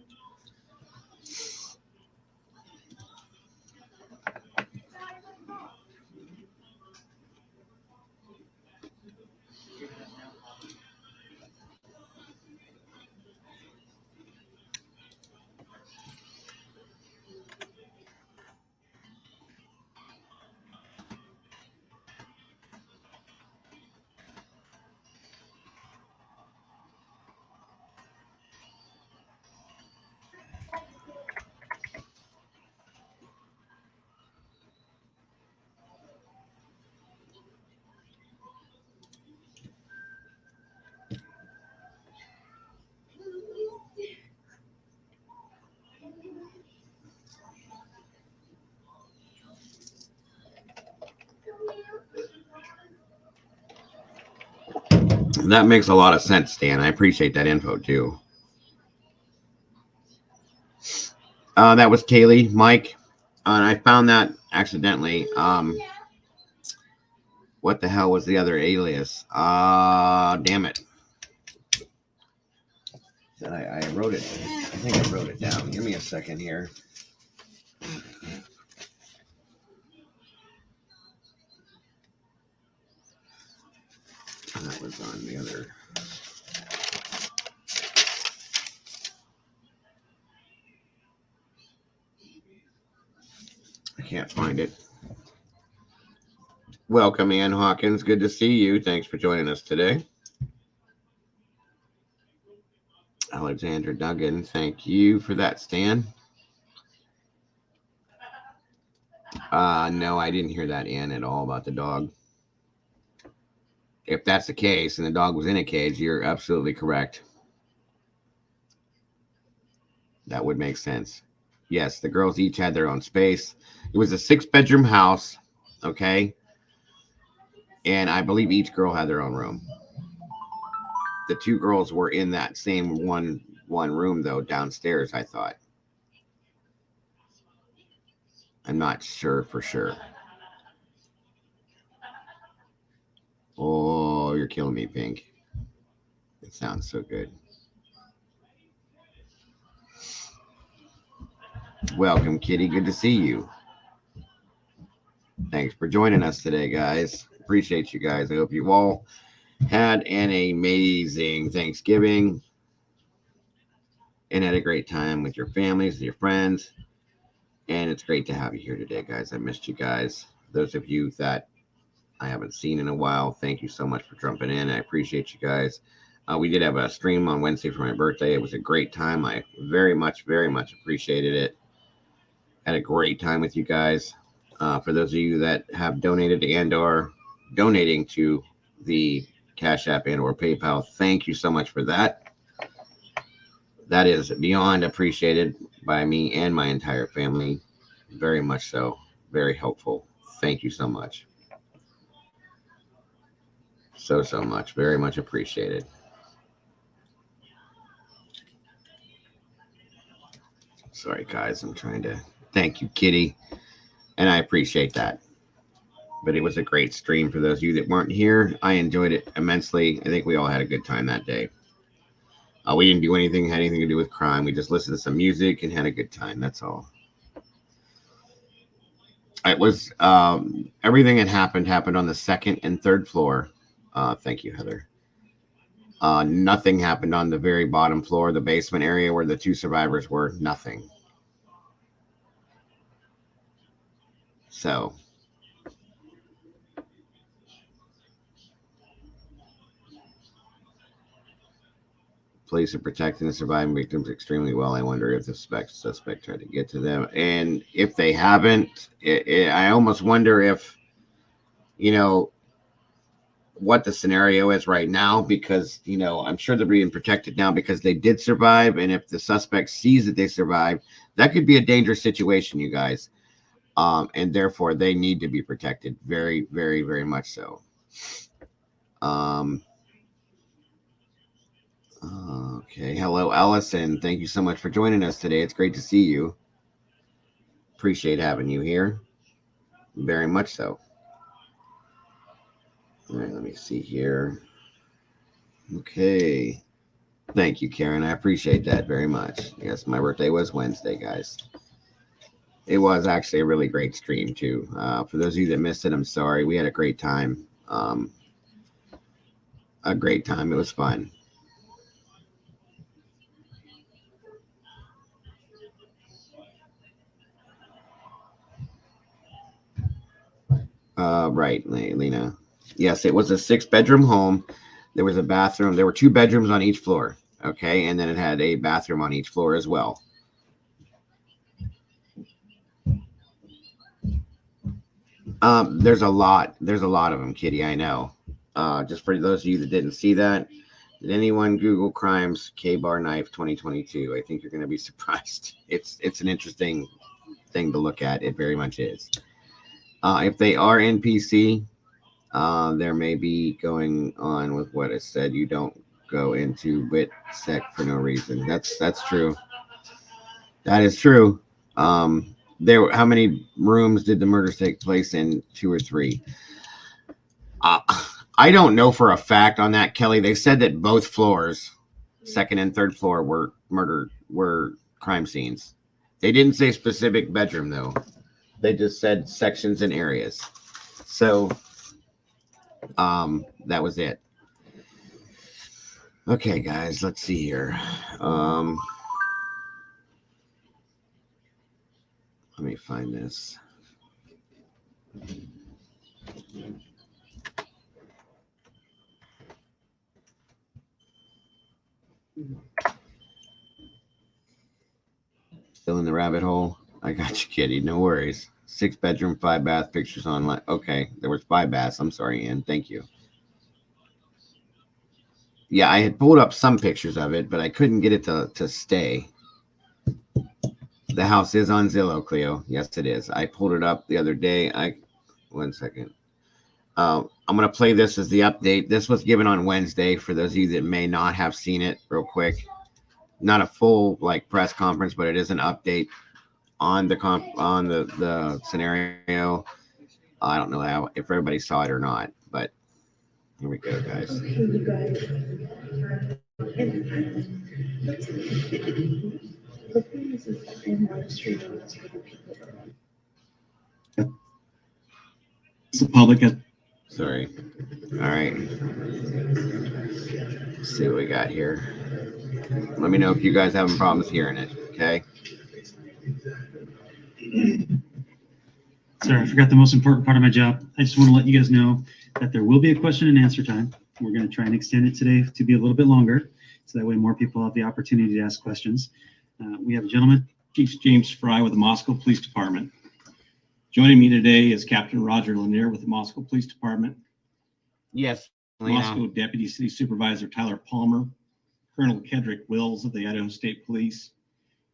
That makes a lot of sense, Dan. I appreciate that info too. That was Kaylee, Mike, and I found that accidentally. What the hell was the other alias? Damn it. I wrote it. I think I wrote it down. Give me a second here. That was on the other. I can't find it. Welcome, Ann Hawkins. Good to see you. Thanks for joining us today. Alexandra Duggan, thank you for that, Stan. No, I didn't hear that, Ann, at all about the dog. If that's the case and the dog was in a cage, you're absolutely correct. That would make sense. Yes, the girls each had their own space. It was a 6-bedroom house, okay? And I believe each girl had their own room. The 2 girls were in that same one room, though, downstairs, I thought. I'm not sure for sure. Oh, you're killing me, Pink. It sounds so good. Welcome, Kitty. Good to see you. Thanks for joining us today, guys. Appreciate you guys. I hope you all had an amazing Thanksgiving and had a great time with your families and your friends. And it's great to have you here today, guys. I missed you guys. Those of you that I haven't seen in a while, thank you so much for jumping in. I appreciate you guys. We did have a stream on Wednesday for my birthday. It was a great time. I very much appreciated it. Had a great time with you guys. For those of you that have donated and or donating to the Cash App and or PayPal, thank you so much for that. That is beyond appreciated by me and my entire family. Very much so. Very helpful. Thank you so much. So much. Very much appreciated. Sorry, guys. I'm trying to... Thank you, Kitty. And I appreciate that. But it was a great stream for those of you that weren't here. I enjoyed it immensely. I think we all had a good time that day. We didn't do anything had anything to do with crime. We just listened to some music and had a good time. That's all. It was everything that happened on the 2nd and 3rd floor. Thank you, Heather. Nothing happened on the very bottom floor, the basement area where the 2 survivors were. Nothing. So police are protecting the surviving victims extremely well. I wonder if the suspect tried to get to them. And if they haven't, I almost wonder if, what the scenario is right now, because, I'm sure they're being protected now because they did survive. And if the suspect sees that they survived, that could be a dangerous situation, you guys. And therefore they need to be protected very, very, very much so. Okay. Hello, Allison. Thank you so much for joining us today. It's great to see you. Appreciate having you here. Very much so. All right, let me see here. Okay. Thank you, Karen. I appreciate that very much. Yes, my birthday was Wednesday, guys. It was actually a really great stream, too. For those of you that missed it, I'm sorry. We had a great time. A great time. It was fun. Right, Lena. Yes, it was a 6-bedroom home. There was a bathroom. There were 2 bedrooms on each floor. Okay, and then it had a bathroom on each floor as well. There's a lot of them, Kitty. I know. Just for those of you that didn't see that, did anyone Google crimes K-bar knife 2022? I think you're going to be surprised. It's an interesting thing to look at. It very much is. If they are NPC, there may be going on with what I said. You don't go into WIT/SEC for no reason. That's true. That is true. How many rooms did the murders take place in? 2 or 3? I don't know for a fact on that, Kelly. They said that both floors, 2nd and 3rd floor, were crime scenes. They didn't say specific bedroom though. They just said sections and areas. So that was it. Okay, guys, let's see here. Let me find this. Still in the rabbit hole? I got you, Kitty. No worries. 6-bedroom, 5-bath pictures online. Okay, there was 5 baths. I'm sorry, Ann. Thank you. Yeah, I had pulled up some pictures of it, but I couldn't get it to stay. The house is on Zillow, Cleo. Yes, it is. I pulled it up the other day. One second. I'm going to play this as the update. This was given on Wednesday for those of you that may not have seen it real quick. Not a full press conference, but it is an update on the scenario. I don't know if everybody saw it or not, but here we go, guys.
Okay, you guys. The thing is that I'm not a stranger to the people that are.
It's the public.
Sorry. All right. Let's see what we got here. Let me know if you guys having problems hearing it. Okay.
Sorry, I forgot the most important part of my job. I just want to let you guys know that there will be a question and answer time. We're going to try and extend it today to be a little bit longer, so that way more people have the opportunity to ask questions. We have a gentleman.
Chief James Fry with the Moscow Police Department. Joining me today is Captain Roger Lanier with the Moscow Police Department.
Yes. Lena.
Moscow Deputy City Supervisor Tyler Palmer, Colonel Kedrick Wills of the Idaho State Police,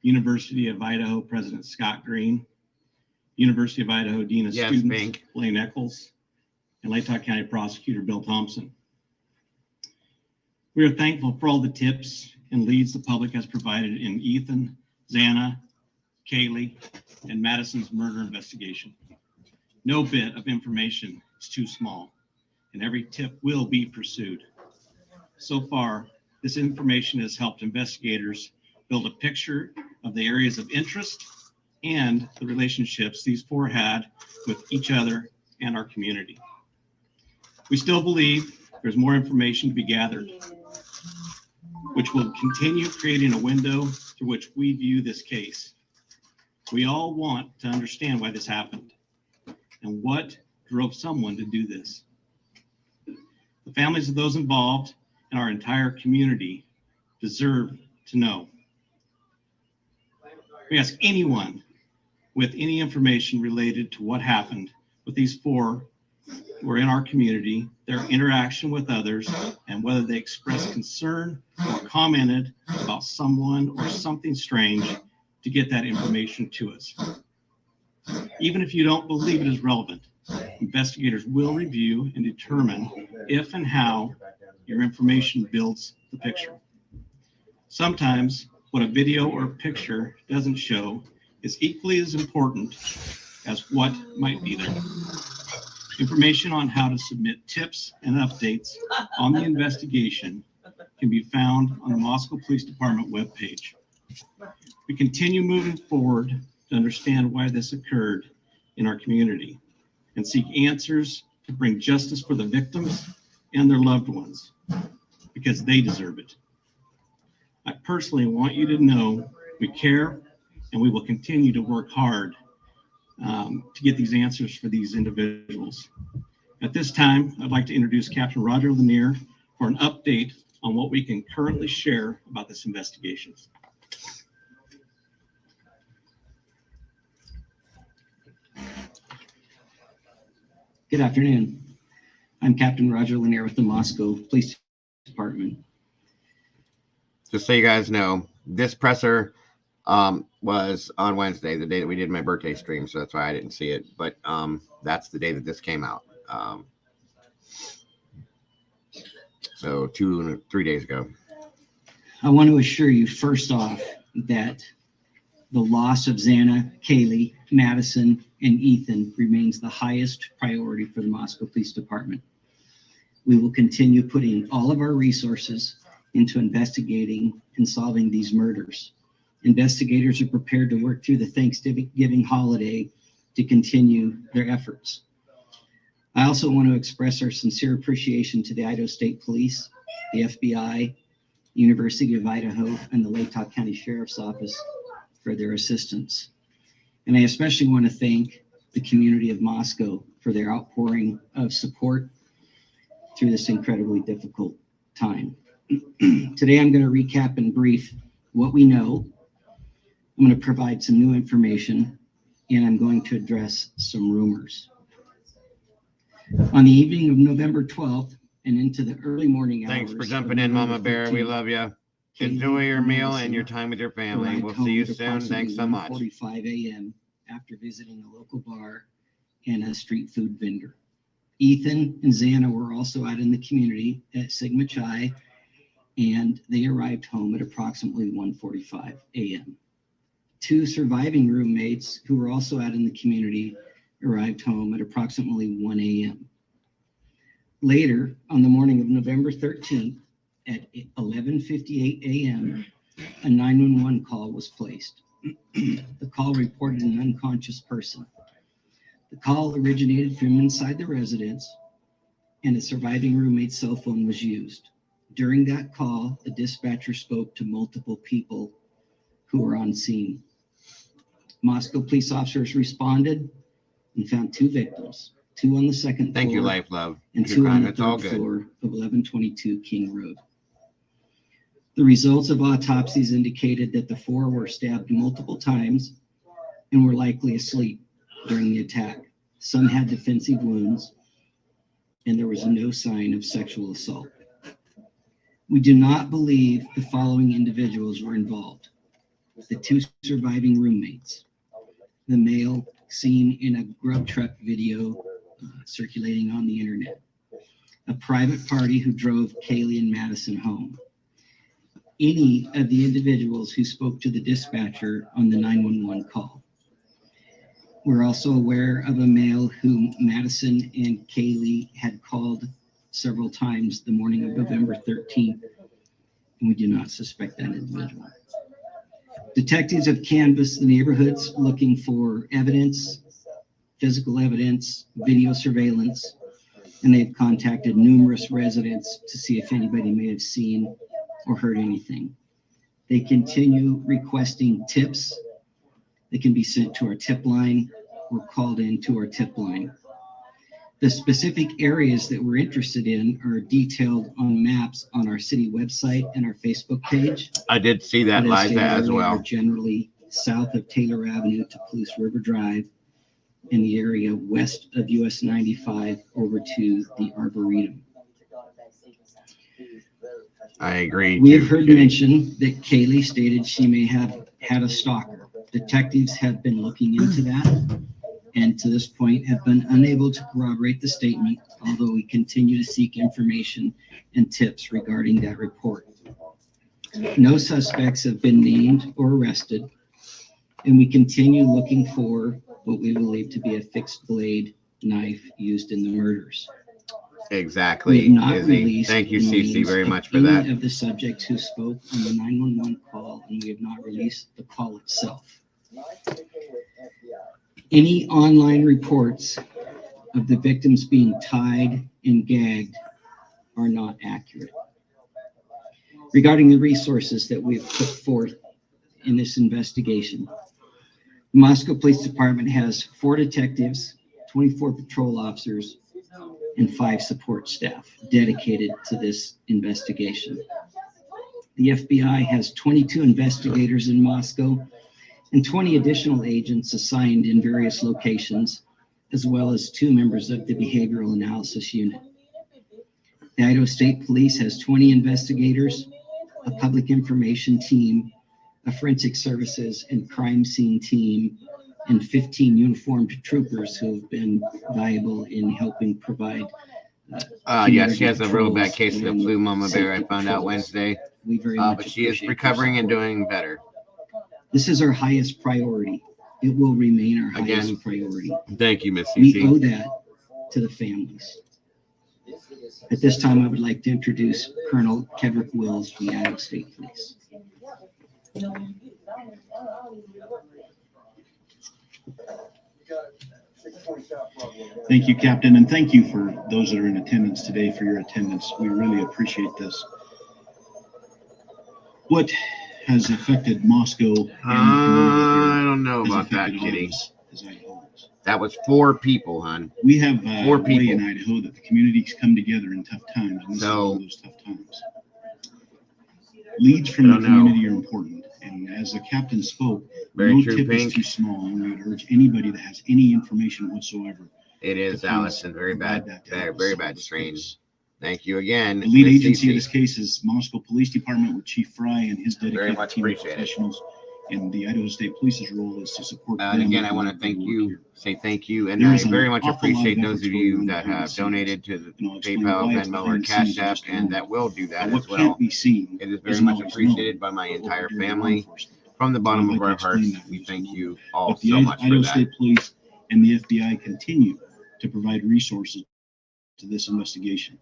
University of Idaho President Scott Green, University of Idaho Dean of Students
Bink.
Blaine Eccles, and Latah County Prosecutor Bill Thompson. We are thankful for all the tips and leads the public has provided in Ethan, Xana, Kaylee, and Madison's murder investigation. No bit of information is too small, and every tip will be pursued. So far, this information has helped investigators build a picture of the areas of interest and the relationships these 4 had with each other and our community. We still believe there's more information to be gathered, which will continue creating a window through which we view this case. We all want to understand why this happened and what drove someone to do this. The families of those involved and our entire community deserve to know. We ask anyone with any information related to what happened with these four who are in our community, their interaction with others, and whether they expressed concern or commented about someone or something strange, to get that information to us. Even if you don't believe it is relevant, investigators will review and determine if and how your information builds the picture. Sometimes what a video or a picture doesn't show is equally as important as what might be there. Information on how to submit tips and updates on the investigation can be found on the Moscow Police Department webpage. We continue moving forward to understand why this occurred in our community and seek answers to bring justice for the victims and their loved ones, because they deserve it. I personally want you to know we care, and we will continue to work hard to get these answers for these individuals. At this time, I'd like to introduce Captain Roger Lanier for an update on what we can currently share about this investigation.
Good afternoon. I'm Captain Roger Lanier with the Moscow Police Department.
Just so you guys know, this presser was on Wednesday, the day that we did my birthday stream, so that's why I didn't see it. But that's the day that this came out. So 3 days ago.
I want to assure you, first off, that the loss of Xana, Kaylee, Madison, and Ethan remains the highest priority for the Moscow Police Department. We will continue putting all of our resources into investigating and solving these murders. Investigators are prepared to work through the Thanksgiving holiday to continue their efforts. I also want to express our sincere appreciation to the Idaho State Police, the FBI, University of Idaho, and the Lake Tahoe County Sheriff's Office for their assistance. And I especially want to thank the community of Moscow for their outpouring of support through this incredibly difficult time. Today, I'm going to recap and brief what we know. I'm going to provide some new information, and I'm going to address some rumors. On the evening of November 12th and into the early morning hours.
Thanks for jumping in, Mama Bear. We love you. Enjoy your meal and your time with your family. We'll see you soon. Thanks so much.
1:45 a.m. after visiting a local bar and a street food vendor. Ethan and Xana were also out in the community at Sigma Chi, and they arrived home at approximately 1:45 a.m. Two surviving roommates who were also out in the community arrived home at approximately 1 a.m. Later, on the morning of November 13th, at 11:58 a.m., a 911 call was placed. The call reported an unconscious person. The call originated from inside the residence, and a surviving roommate's cell phone was used. During that call, the dispatcher spoke to multiple people who were on scene. Moscow police officers responded and found two victims, two on the second floor.
Thank you, Life Love.
And two on the
It's all
third
good.
floor of 1122 King Road. The results of autopsies indicated that the four were stabbed multiple times and were likely asleep during the attack. Some had defensive wounds, and there was no sign of sexual assault. We do not believe the following individuals were involved: the two surviving roommates, the male seen in a grub truck video circulating on the internet, a private party who drove Kaylee and Madison home, any of the individuals who spoke to the dispatcher on the 911 call. We're also aware of a male whom Madison and Kaylee had called several times the morning of November 13th, and we do not suspect that individual. Detectives have canvassed the neighborhoods looking for evidence, physical evidence, video surveillance, and they've contacted numerous residents to see if anybody may have seen or heard anything. They continue requesting tips that can be sent to our tip line or called in to our tip line. The specific areas that we're interested in are detailed on maps on our city website and our Facebook page.
I did see that,
But
Liza,
stated
as
earlier,
well.
generally south of Taylor Avenue to Palouse River Drive, in the area west of US 95 over to the Arboretum.
I agree.
We
too,
have heard
Kitty.
mention that Kaylee stated she may have had a stalker. Detectives have been looking into that, and to this point have been unable to corroborate the statement, although we continue to seek information and tips regarding that report. No suspects have been named or arrested, and we continue looking for what we believe to be a fixed blade knife used in the murders. We
Exactly,
have not
Izzy.
released
Thank you,
the
CC,
names
very
of
much for
any
that.
of the subjects who spoke on the 911 call, and we have not released the call itself. Any online reports of the victims being tied and gagged are not accurate. Regarding the resources that we've put forth in this investigation, the Moscow Police Department has 4 detectives, 24 patrol officers, and 5 support staff dedicated to this investigation. The FBI has 22 investigators in Moscow and 20 additional agents assigned in various locations, as well as 2 members of the Behavioral Analysis Unit. The Idaho State Police has 20 investigators, a public information team, a forensic services and crime scene team, and 15 uniformed troopers who have been valuable in helping provide
Yes, she has a real bad
patrols
case of the
and
flu, Mama Bear. I
safety
found out
patrols.
Wednesday.
We very much
But she is
appreciate your
recovering and
support.
doing better.
This is our highest priority. It will remain our
Again,
highest priority.
Thank you, Miss
We owe
CC.
that to the families. At this time, I would like to introduce Colonel Kedrick Wills from the Idaho State Police.
Thank you, Captain, and thank you for those that are in attendance today for your attendance. We really appreciate this. What has affected Moscow and
I don't know
has
about that,
affected all of
Kitty.
us as Idahoans.
That was 4 people, hon.
We have
4
a way
people.
in Idaho that the communities come together in tough times, and this is
So-
one of those tough times. Leads from
I
the
don't know.
community are important, and as the captain spoke,
Very
no
true,
tip
Pink.
is too small, and we would urge anybody that has any information whatsoever.
It is,
to please
Allison. Very
provide
bad,
that to
very,
help us
very
solve
bad
this
strain.
case.
Thank you again.
The lead
Miss
agency in
CC.
this case is Moscow Police Department with Chief Fry and his
Very
dedicated
much
team of
appreciate it.
professionals. And the Idaho State Police's role is to support them.
And again, I
and
want to
their
thank
work
you,
here.
say thank you, and
There
I
is an
very much
awful lot of
appreciate
effort
those of
going
you
on
that
behind the
have
scenes.
donated to the
And I'll explain
PayPal,
why it's
Venmo, or
behind the
Cash
scenes in
App,
just a
and
moment.
that will do that
But what
as well.
can't be seen
It is very
isn't
much
always
appreciated
known
by my
of what
entire
we're doing in law
family.
enforcement.
From the bottom
I'd
of
like
our
to explain
hearts,
that in
we
just a
thank
moment.
you all
But the
so much for
Idaho
that.
State Police and the FBI continue to provide resources to this investigation.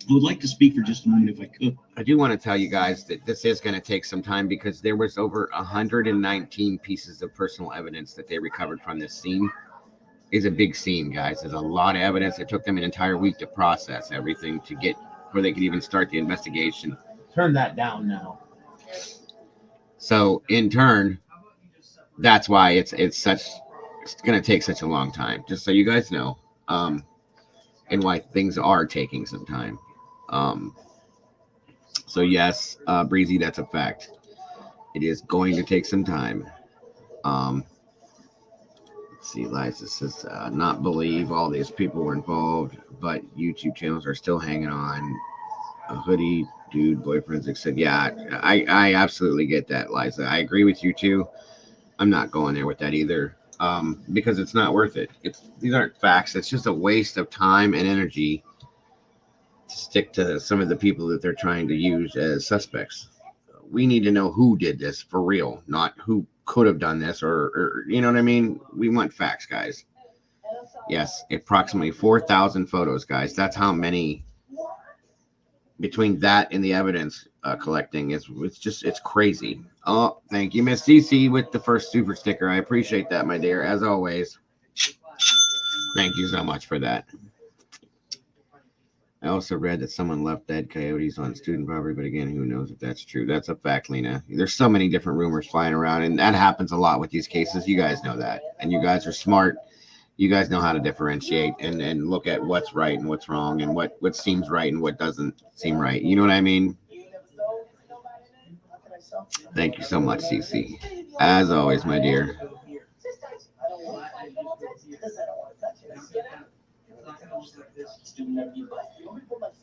I would like to speak for just a moment if I could.
I do want to tell you guys that this is going to take some time because there was over 119 pieces of personal evidence that they recovered from this scene. It's a big scene, guys. There's a lot of evidence. It took them an entire week to process everything to get where they could even start the investigation.
Turn that down now.
So in turn, that's why it's going to take such a long time. Just so you guys know, and why things are taking some time. So yes, Breezy, that's a fact. It is going to take some time. Let's see, Liza says, not believe all these people were involved, but YouTube channels are still hanging on. A hoodie dude, boyfriends, said, yeah, I absolutely get that, Liza. I agree with you too. I'm not going there with that either. Because it's not worth it. These aren't facts. It's just a waste of time and energy to stick to some of the people that they're trying to use as suspects. We need to know who did this for real, not who could have done this or you know what I mean? We want facts, guys. Yes, approximately 4,000 photos, guys. That's how many between that and the evidence collecting. It's crazy. Oh, thank you, Miss CC, with the first super sticker. I appreciate that, my dear, as always. Thank you so much for that. I also read that someone left dead coyotes on student property, but again, who knows if that's true? That's a fact, Lena. There's so many different rumors flying around, and that happens a lot with these cases. You guys know that, and you guys are smart. You guys know how to differentiate and look at what's right and what's wrong and what seems right and what doesn't seem right. You know what I mean? Thank you so much, Cece. As always, my dear.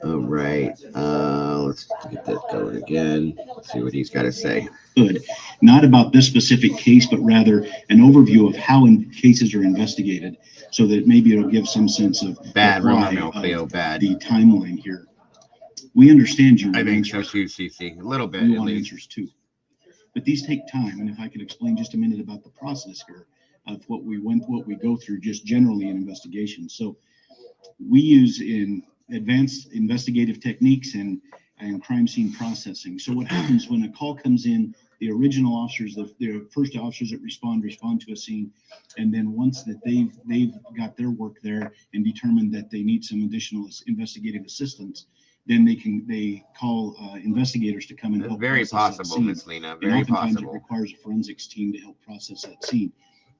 All right. Let's get this going again. Let's see what he's got to say.
Good. Not about this specific case, but rather an overview of how cases are investigated, so that maybe it'll give some sense of
Bad
why
rumor mill, Cleo. Bad.
the timeline here. We understand you.
I think so too, CC. A little bit.
We
At
want
least.
answers too. But these take time, and if I could explain just a minute about the process here of what we go through just generally in investigations. So we use in advanced investigative techniques and crime scene processing. So what happens when a call comes in, the original officers, the first officers that respond to a scene, and then once that they've got their work there and determined that they need some additional investigative assistance, then they call investigators to come and help.
Very
process that
possible,
scene.
Miss Lena.
And
Very
oftentimes
possible.
it requires a forensics team to help process that scene.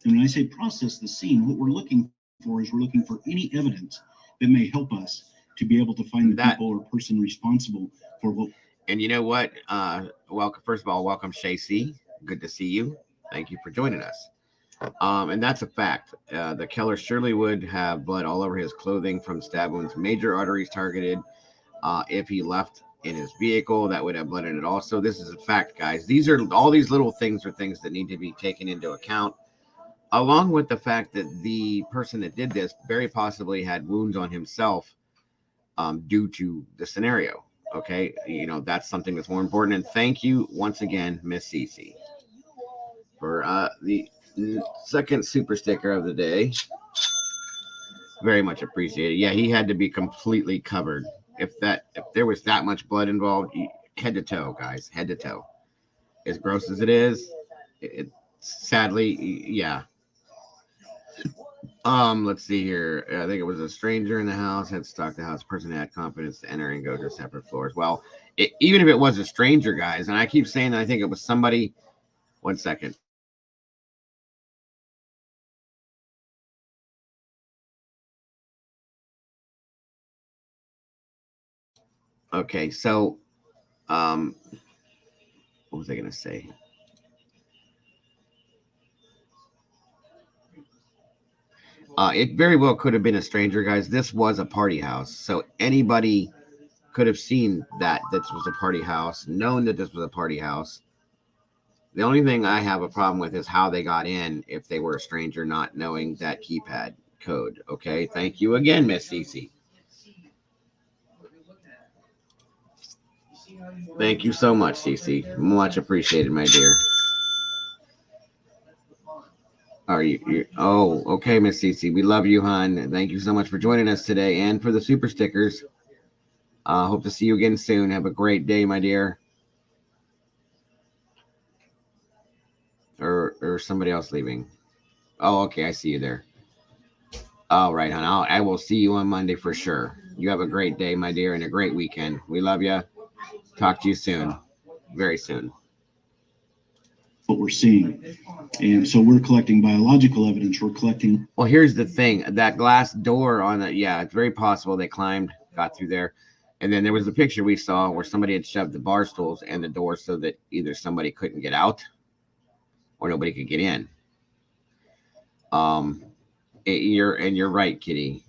And when I say process the scene, what we're looking for any evidence that may help us to be able to find the people or person responsible for what.
And you know what? Welcome. First of all, welcome, Shacy. Good to see you. Thank you for joining us. And that's a fact. The killer surely would have blood all over his clothing from stab wounds, major arteries targeted. If he left in his vehicle, that would have blood in it also. This is a fact, guys. All these little things are things that need to be taken into account, along with the fact that the person that did this very possibly had wounds on himself due to the scenario. Okay, that's something that's more important. And thank you once again, Miss Cece, for the second super sticker of the day. Very much appreciated. Yeah, he had to be completely covered. If there was that much blood involved, head to toe, guys, head to toe. As gross as it is, it sadly, yeah. Let's see here. I think it was a stranger in the house, had stalked the house. Person had confidence to enter and go to separate floors. Well, even if it was a stranger, guys, and I keep saying that I think it was somebody. 1 second. Okay, so, what was I gonna say? It very well could have been a stranger, guys. This was a party house, so anybody could have seen that this was a party house, known that this was a party house. The only thing I have a problem with is how they got in if they were a stranger, not knowing that keypad code. Okay, thank you again, Miss Cece. Thank you so much, Cece. Much appreciated, my dear. Are you? Oh, okay, Miss Cece. We love you, hon. Thank you so much for joining us today and for the super stickers. Hope to see you again soon. Have a great day, my dear. Or somebody else leaving. Oh, okay. I see you there. All right, hon. I will see you on Monday for sure. You have a great day, my dear, and a great weekend. We love you. Talk to you soon. Very soon.
What we're seeing. And so we're collecting biological evidence. We're collecting.
Well, here's the thing. That glass door on the, yeah, it's very possible they climbed, got through there. And then there was a picture we saw where somebody had shoved the bar stools and the door so that either somebody couldn't get out or nobody could get in. You're right, Kitty.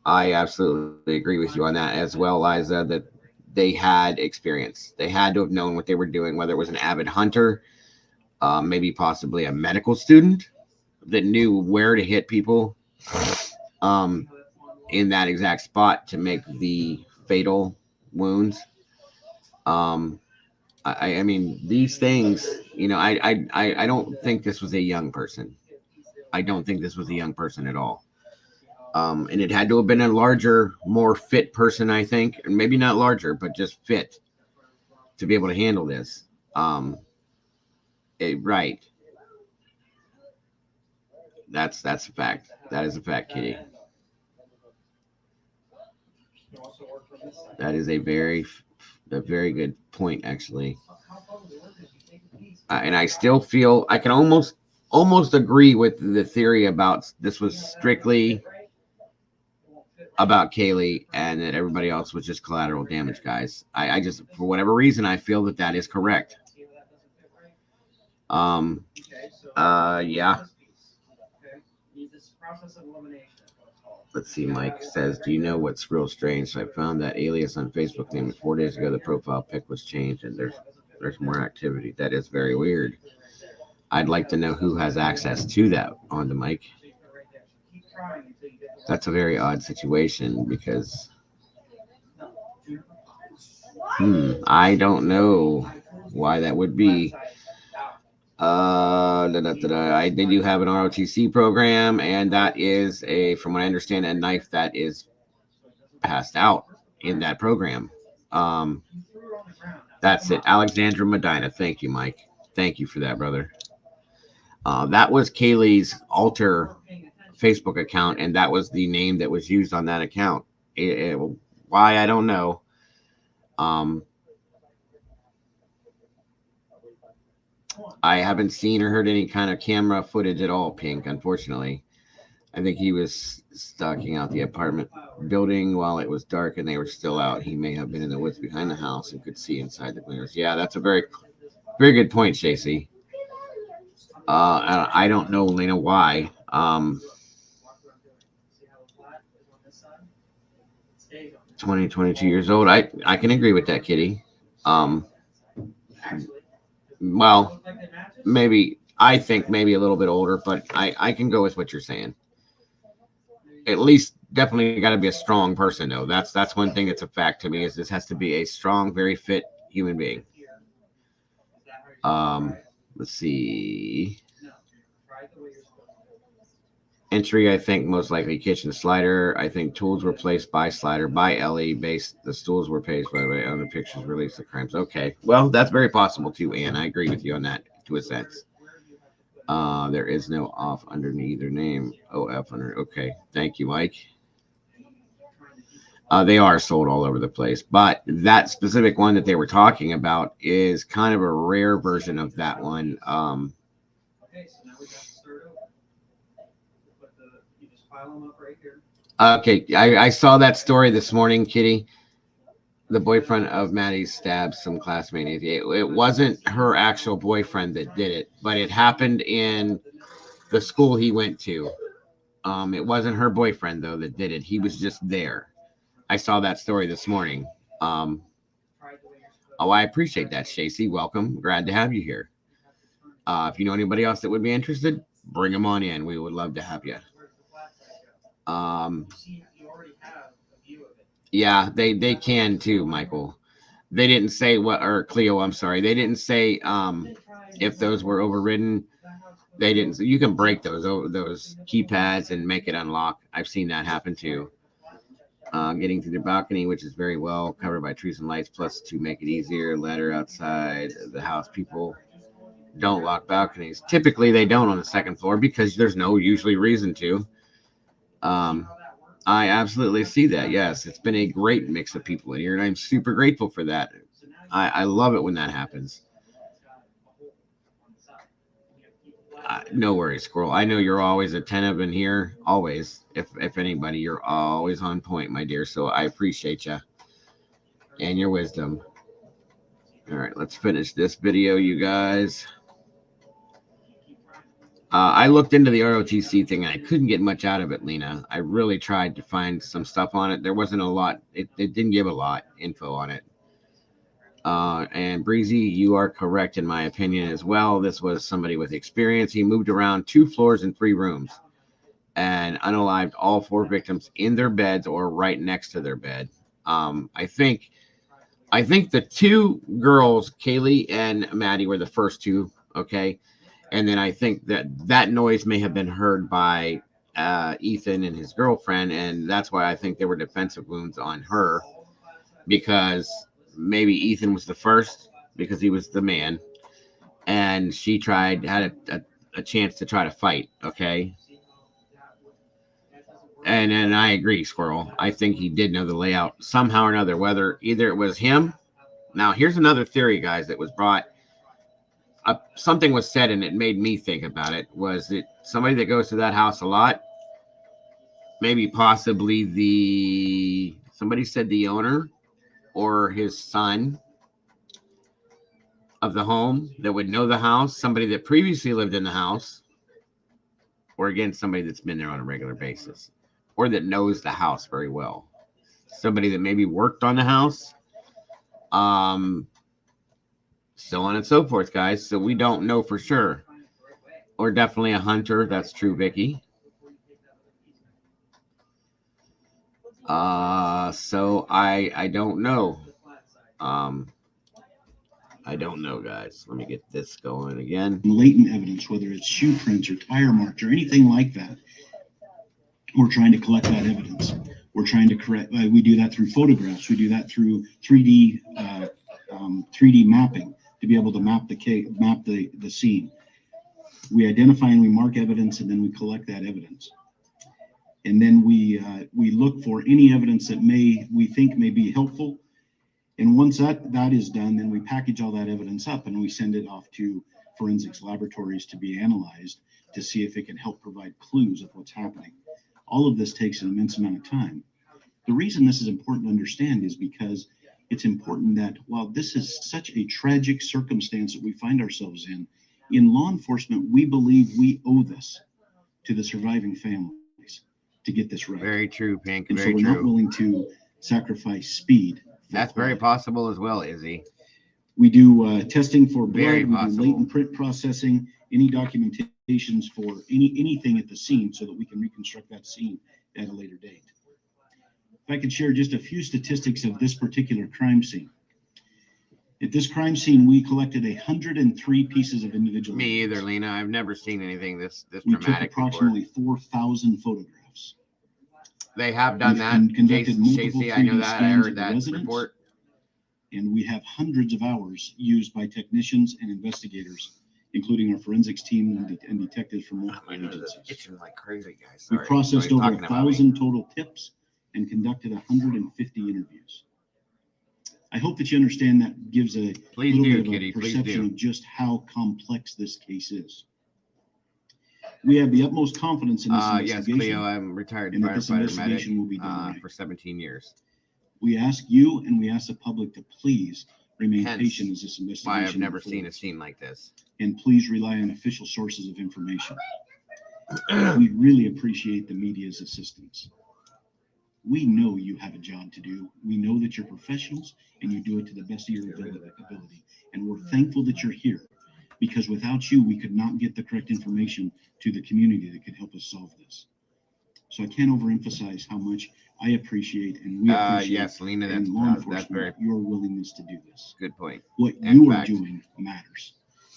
I absolutely agree with you on that as well, Liza, that they had experience. They had to have known what they were doing, whether it was an avid hunter, maybe possibly a medical student that knew where to hit people in that exact spot to make the fatal wounds. I mean, these things, I don't think this was a young person. I don't think this was a young person at all. And it had to have been a larger, more fit person, I think, and maybe not larger, but just fit to be able to handle this. Right. That's a fact. That is a fact, Kitty. That is a very good point, actually. And I still feel I can almost almost agree with the theory about this was strictly about Kaylee and that everybody else was just collateral damage, guys. I just, for whatever reason, I feel that that is correct. Yeah. Let's see. Mike says, "Do you know what's real strange? So I found that alias on Facebook name 4 days ago. The profile pic was changed, and there's more activity. That is very weird. I'd like to know who has access to that on the mic. That's a very odd situation because I don't know why that would be. They do have an ROTC program, and that is from what I understand, a knife that is passed out in that program. That's it. Alexandra Medina. Thank you, Mike. Thank you for that, brother. That was Kaylee's alter Facebook account, and that was the name that was used on that account. Why, I don't know. I haven't seen or heard any kind of camera footage at all, Pink, unfortunately. I think he was stalking out the apartment building while it was dark and they were still out. He may have been in the woods behind the house and could see inside the windows. Yeah, that's a very, very good point, Shacey. I don't know, Lena, why. 22 years old. I can agree with that, Kitty. Well, maybe, I think maybe a little bit older, but I can go with what you're saying. At least definitely got to be a strong person, though. That's one thing that's a fact to me, is this has to be a strong, very fit human being. Let's see. Entry, I think most likely kitchen slider. I think tools were placed by slider by Ellie. The stools were placed by the way other pictures released the crimes. Okay, well, that's very possible too, Ann. I agree with you on that to a sense. There is no off underneath either name. OF under. Okay, thank you, Mike. They are sold all over the place, but that specific one that they were talking about is kind of a rare version of that one. Okay, I saw that story this morning, Kitty. The boyfriend of Maddie stabbed some classmate. It wasn't her actual boyfriend that did it, but it happened in the school he went to. It wasn't her boyfriend, though, that did it. He was just there. I saw that story this morning. Oh, I appreciate that, Shacey. Welcome. Glad to have you here. If you know anybody else that would be interested, bring them on in. We would love to have you. Yeah, they can too, Michael. They didn't say what, or Cleo, I'm sorry. They didn't say if those were overridden. They didn't. You can break those keypads and make it unlock. I've seen that happen too. Getting to the balcony, which is very well covered by trees and lights, plus to make it easier, ladder outside the house. People don't lock balconies. Typically, they don't on the second floor because there's no usually reason to. I absolutely see that. Yes, it's been a great mix of people in here, and I'm super grateful for that. I love it when that happens. No worries, Squirrel. I know you're always attentive in here. Always. If anybody, you're always on point, my dear. So I appreciate you and your wisdom. All right, let's finish this video, you guys. I looked into the ROTC thing, and I couldn't get much out of it, Lena. I really tried to find some stuff on it. There wasn't a lot. It didn't give a lot info on it. And Breezy, you are correct in my opinion as well. This was somebody with experience. He moved around 2 floors and 3 rooms and unalived all 4 victims in their beds or right next to their bed. I think the 2 girls, Kaylee and Maddie, were the first 2. Okay. And then I think that noise may have been heard by Ethan and his girlfriend. And that's why I think there were defensive wounds on her, because maybe Ethan was the first because he was the man. And she had a chance to try to fight. Okay. And I agree, Squirrel. I think he did know the layout somehow or another, whether either it was him. Now, here's another theory, guys, that was brought something was said and it made me think about it. Was it somebody that goes to that house a lot? Maybe possibly somebody said the owner or his son of the home that would know the house, somebody that previously lived in the house, or again, somebody that's been there on a regular basis, or that knows the house very well. Somebody that maybe worked on the house, so on and so forth, guys. So we don't know for sure. Or definitely a hunter. That's true, Vicky. So I don't know. I don't know, guys. Let me get this going again.
Latent evidence, whether it's shoe prints or tire marks or anything like that, we're trying to collect that evidence. We're trying to correct. We do that through photographs. We do that through 3D mapping to be able to map the scene. We identify and we mark evidence, and then we collect that evidence. And then we look for any evidence that we think may be helpful. And once that is done, then we package all that evidence up and we send it off to forensics laboratories to be analyzed to see if it can help provide clues of what's happening. All of this takes an immense amount of time. The reason this is important to understand is because it's important that while this is such a tragic circumstance that we find ourselves in law enforcement, we believe we owe this to the surviving families to get this right.
Very true, Pink.
And
Very
so we're
true.
not willing to sacrifice speed.
That's very possible as well, Izzy.
We do testing for blood.
Very
we do
possible.
latent print processing, any documentations for anything at the scene so that we can reconstruct that scene at a later date. If I could share just a few statistics of this particular crime scene. At this crime scene, we collected 103 pieces of individual
Me
evidence.
either, Lena. I've never seen anything this
We took
dramatic
approximately
before.
4,000 photographs.
They have done
We've
that.
conducted multiple
JC, I know
3D
that. I
scans
heard
of the
that
residents.
report.
And we have hundreds of hours used by technicians and investigators, including our forensics team and detectives from multiple
My nose is
agencies.
itching like crazy, guys.
We
Sorry.
processed
Somebody's
over
talking about me.
1,000 total tips and conducted 150 interviews. I hope that you understand that gives a
Please
little
do,
bit of
Kitty.
a
Please
perception
do.
of just how complex this case is. We have the utmost confidence in this
Yes,
investigation.
Cleo. I'm retired
and that this
firefighter medic
investigation will be done right.
for 17 years.
We ask you and we ask the public to please remain
Hence
patient as this investigation
Why I've never
unfolds.
seen a scene like this.
And please rely on official sources of information. We really appreciate the media's assistance. We know you have a job to do. We know that you're professionals and you do it to the best of your ability. And we're thankful that you're here because without you, we could not get the correct information to the community that could help us solve this. So I can't overemphasize how much I appreciate and we appreciate
Yes, Lena,
and law
that's
enforcement,
very
your willingness to do this.
good point.
What
In
you are
fact.
doing matters.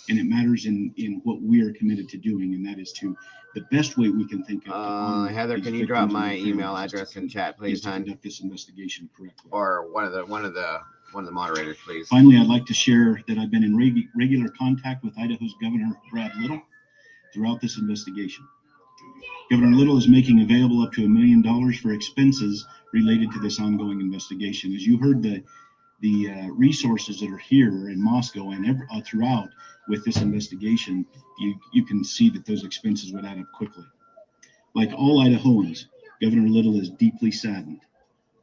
And it matters in what we are committed to doing, and that is to the best way we can think of. to honor
Heather,
these
can you drop
victims and
my
their
email
families
address
is
in
to-
chat,
is
please,
to
hon?
conduct this investigation correctly.
Or one of the moderators, please.
Finally, I'd like to share that I've been in regular contact with Idaho's Governor Brad Little throughout this investigation. Governor Little is making available up to $1 million for expenses related to this ongoing investigation. As you heard, the resources that are here in Moscow and throughout with this investigation, you can see that those expenses would add up quickly. Like all Idahoans, Governor Little is deeply saddened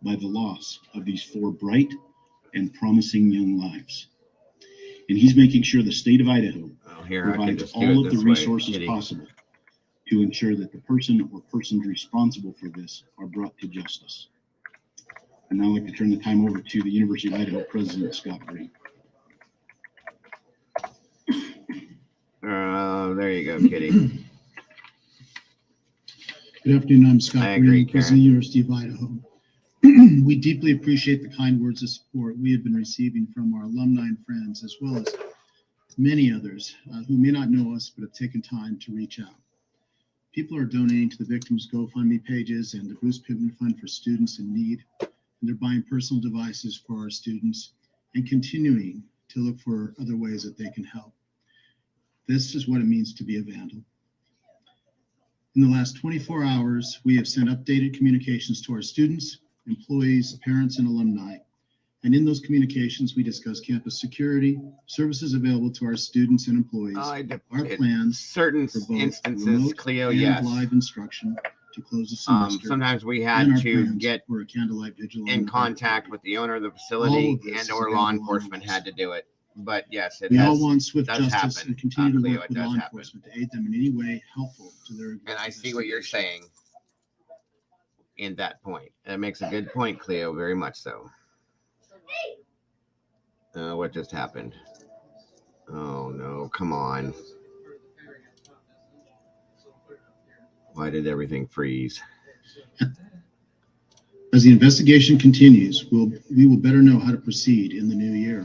by the loss of these 4 bright and promising young lives. And he's making sure the state of Idaho
Here, I can
provides
just do
all
it
of the
this way,
resources
Kitty.
possible to ensure that the person or persons responsible for this are brought to justice. And now I'd like to turn the time over to the University of Idaho President, Scott Green.
There you go, Kitty.
Good afternoon, I'm Scott
I agree,
Green, President of the University of Idaho. We deeply appreciate the kind words of support we have been receiving from our alumni and friends, as well as many others who may not know us but have taken time to reach out. People are donating to the victims' GoFundMe pages and the Bruce Pittman Fund for students in need, and they're buying personal devices for our students and continuing to look for other ways that they can help. This is what it means to be a vandal. In the last 24 hours, we have sent updated communications to our students, employees, parents, and alumni, And in those communications, we discuss campus security, services available to our students and employees, our plans
certain
for both
instances,
remote
Cleo,
and
yes.
live instruction to close the semester.
Sometimes we
and
had
our
to
plans
get
for a candlelight vigil
in
on
contact
November
with the owner of the
All
facility
of this
and
is
or law
available
enforcement
online.
had to do it. But yes, it
3. We
has.
all want swift
does
justice
happen,
and continue to
Cleo,
work
it
with
does
law
happen.
enforcement to aid them in any way helpful to their
And I see what you're
investigation.
saying in that point. That makes a good point, Cleo, very much so. What just happened? Oh no, come on. Why did everything freeze?
As the investigation continues, we will better know how to proceed in the new year.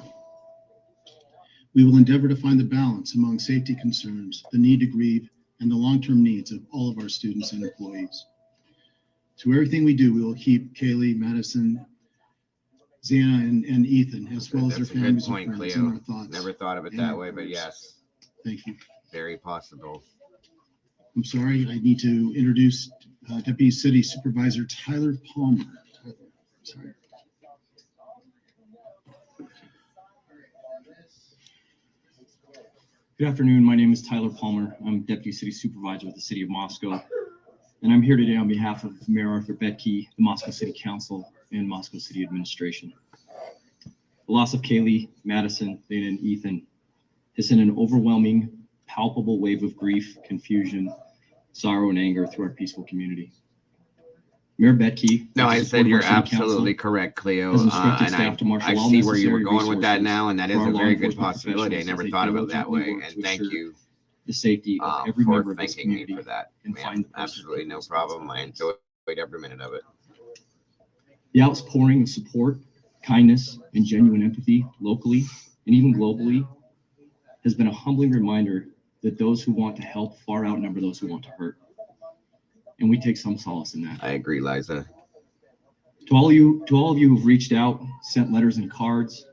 We will endeavor to find the balance among safety concerns, the need to grieve, and the long-term needs of all of our students and employees. Through everything we do, we will keep Kaylee, Madison, Xana, and Ethan, as well as their
That's a good
families
point,
and friends,
Cleo.
in our thoughts.
Never thought of it
and
that
our
way, but
prayers.
yes,
Thank you.
very possible.
I'm sorry, I need to introduce Deputy City Supervisor Tyler Palmer. Tyler, sorry.
Good afternoon. My name is Tyler Palmer. I'm Deputy City Supervisor with the City of Moscow. And I'm here today on behalf of Mayor Arthur Betke, the Moscow City Council, and Moscow City Administration. The loss of Kaylee, Madison, Dana, and Ethan has sent an overwhelming, palpable wave of grief, confusion, sorrow, and anger through our peaceful community. Mayor Betke.
No,
with the
I
support
said
of our
you're
City
absolutely
Council,
correct, Cleo.
has instructed
And
staff to marshal
I
all
see where you were
necessary
going with that
resources
now, and that is
for our
a
law
very good
enforcement
possibility. I
professionals
never
as they
thought of it that
diligently
way,
work
and
to
thank
ensure
you
the safety of every
for
member of this
thanking me
community
for that.
and
Man,
find the person
absolutely no
responsible
problem.
for
I
this.
enjoyed every minute of it.
The outpouring of support, kindness, and genuine empathy locally and even globally has been a humbling reminder that those who want to help far outnumber those who want to hurt. And we take some solace in that.
I agree, Liza.
To all of you who've reached out, sent letters and cards,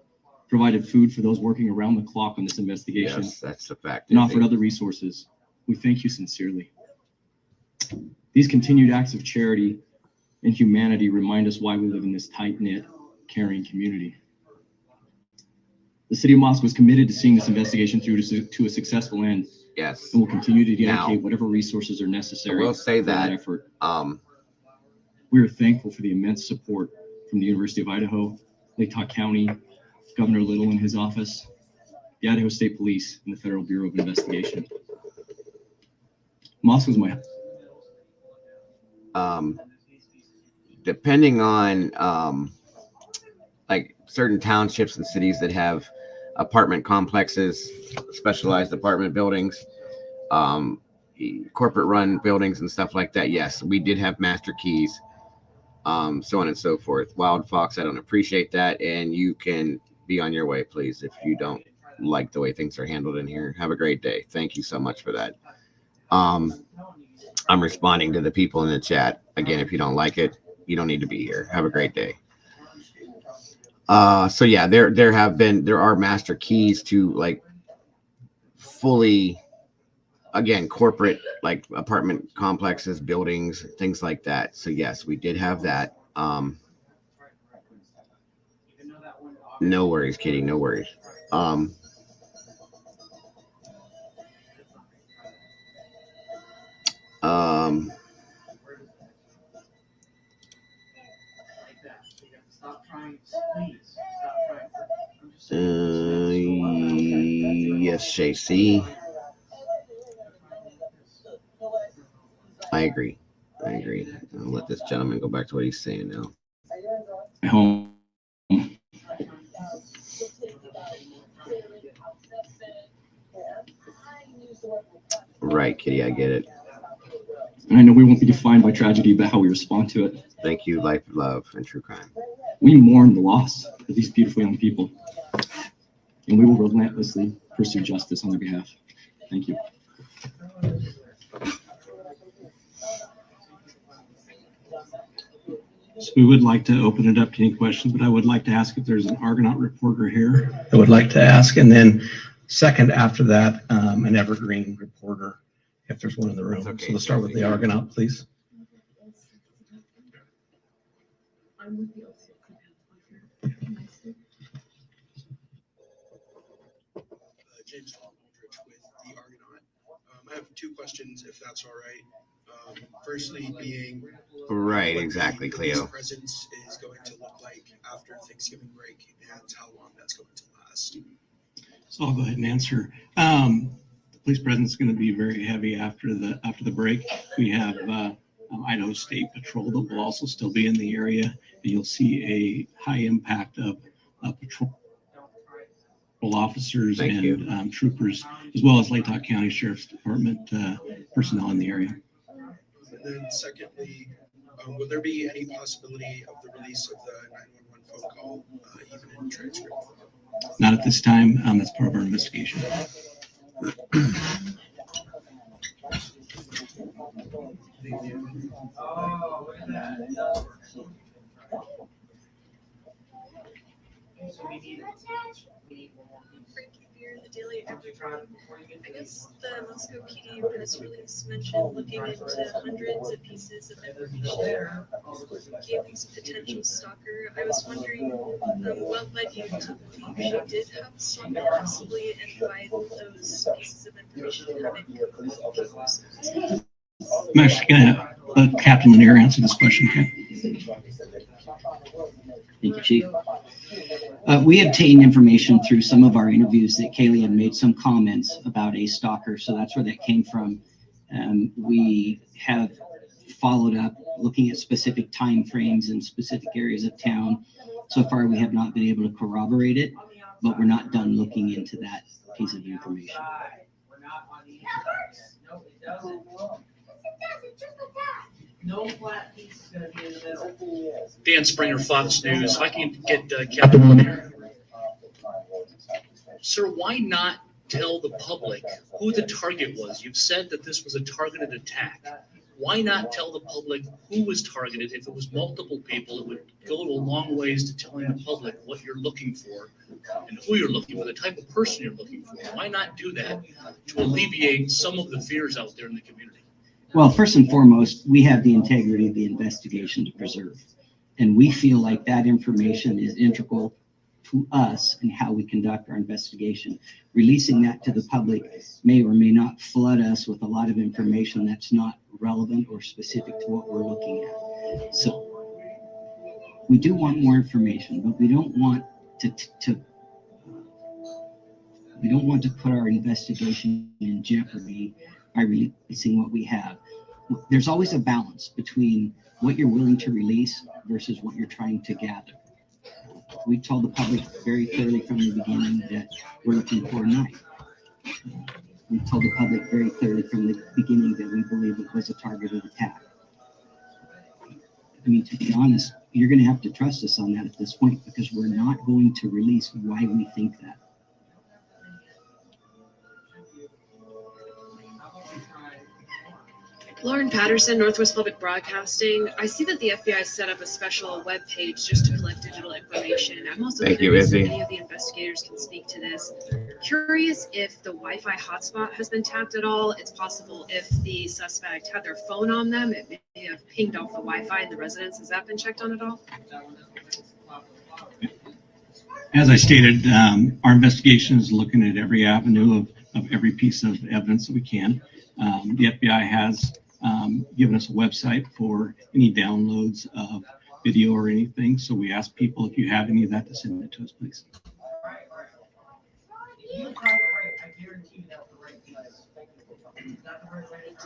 provided food for those working around the clock on this investigation,
Yes, that's a fact.
and offered other resources, we thank you sincerely. These continued acts of charity and humanity remind us why we live in this tight-knit, caring community. The City of Moscow is committed to seeing this investigation through to a successful end,
Yes.
and will continue to dedicate
Now,
whatever resources are necessary
I will say
for
that,
effort.
Um,
We are thankful for the immense support from the University of Idaho, Lake County, Governor Little and his office, the Idaho State Police, and the Federal Bureau of Investigation. Moscow's my
depending on like certain townships and cities that have apartment complexes, specialized apartment buildings, corporate run buildings and stuff like that. Yes, we did have master keys, so on and so forth. Wild Fox, I don't appreciate that. And you can be on your way, please. If you don't like the way things are handled in here, have a great day. Thank you so much for that. I'm responding to the people in the chat. Again, if you don't like it, you don't need to be here. Have a great day. So yeah, there are master keys to like fully, again, corporate like apartment complexes, buildings, things like that. So yes, we did have that. No worries, Kitty, no worries. Yes, JC. I agree. I'll let this gentleman go back to what he's saying now.
home.
Right, Kitty, I get it.
And I know we won't be defined by tragedy, but how we respond to it.
Thank you, life, love, and true crime.
We mourn the loss of these beautiful young people, and we will relentlessly pursue justice on their behalf. Thank you.
So we would like to open it up to any questions, but I would like to ask if there's an Argonaut reporter here. I would like to ask, and then second after that, an Evergreen reporter, if there's one in the room.
That's okay.
So let's start with the Argonaut, please.
I'm with the OCC.
James Aldrich with the Argonaut. I have two questions, if that's all right. Firstly, being
Right,
what
exactly,
the police
Cleo.
presence is going to look like after Thanksgiving break and how long that's going to last.
So I'll go ahead and answer. The police presence is going to be very heavy after the break. We have Idaho State Patrol that will also still be in the area, and you'll see a high impact of patrol officers and troopers, as well as Latah County Sheriff's Department personnel in the area.
And then secondly, would there be any possibility of the release of the 911 phone call, even in transcript?
Not at this time. That's part of our investigation.
Oh, look at that. So we need one more piece.
Frankie Beer, the Daily
Why don't you try it before you get
I
to
guess the Moscow PD press release mentioned looking into hundreds of pieces of information gave some potential stalker. I was wondering what led you to believe she did have a stalker possibly, and why those pieces of information haven't come out.
I'm actually going to let Captain Lanier answer this question.
Thank you, Chief. We obtained information through some of our interviews that Kaylee had made some comments about a stalker, so that's where that came from. We have followed up looking at specific time frames in specific areas of town. So far, we have not been able to corroborate it, but we're not done looking into that piece of information.
We're not on the no, it doesn't. No flat piece is gonna be in the middle.
Dan Springer, Fox News. If I can get Captain Lanier. Sir, why not tell the public who the target was? You've said that this was a targeted attack. Why not tell the public who was targeted? If it was multiple people, it would go a long ways to telling the public what you're looking for and who you're looking for, the type of person you're looking for. Why not do that to alleviate some of the fears out there in the community?
Well, first and foremost, we have the integrity of the investigation to preserve. And we feel like that information is integral to us and how we conduct our investigation. Releasing that to the public may or may not flood us with a lot of information that's not relevant or specific to what we're looking at. So we do want more information, but we don't want to put our investigation in jeopardy by releasing what we have. There's always a balance between what you're willing to release versus what you're trying to gather. We told the public very clearly from the beginning that we're looking for a knife. We told the public very clearly from the beginning that we believe it was a targeted attack. I mean, to be honest, you're going to have to trust us on that at this point, because we're not going to release why we think that.
Lauren Patterson, Northwest Public Broadcasting. I see that the FBI set up a special web page just to collect digital information. I'm also curious if any of the investigators can speak to this. Curious if the Wi-Fi hotspot has been tapped at all. It's possible if the suspect had their phone on them, it may have pinged off the Wi-Fi in the residence. Has that been checked on at all?
As I stated, our investigation is looking at every avenue of every piece of evidence that we can. The FBI has given us a website for any downloads of video or anything. So we ask people, if you have any of that, to send it to us, please.
Thank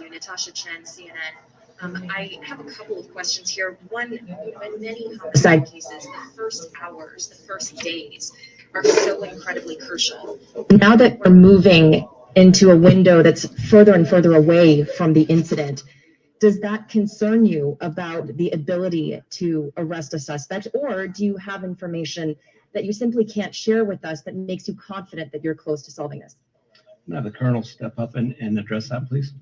you, Natasha Chen, CNN. I have a couple of questions here. One, in many homicide cases, the first hours, the first days are so incredibly crucial. Now that we're moving into a window that's further and further away from the incident, does that concern you about the ability to arrest a suspect, or do you have information that you simply can't share with us that makes you confident that you're close to solving this?
I'm going to have the Colonel step up and address that, please.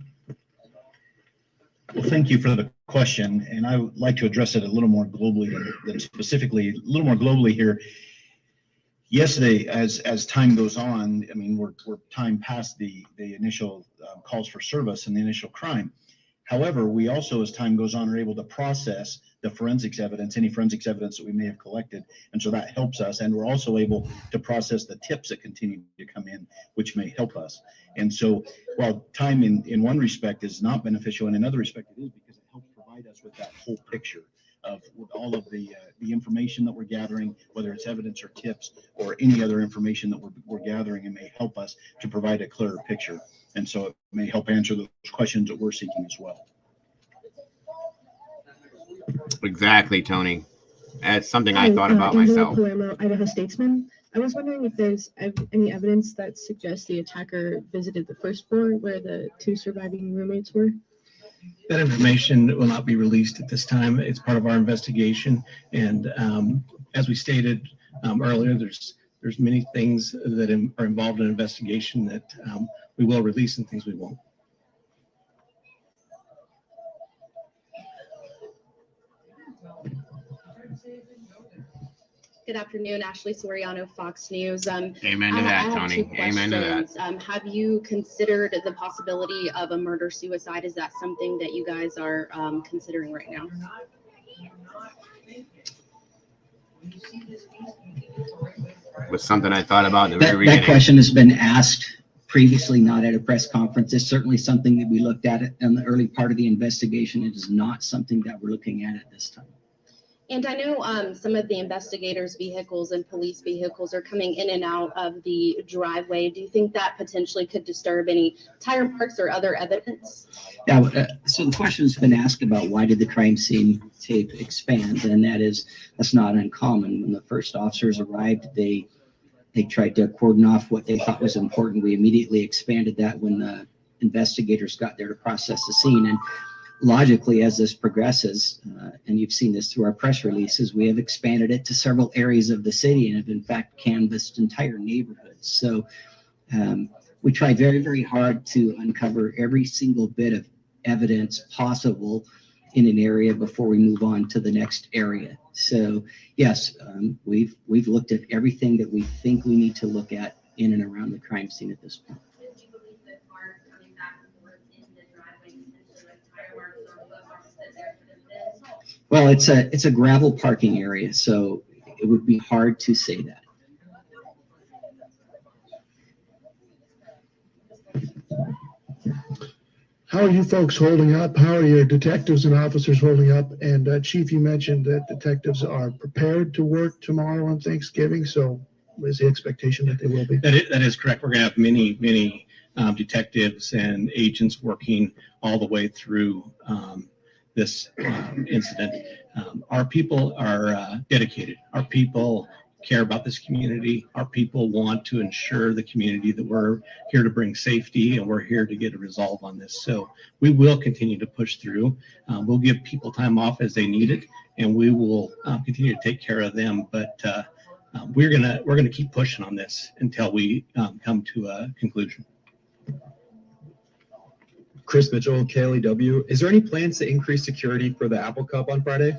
Well, thank you for the question, and I would like to address it a little more globally than specifically, a little more globally here. Yesterday, as time goes on, I mean, we're time past the initial calls for service and the initial crime. However, we also, as time goes on, are able to process the forensics evidence, any forensics evidence that we may have collected. And so that helps us. And we're also able to process the tips that continue to come in, which may help us. And so while time in one respect is not beneficial, in another respect it is, because it helps provide us with that whole picture of with all of the information that we're gathering, whether it's evidence or tips or any other information that we're gathering, and may help us to provide a clearer picture. And so it may help answer those questions that we're seeking as well.
Exactly, Tony. That's something I thought about myself.
Palermo, Idaho Statesman. I was wondering if there's any evidence that suggests the attacker visited the first floor where the 2 surviving roommates were.
That information will not be released at this time. It's part of our investigation. And as we stated earlier, there's many things that are involved in an investigation that we will release and things we won't.
Good afternoon, Ashley Soriano, Fox News.
Amen to that, Tony. Amen to that.
Have you considered the possibility of a murder-suicide? Is that something that you guys are considering right now?
Was something I thought about in the very beginning.
That question has been asked previously, not at a press conference. It's certainly something that we looked at in the early part of the investigation. It is not something that we're looking at this time.
And I know some of the investigators' vehicles and police vehicles are coming in and out of the driveway. Do you think that potentially could disturb any tire marks or other evidence?
Yeah, so the question has been asked about why did the crime scene tape expand, and that's not uncommon. When the first officers arrived, they tried to cordon off what they thought was important. We immediately expanded that when the investigators got there to process the scene. And logically, as this progresses, and you've seen this through our press releases, we have expanded it to several areas of the city and have in fact canvassed entire neighborhoods. So we try very, very hard to uncover every single bit of evidence possible in an area before we move on to the next area. So yes, we've looked at everything that we think we need to look at in and around the crime scene at this point. Well, it's a gravel parking area, so it would be hard to say that.
How are you folks holding up? How are your detectives and officers holding up? And Chief, you mentioned that detectives are prepared to work tomorrow on Thanksgiving. So what is the expectation that they will be?
That is correct. We're going to have many detectives and agents working all the way through this incident. Our people are dedicated. Our people care about this community. Our people want to ensure the community that we're here to bring safety and we're here to get a resolve on this. So we will continue to push through. We'll give people time off as they need it, and we will continue to take care of them. But we're gonna keep pushing on this until we come to a conclusion.
Chris Mitchell, KLEW. Is there any plans to increase security for the Apple Cup on Friday?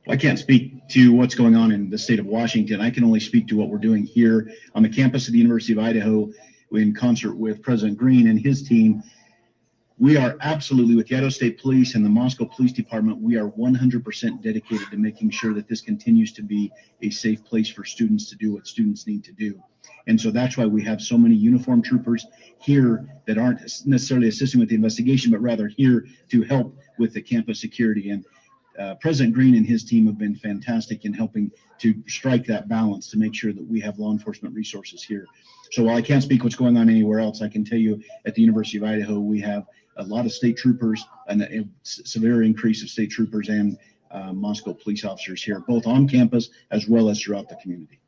I can't speak to what's going on in the state of Washington. I can only speak to what we're doing here on the campus of the University of Idaho in concert with President Green and his team. We are absolutely, with the Idaho State Police and the Moscow Police Department, we are 100% dedicated to making sure that this continues to be a safe place for students to do what students need to do. And so that's why we have so many uniformed troopers here that aren't necessarily assisting with the investigation, but rather here to help with the campus security. And President Green and his team have been fantastic in helping to strike that balance to make sure that we have law enforcement resources here. So while I can't speak what's going on anywhere else, I can tell you at the University of Idaho, we have a lot of state troopers and a severe increase of state troopers and Moscow police officers here, both on campus as well as throughout the community.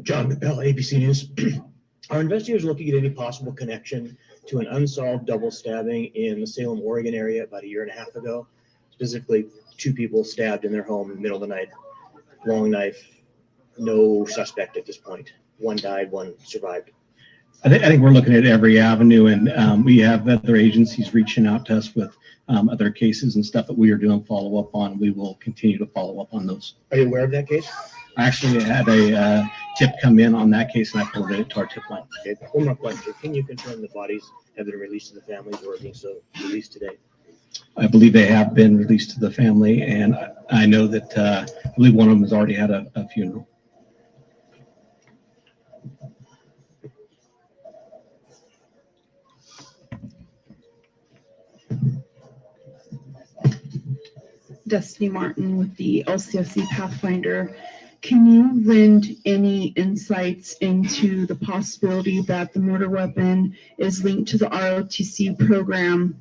John McBell, ABC News. Are investigators looking at any possible connection to an unsolved double stabbing in the Salem, Oregon area about a year and a half ago? Specifically, 2 people stabbed in their home in the middle of the night, long knife, no suspect at this point. One died, one survived.
I think we're looking at every avenue, and we have other agencies reaching out to us with other cases and stuff that we are doing follow up on. We will continue to follow up on those.
Are you aware of that case?
I actually had a tip come in on that case and I forwarded it to our tip line.
Okay, one more question. Can you confirm the bodies have been released to the families or are being so released today?
I believe they have been released to the family, and I know that I believe one of them has already had a funeral.
Destiny Martin with the LCSC Pathfinder. Can you lend any insights into the possibility that the murder weapon is linked to the ROTC program?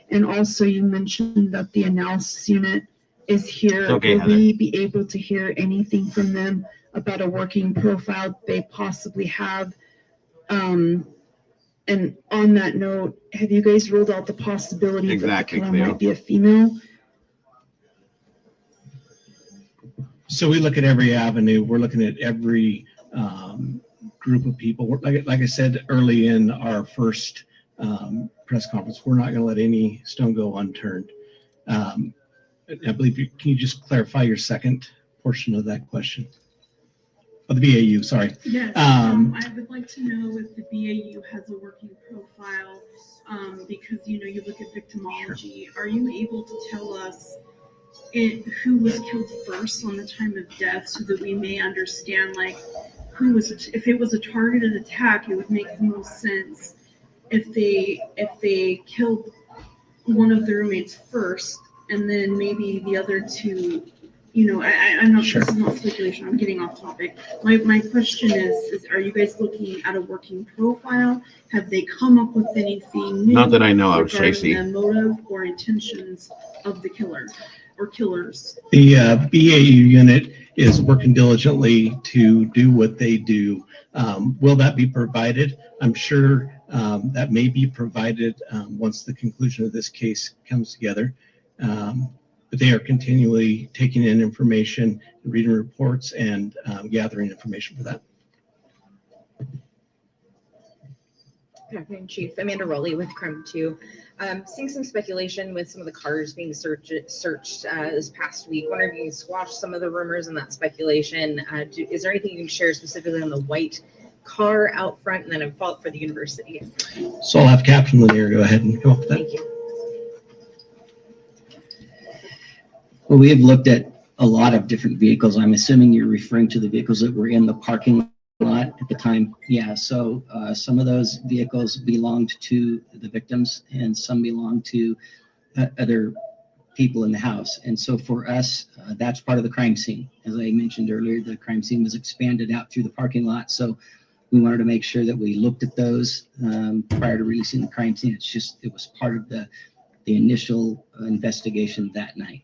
And also you mentioned that the analysis unit is here.
Okay,
Will
Heather.
we be able to hear anything from them about a working profile they possibly have? And on that note, have you guys ruled out the possibility
Exactly,
that the killer
Cleo.
might be a female?
So we look at every avenue. We're looking at every group of people. Like I said early in our first press conference, we're not going to let any stone go unturned. I believe can you just clarify your second portion of that question? Oh, the BAU, sorry.
Yes, I would like to know if the BAU has a working profile, because you look at victimology. Are you able to tell us who was killed first on the time of death, so that we may understand who was? If it was a targeted attack, it would make the most sense if they killed one of the roommates first, and then maybe the other two. I'm not.
Sure.
This is not speculation. I'm getting off topic. My question is: are you guys looking at a working profile? Have they come up with anything new?
Not that I know of,
regarding
Stacey.
the motive or intentions of the killer or killers?
The BAU unit is working diligently to do what they do. Will that be provided? I'm sure that may be provided once the conclusion of this case comes together. But they are continually taking in information, reading reports, and gathering information for that.
Good afternoon, Chief. Amanda Rowley with Crime 2. Seeing some speculation with some of the cars being searched this past week. Wondering if you can squash some of the rumors and that speculation. Is there anything you can share specifically on the white car out front, and then a follow-up for the university?
So I'll have Captain Lanier go ahead and come up with that.
Thank you.
Well, we have looked at a lot of different vehicles. I'm assuming you're referring to the vehicles that were in the parking lot at the time. Yeah, so some of those vehicles belonged to the victims and some belonged to other people in the house. And so for us, that's part of the crime scene. As I mentioned earlier, the crime scene was expanded out through the parking lot. So we wanted to make sure that we looked at those prior to releasing the crime scene. It was part of the initial investigation that night.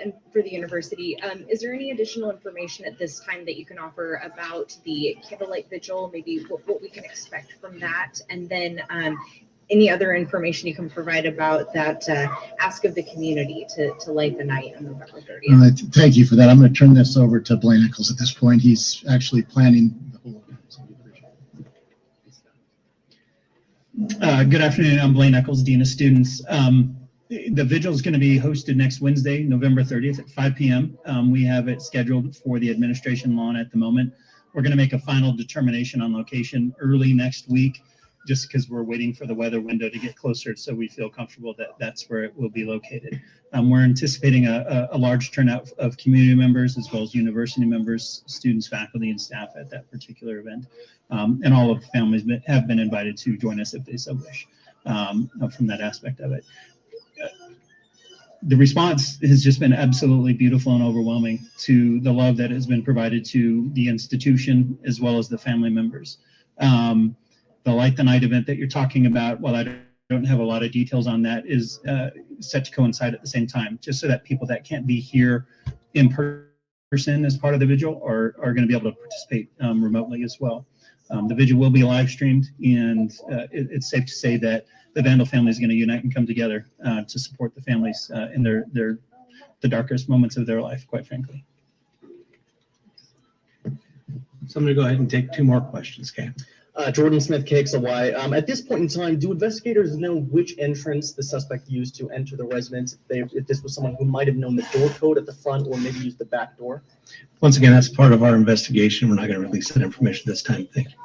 And for the university, is there any additional information at this time that you can offer about the candlelight vigil, maybe what we can expect from that? And then any other information you can provide about that ask of the community to light the night on November 30th?
Thank you for that. I'm going to turn this over to Blaine Nichols at this point. He's actually planning the whole
event. Good afternoon. I'm Blaine Nichols, Dean of Students. The vigil is going to be hosted next Wednesday, November 30th at 5 p.m. We have it scheduled for the administration lawn at the moment. We're going to make a final determination on location early next week, just because we're waiting for the weather window to get closer, so we feel comfortable that that's where it will be located. We're anticipating a large turnout of community members as well as university members, students, faculty, and staff at that particular event. And all of the families have been invited to join us if they so wish from that aspect of it. The response has just been absolutely beautiful and overwhelming to the love that has been provided to the institution as well as the family members. The Light the Night event that you're talking about, while I don't have a lot of details on that, is set to coincide at the same time, just so that people that can't be here in person as part of the vigil are going to be able to participate remotely as well. The vigil will be live streamed, and it's safe to say that the Vandal family is going to unite and come together to support the families in the darkest moments of their life, quite frankly.
So I'm going to go ahead and take two more questions, okay?
Jordan Smith, KXLY. At this point in time, do investigators know which entrance the suspect used to enter the residence? If this was someone who might have known the door code at the front or maybe used the back door?
Once again, that's part of our investigation. We're not going to release that information this time. Thank you.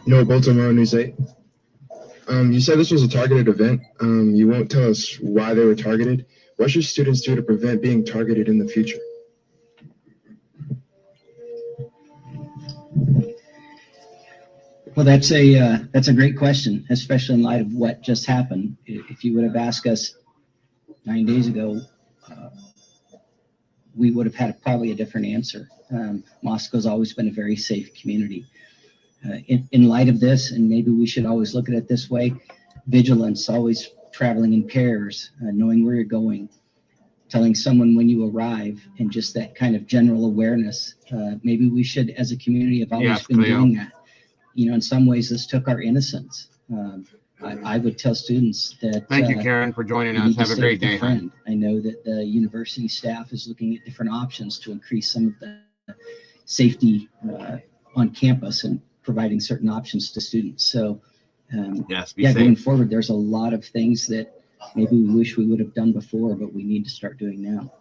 Noah Baltimore, News 8. You said this was a targeted event. You won't tell us why they were targeted. What should students do to prevent being targeted in the future?
Well, that's a great question, especially in light of what just happened. If you would have asked us 9 days ago, we would have had probably a different answer. Moscow's always been a very safe community. In light of this, and maybe we should always look at it this way, vigilance, always traveling in pairs, knowing where you're going, telling someone when you arrive, and just that kind of general awareness. Maybe we should, as a community, have always been doing that. You know, in some ways, this took our innocence. I would tell students that.
Thank you, Karen, for joining us. Have a great day.
Friend. I know that the university staff is looking at different options to increase some of the safety on campus and providing certain options to students. So, going forward, there's a lot of things that maybe we wish we would have done before, but we need to start doing now.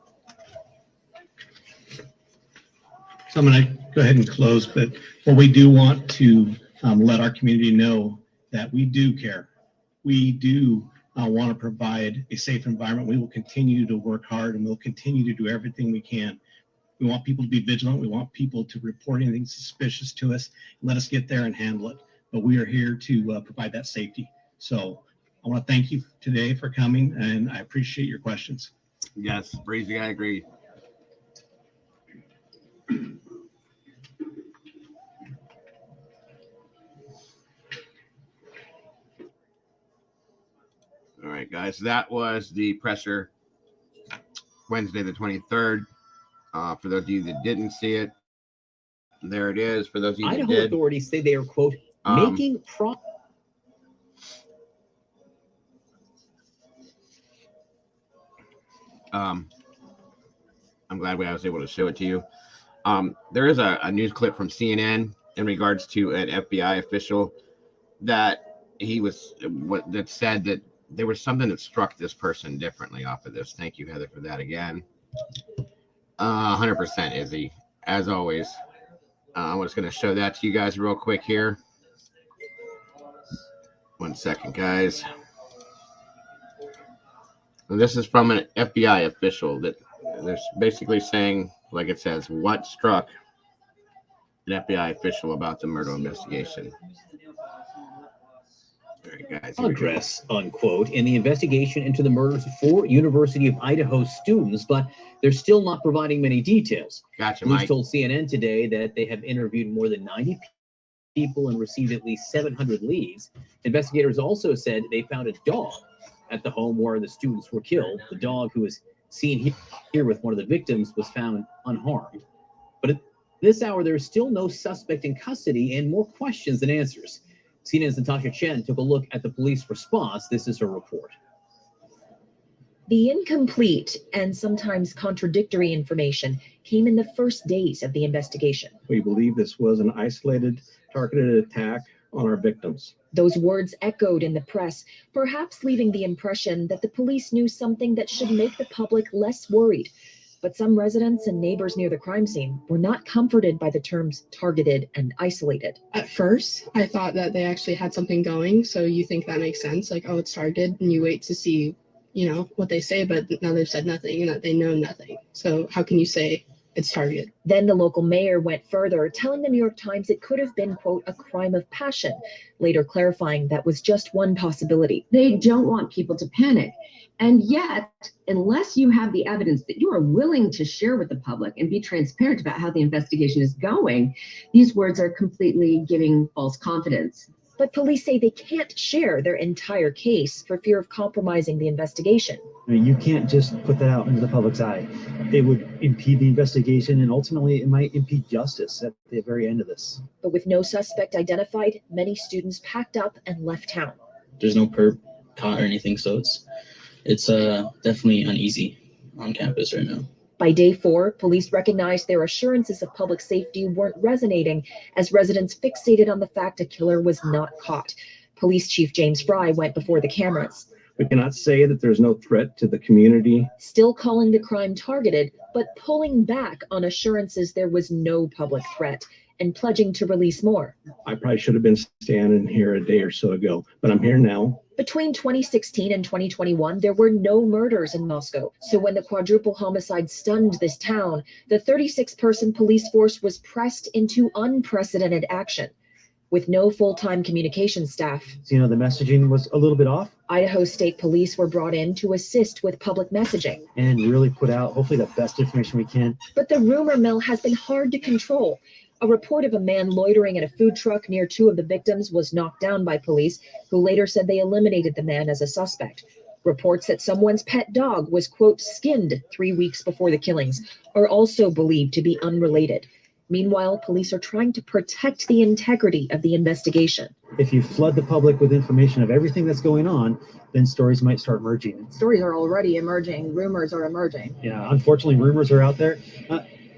So I'm going to go ahead and close, but what we do want to let our community know that we do care. We do want to provide a safe environment. We will continue to work hard and we'll continue to do everything we can. We want people to be vigilant. We want people to report anything suspicious to us and let us get there and handle it. But we are here to provide that safety. So I want to thank you today for coming, and I appreciate your questions.
Yes, Breezy, I agree. All right, guys, that was the presser Wednesday, the 23rd. For those of you that didn't see it, there it is. For those of you that
Idaho
did,
authorities say they are, quote, making
I'm glad I was able to show it to you. There is a news clip from CNN in regards to an FBI official that that said that there was something that struck this person differently off of this. Thank you, Heather, for that again. 100%, Izzy, as always. I'm just going to show that to you guys real quick here. 1 second, guys. And this is from an FBI official that they're basically saying, like it says, what struck an FBI official about the murder investigation. All right, guys.
progress, unquote, in the investigation into the murders of 4 University of Idaho students, but they're still not providing many details.
Gotcha,
Police
Mike.
told CNN today that they have interviewed more than 90 people and received at least 700 leads. Investigators also said they found a dog at the home where the students were killed. The dog, who was seen here with one of the victims, was found unharmed. But at this hour, there is still no suspect in custody and more questions than answers. CNN's Natasha Chen took a look at the police response. This is her report.
The incomplete and sometimes contradictory information came in the first days of the investigation.
We believe this was an isolated, targeted attack on our victims.
Those words echoed in the press, perhaps leaving the impression that the police knew something that should make the public less worried. But some residents and neighbors near the crime scene were not comforted by the terms targeted and isolated.
At first, I thought that they actually had something going, so you think that makes sense, like, oh, it's targeted, and you wait to see, you know, what they say, but now they've said nothing and that they know nothing. So how can you say it's targeted?
Then the local mayor went further, telling the New York Times it could have been, quote, a crime of passion, later clarifying that was just one possibility.
They don't want people to panic. And yet, unless you have the evidence that you are willing to share with the public and be transparent about how the investigation is going, these words are completely giving false confidence.
But police say they can't share their entire case for fear of compromising the investigation.
I mean, you can't just put that out into the public's eye. They would impede the investigation, and ultimately it might impede justice at the very end of this.
But with no suspect identified, many students packed up and left town.
There's no
caught or anything. So it's definitely uneasy on campus right now.
By day 4, police recognized their assurances of public safety weren't resonating as residents fixated on the fact a killer was not caught. Police Chief James Fry went before the cameras.
We cannot say that there's no threat to the community.
Still calling the crime targeted, but pulling back on assurances there was no public threat and pledging to release more.
I probably should have been standing here a day or so ago, but I'm here now.
Between 2016 and 2021, there were no murders in Moscow. So when the quadruple homicide stunned this town, the 36-person police force was pressed into unprecedented action. With no full-time communication staff,
So, the messaging was a little bit off
Idaho State Police were brought in to assist with public messaging.
and really put out hopefully the best information we can.
But the rumor mill has been hard to control. A report of a man loitering in a food truck near 2 of the victims was knocked down by police, who later said they eliminated the man as a suspect. Reports that someone's pet dog was, quote, skinned 3 weeks before the killings are also believed to be unrelated. Meanwhile, police are trying to protect the integrity of the investigation.
If you flood the public with information of everything that's going on, then stories might start merging.
Stories are already emerging. Rumors are emerging.
Yeah, unfortunately, rumors are out there.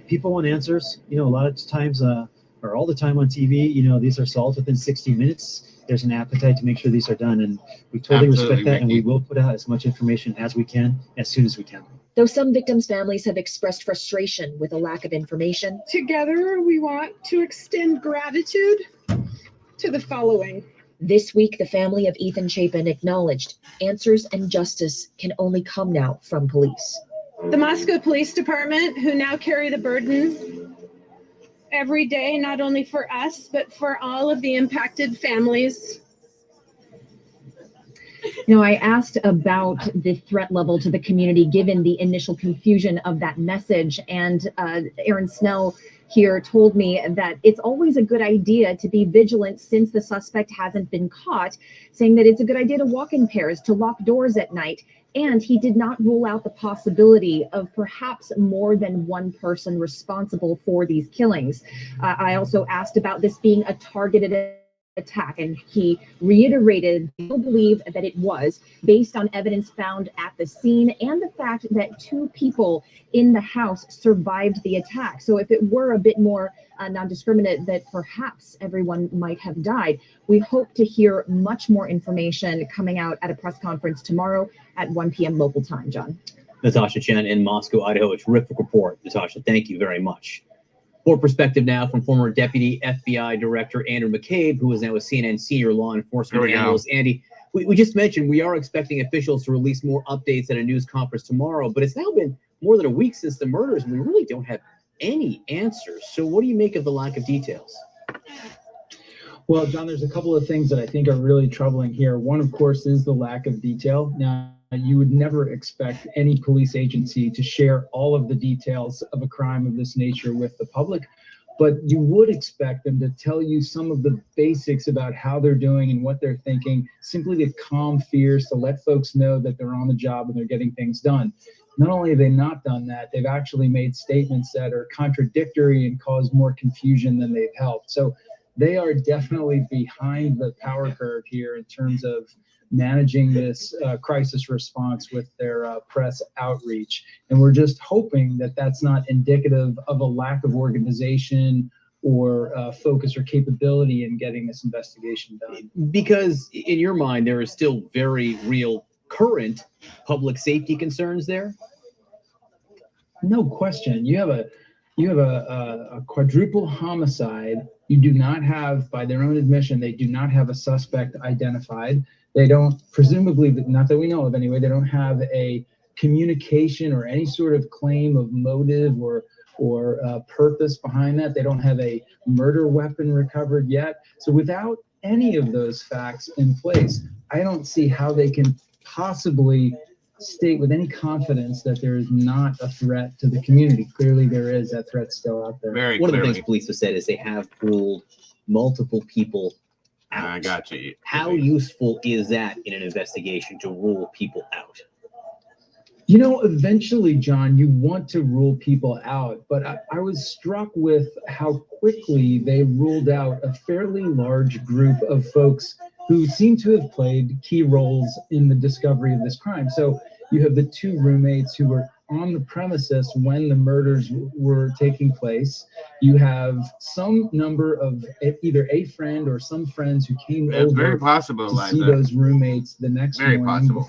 People want answers. A lot of times, or all the time on TV, these are solved within 60 minutes. There's an appetite to make sure these are done, and we totally respect that, and we will put out as much information as we can, as soon as we can.
Though some victims' families have expressed frustration with a lack of information,
Together, we want to extend gratitude to the following.
this week the family of Ethan Chapin acknowledged answers and justice can only come now from police.
The Moscow Police Department, who now carry the burden every day, not only for us, but for all of the impacted families.
I asked about the threat level to the community given the initial confusion of that message. And Aaron Snell here told me that it's always a good idea to be vigilant since the suspect hasn't been caught, saying that it's a good idea to walk in pairs, to lock doors at night. And he did not rule out the possibility of perhaps more than one person responsible for these killings. I also asked about this being a targeted attack, and he reiterated he believed that it was based on evidence found at the scene and the fact that 2 people in the house survived the attack. So if it were a bit more non-discriminate, that perhaps everyone might have died. We hope to hear much more information coming out at a press conference tomorrow at 1 p.m. local time. John.
Natasha Chen in Moscow, Idaho. A terrific report, Natasha. Thank you very much. More perspective now from former Deputy FBI Director Andrew McCabe, who is now a CNN senior law enforcement analyst. Andy, we just mentioned we are expecting officials to release more updates at a news conference tomorrow, but it's now been more than a week since the murders, and we really don't have any answers. So what do you make of the lack of details?
Well, John, there's a couple of things that I think are really troubling here. One, of course, is the lack of detail. Now, you would never expect any police agency to share all of the details of a crime of this nature with the public, but you would expect them to tell you some of the basics about how they're doing and what they're thinking, simply to calm fears, to let folks know that they're on the job and they're getting things done. Not only have they not done that, they've actually made statements that are contradictory and cause more confusion than they've helped. So they are definitely behind the power curve here in terms of managing this crisis response with their press outreach. And we're just hoping that that's not indicative of a lack of organization or focus or capability in getting this investigation done.
Because in your mind, there is still very real current public safety concerns there?
No question. You have a quadruple homicide. You do not have, by their own admission, they do not have a suspect identified. They don't, presumably, not that we know of anyway, they don't have a communication or any sort of claim of motive or purpose behind that. They don't have a murder weapon recovered yet. So without any of those facts in place, I don't see how they can possibly state with any confidence that there is not a threat to the community. Clearly there is. That threat still out there.
One of the things police have said is they have ruled multiple people out.
I got you.
How useful is that in an investigation to rule people out?
You know, eventually, John, you want to rule people out, but I was struck with how quickly they ruled out a fairly large group of folks who seem to have played key roles in the discovery of this crime. So you have the two roommates who were on the premises when the murders were taking place. You have some number of either a friend or some friends who came
It's
over
very possible,
to
Liza.
see those roommates the next
Very
morning
possible.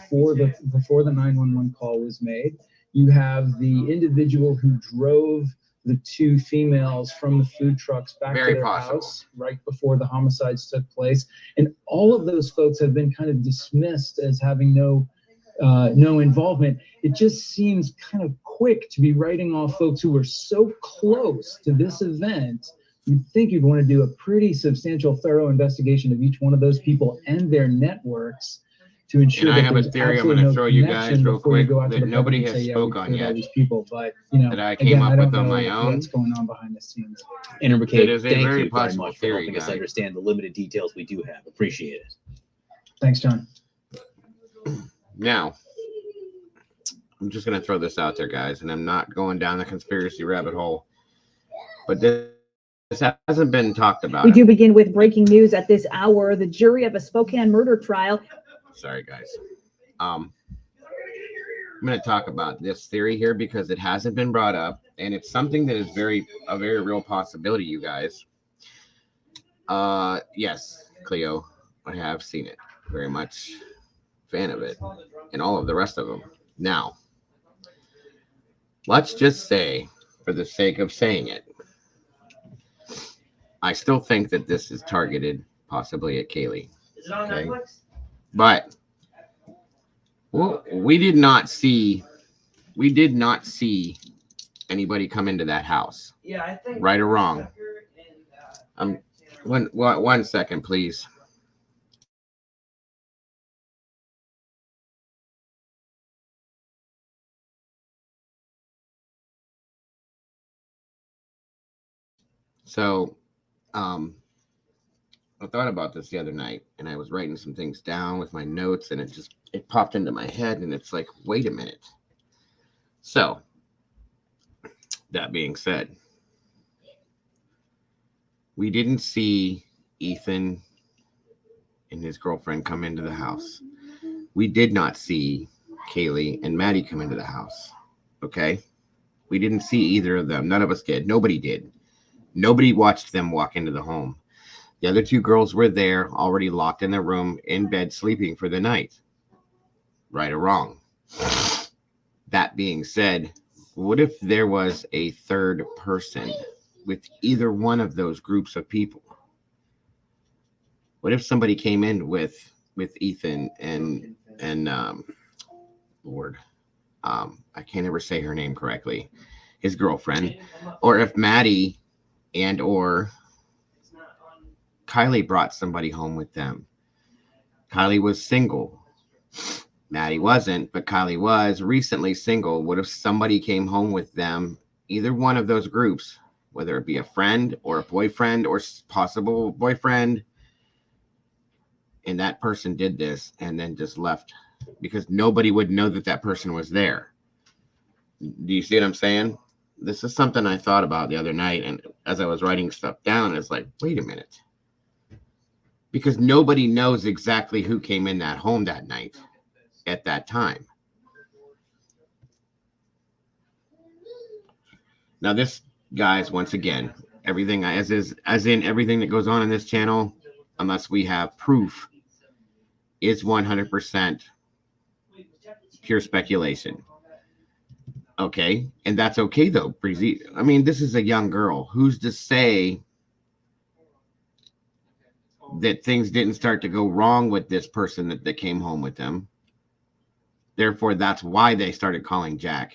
before the 911 call was made. You have the individual who drove the two females from the food trucks back
Very
to their
possible.
house right before the homicides took place. And all of those folks have been kind of dismissed as having no involvement. It just seems kind of quick to be writing off folks who were so close to this event. You'd think you'd want to do a pretty substantial, thorough investigation of each one of those people and their networks to ensure
And I
that
have a
there's
theory I'm
absolutely
going to
no
throw you guys
connection
real
before you
quick
go out to
that
the
nobody
public and
has
say,
spoke
we
on
cleared
yet.
all these people. But, you know,
that I came
again,
up
I
with
don't
on
know
my own.
what's going on behind the scenes.
Amber
It
Kate,
is a
thank
very
you very
possible
much for
theory,
helping us
guys.
understand the limited details we do have. Appreciate it.
Thanks, John.
Now, I'm just going to throw this out there, guys, and I'm not going down the conspiracy rabbit hole, but this hasn't been talked about.
We do begin with breaking news at this hour. The jury of a Spokane murder trial.
Sorry, guys. I'm going to talk about this theory here because it hasn't been brought up, and it's something that is a very real possibility, you guys. Yes, Cleo, I have seen it. Very much fan of it, and all of the rest of them. Now, let's just say, for the sake of saying it, I still think that this is targeted possibly at Kaylee.
Is it on Netflix?
But well, we did not see anybody come into that house.
Yeah, I think.
Right or wrong. One second, please. So, I thought about this the other night, and I was writing some things down with my notes, and it popped into my head, and it's like, wait a minute. So, that being said, we didn't see Ethan and his girlfriend come into the house. We did not see Kaylee and Maddie come into the house. Okay? We didn't see either of them. None of us did. Nobody did. Nobody watched them walk into the home. The other two girls were there, already locked in their room, in bed, sleeping for the night. Right or wrong? That being said, what if there was a third person with either one of those groups of people? What if somebody came in with Ethan and Lord, I can't ever say her name correctly, his girlfriend, or if Maddie and or Kylie brought somebody home with them. Kylie was single. Maddie wasn't, but Kylie was recently single. What if somebody came home with them, either one of those groups, whether it be a friend or a boyfriend or possible boyfriend, and that person did this and then just left because nobody would know that that person was there? Do you see what I'm saying? This is something I thought about the other night, and as I was writing stuff down, it's like, wait a minute. Because nobody knows exactly who came in that home that night at that time. Now this, guys, once again, everything as in everything that goes on in this channel, unless we have proof, is 100% pure speculation. Okay, and that's okay though, Breezy. I mean, this is a young girl. Who's to say that things didn't start to go wrong with this person that came home with them? Therefore, that's why they started calling Jack,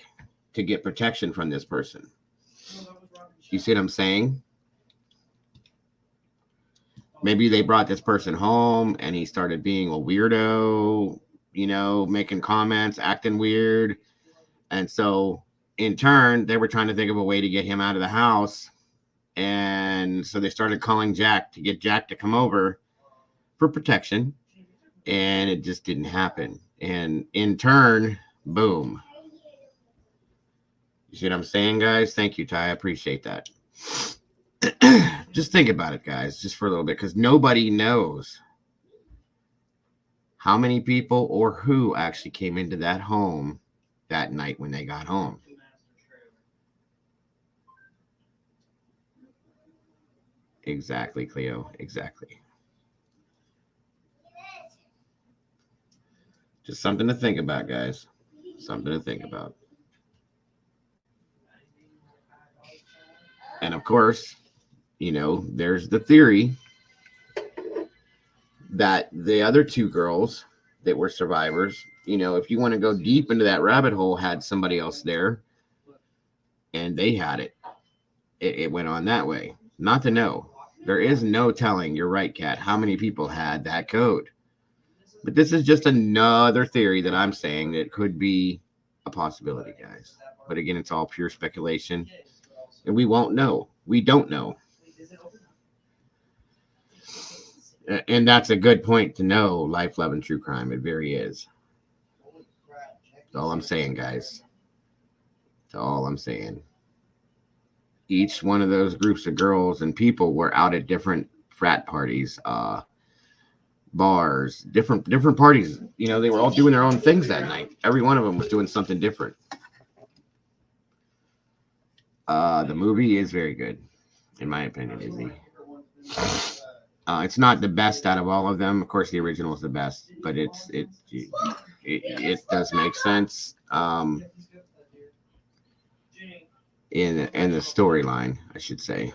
to get protection from this person. You see what I'm saying? Maybe they brought this person home and he started being a weirdo, making comments, acting weird. And so in turn, they were trying to think of a way to get him out of the house. And so they started calling Jack to get Jack to come over for protection. And it just didn't happen. And in turn, boom. You see what I'm saying, guys? Thank you, Ty. I appreciate that. Just think about it, guys, just for a little bit, because nobody knows how many people or who actually came into that home that night when they got home. Exactly, Cleo. Exactly. Just something to think about, guys. Something to think about. And of course, you know, there's the theory that the other two girls that were survivors, you know, if you want to go deep into that rabbit hole, had somebody else there and they had it. It went on that way. Not to know. There is no telling, you're right, Kat, how many people had that code. But this is just another theory that I'm saying that could be a possibility, guys. But again, it's all pure speculation. And we won't know. We don't know. And that's a good point to know, life, love, and true crime. It very is. That's all I'm saying, guys. That's all I'm saying. Each one of those groups of girls and people were out at different frat parties, bars, different parties. You know, they were all doing their own things that night. Every one of them was doing something different. The movie is very good, in my opinion, Izzy. It's not the best out of all of them. Of course, the original is the best, but it does make sense. In the storyline, I should say.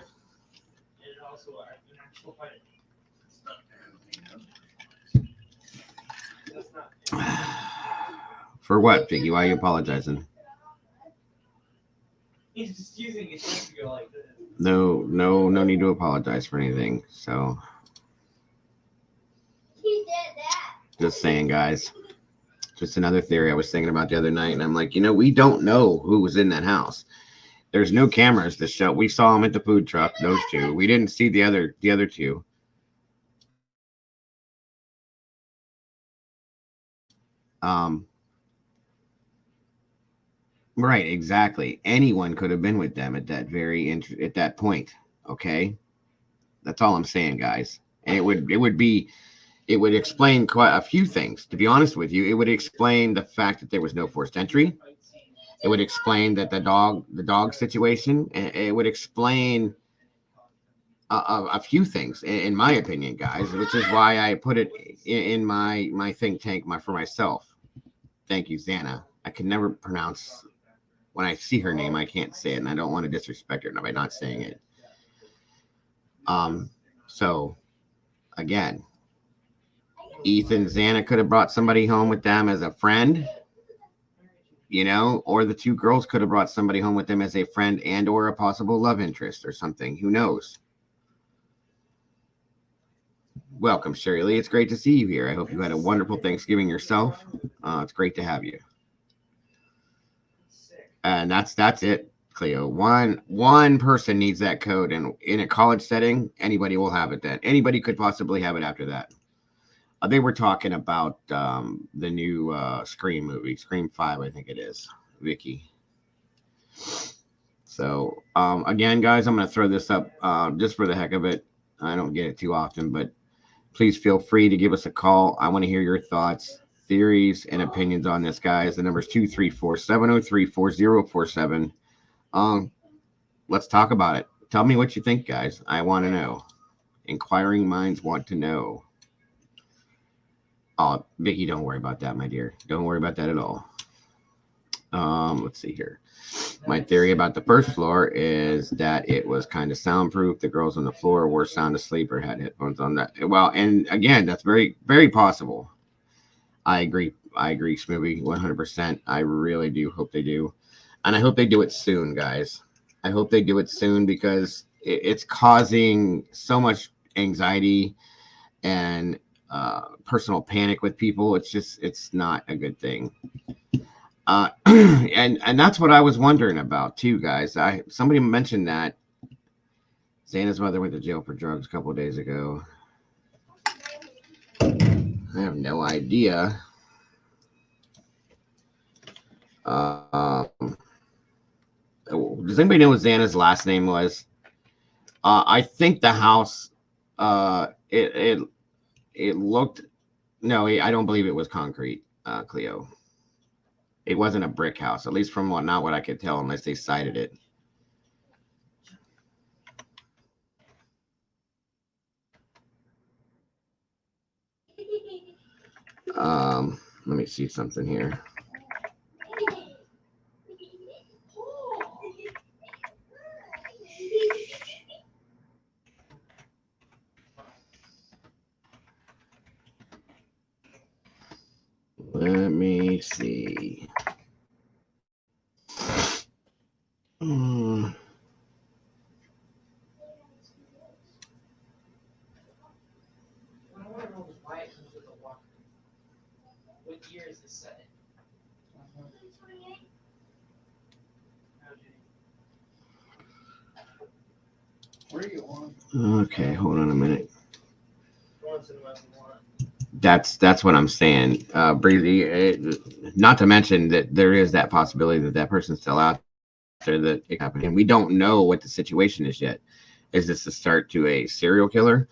For what, Piggy? Why are you apologizing? No need to apologize for anything. So, just saying, guys. Just another theory I was thinking about the other night, and I'm like, you know, we don't know who was in that house. There's no cameras to show. We saw them at the food truck, those two. We didn't see the other two. Right, exactly. Anyone could have been with them at that point. Okay, that's all I'm saying, guys. And it would explain quite a few things. To be honest with you, it would explain the fact that there was no forced entry. It would explain that the dog situation. It would explain a few things, in my opinion, guys, which is why I put it in my think tank for myself. Thank you, Xana. I can never pronounce, when I see her name, I can't say it, and I don't want to disrespect her by not saying it. So, again, Ethan, Xana could have brought somebody home with them as a friend, you know, or the two girls could have brought somebody home with them as a friend and or a possible love interest or something. Who knows? Welcome, Sherry Lee. It's great to see you here. I hope you had a wonderful Thanksgiving yourself. It's great to have you. And that's it, Cleo. One person needs that code, and in a college setting, anybody will have it then. Anybody could possibly have it after that. They were talking about the new Scream movie, Scream 5, I think it is, Vicky. So, again, guys, I'm going to throw this up just for the heck of it. I don't get it too often, but please feel free to give us a call. I want to hear your thoughts, theories, and opinions on this, guys. The number is 234-703-4047. Let's talk about it. Tell me what you think, guys. I want to know. Inquiring minds want to know. Oh, Vicky, don't worry about that, my dear. Don't worry about that at all. Let's see here. My theory about the first floor is that it was kind of soundproof. The girls on the floor were sound asleep or had headphones on. That. Well, and again, that's very, very possible. I agree, Smoothie, 100%. I really do hope they do. And I hope they do it soon, guys. I hope they do it soon because it's causing so much anxiety and personal panic with people. It's not a good thing. And that's what I was wondering about too, guys. Somebody mentioned that Xana's mother went to jail for drugs a couple of days ago. I have no idea. Does anybody know what Xana's last name was? I think the house, it looked No, I don't believe it was concrete, Cleo. It wasn't a brick house, at least from not what I could tell, unless they cited it. Let me see something here. Let me see.
What year is this set in?
Okay, hold on a minute. That's what I'm saying, Breezy. Not to mention that there is that possibility that that person's still out there, that it happened, and we don't know what the situation is yet. Is this the start to a serial killer?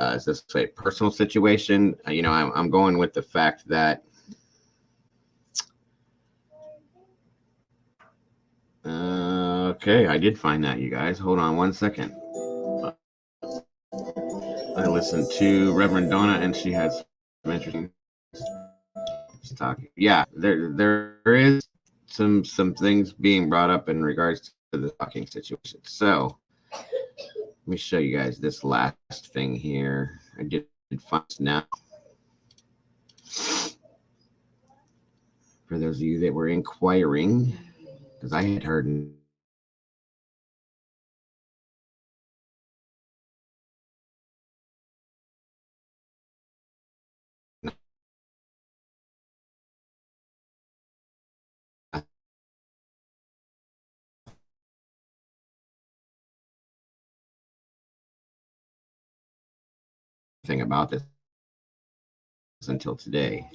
Is this a personal situation? You know, I'm going with the fact that okay, I did find that, you guys. Hold on one second. I listened to Reverend Donna, and she has some interesting talking. Yeah, there is some things being brought up in regards to the talking situation. So let me show you guys this last thing here. I did find now. For those of you that were inquiring, because I had heard nothing about this until today.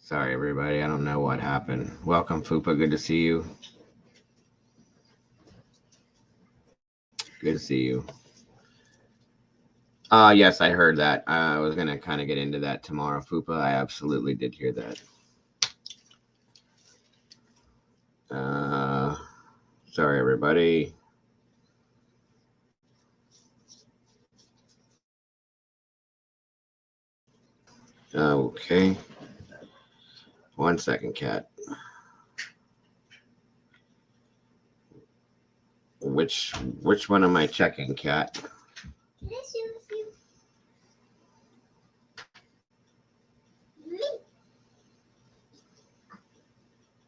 Sorry, everybody. I don't know what happened. Welcome, Fupa. Good to see you. Good to see you. Yes, I heard that. I was going to kind of get into that tomorrow, Fupa. I absolutely did hear that. Sorry, everybody. Okay. 1 second, Cat. Which one am I checking, Cat?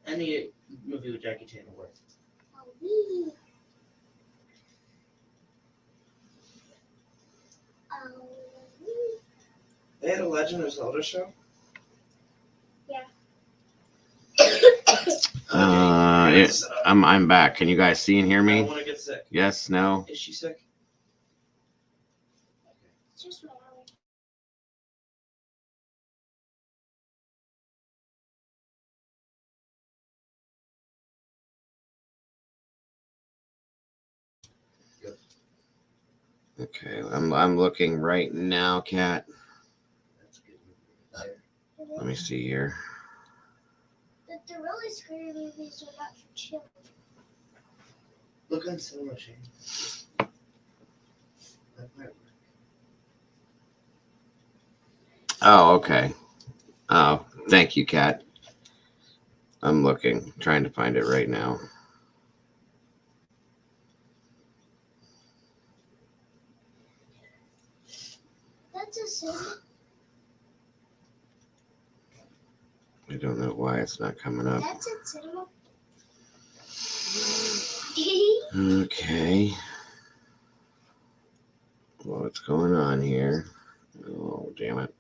Any movie with Jackie Chan will work. They had a Legend of Zelda show?
I'm back. Can you guys see and hear
I
me?
don't want to get sick.
Yes, no.
Is she sick?
Okay, I'm looking right now, Cat. Let me see here.
The really scary movies are not for children.
Look on Cinema Chain. That might work.
Oh, okay. Oh, thank you, Cat. I'm looking, trying to find it right now.
That's a cinema.
I don't know why it's not coming up.
That's a cinema.
Okay. What's going on here? Oh, damn it.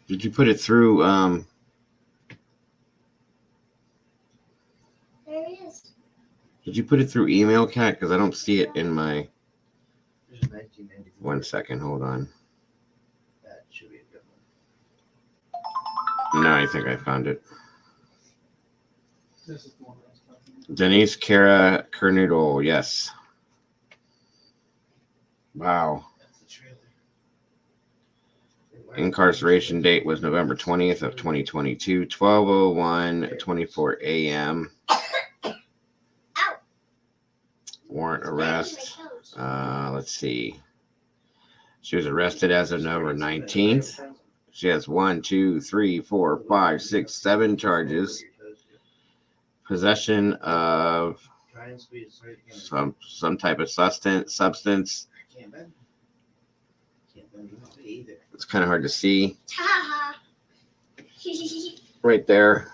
Did you put it through
There it is.
did you put it through email, Cat? Because I don't see it in my 1 second, hold on.
That should be a good one.
No, I think I found it.
This is the one I was talking about.
Denise Kara Kernoodle, yes. Wow. Incarceration date was November 20th of 2022, 12:01:24 a.m. Warrant arrest. Let's see. She was arrested as of November 19th. She has 1, 2, 3, 4, 5, 6, 7 charges. Possession of some type of substance. It's kind of hard to see. Right there.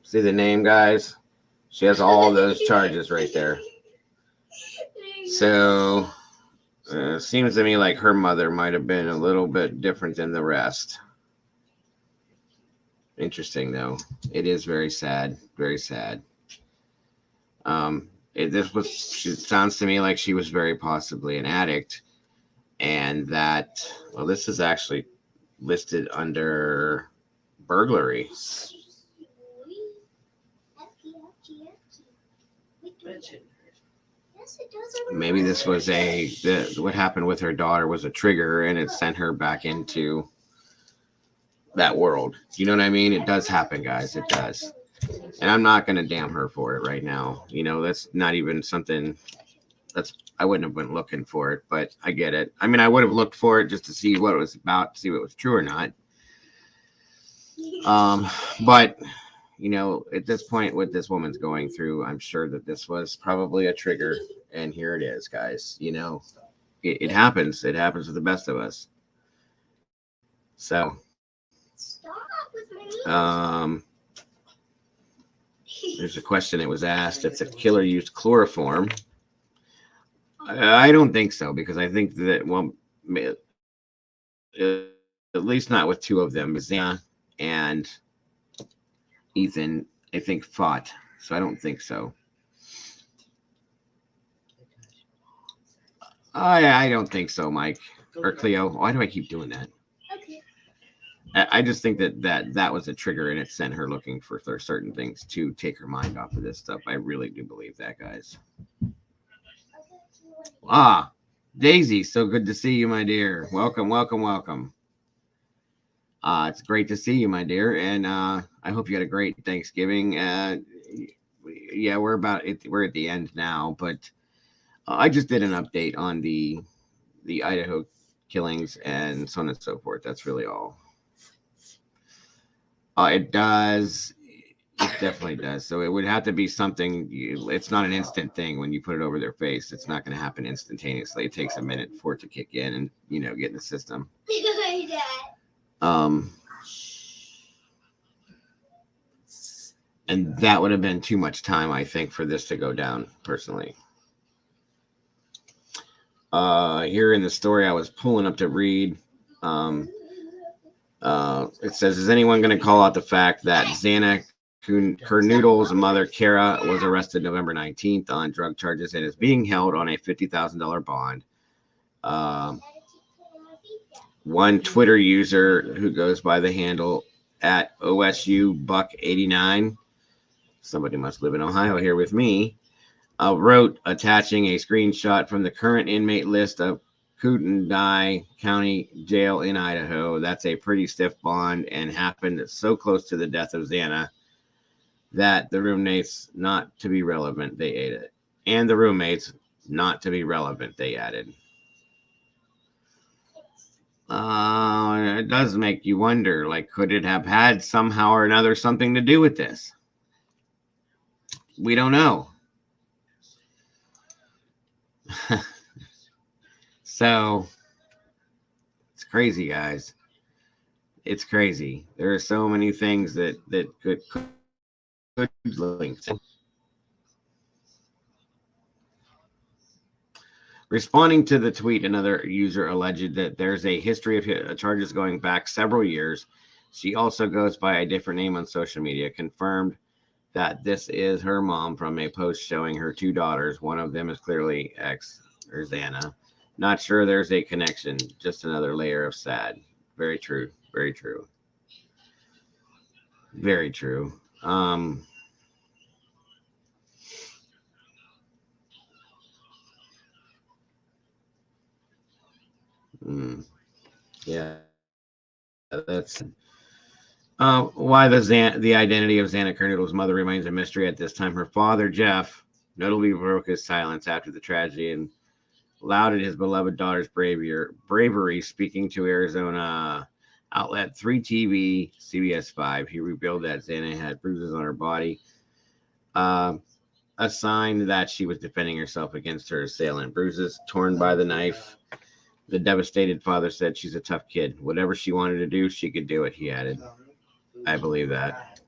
See the name, guys? She has all those charges right there. So, seems to me like her mother might have been a little bit different than the rest. Interesting, though. It is very sad. Very sad. It sounds to me like she was very possibly an addict. And that, well, this is actually listed under burglary. Maybe this was what happened with her daughter was a trigger and it sent her back into that world. You know what I mean? It does happen, guys. It does. And I'm not going to damn her for it right now. You know, that's not even something I wouldn't have been looking for it, but I get it. I mean, I would have looked for it just to see what it was about, see what was true or not. But you know, at this point, what this woman's going through, I'm sure that this was probably a trigger, and here it is, guys. You know, it happens. It happens to the best of us. So, there's a question that was asked if the killer used chloroform. I don't think so, because I think that, well, at least not with two of them. Zana and Ethan, I think, fought. So I don't think so. I don't think so, Mike. Or Cleo. Why do I keep doing that?
Okay.
I just think that was a trigger, and it sent her looking for certain things to take her mind off of this stuff. I really do believe that, guys. Ah, Daisy, so good to see you, my dear. Welcome, welcome, welcome. It's great to see you, my dear, and I hope you had a great Thanksgiving. Yeah, we're at the end now, but I just did an update on the Idaho killings and so on and so forth. That's really all. It does. It definitely does. So it would have to be something. It's not an instant thing when you put it over their face. It's not going to happen instantaneously. It takes a minute for it to kick in and get in the system. And that would have been too much time, I think, for this to go down. Personally, here in the story I was pulling up to read. It says, is anyone going to call out the fact that Xana Kernoodle's mother, Kara, was arrested November 19th on drug charges and is being held on a $50,000 bond? One Twitter user who goes by the handle at OSU Buck89, somebody must live in Ohio here with me, wrote attaching a screenshot from the current inmate list of Kootenai County Jail in Idaho. That's a pretty stiff bond and happened so close to the death of Xana that the roommates not to be relevant, they ate it. And the roommates not to be relevant, they added. It does make you wonder, like, could it have had somehow or another something to do with this? We don't know. So it's crazy, guys. It's crazy. There are so many things that could link to. Responding to the tweet, another user alleged that there's a history of charges going back several years. She also goes by a different name on social media, confirmed that this is her mom from a post showing her two daughters. One of them is clearly or Xana. Not sure there's a connection, just another layer of sad. Very true. Very true. Very true. Yeah, that's why the identity of Xana Kernoodle's mother remains a mystery at this time. Her father, Jeff, notably broke his silence after the tragedy and lauded his beloved daughter's bravery, speaking to Arizona outlet 3TV CBS 5. He revealed that Xana had bruises on her body, a sign that she was defending herself against her assailant. Bruises torn by the knife. The devastated father said, she's a tough kid. Whatever she wanted to do, she could do it, he added. I believe that.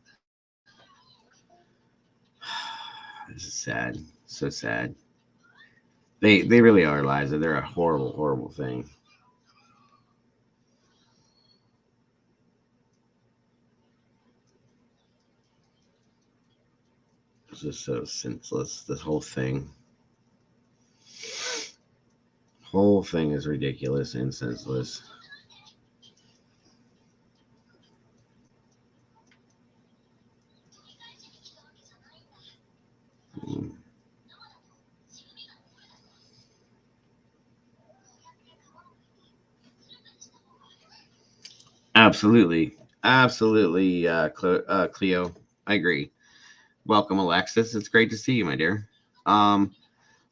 This is sad. So sad. They really are, Liza. They're a horrible, horrible thing. It's just so senseless, this whole thing. Whole thing is ridiculous and senseless. Absolutely. Absolutely, Cleo. I agree. Welcome, Alexis. It's great to see you, my dear.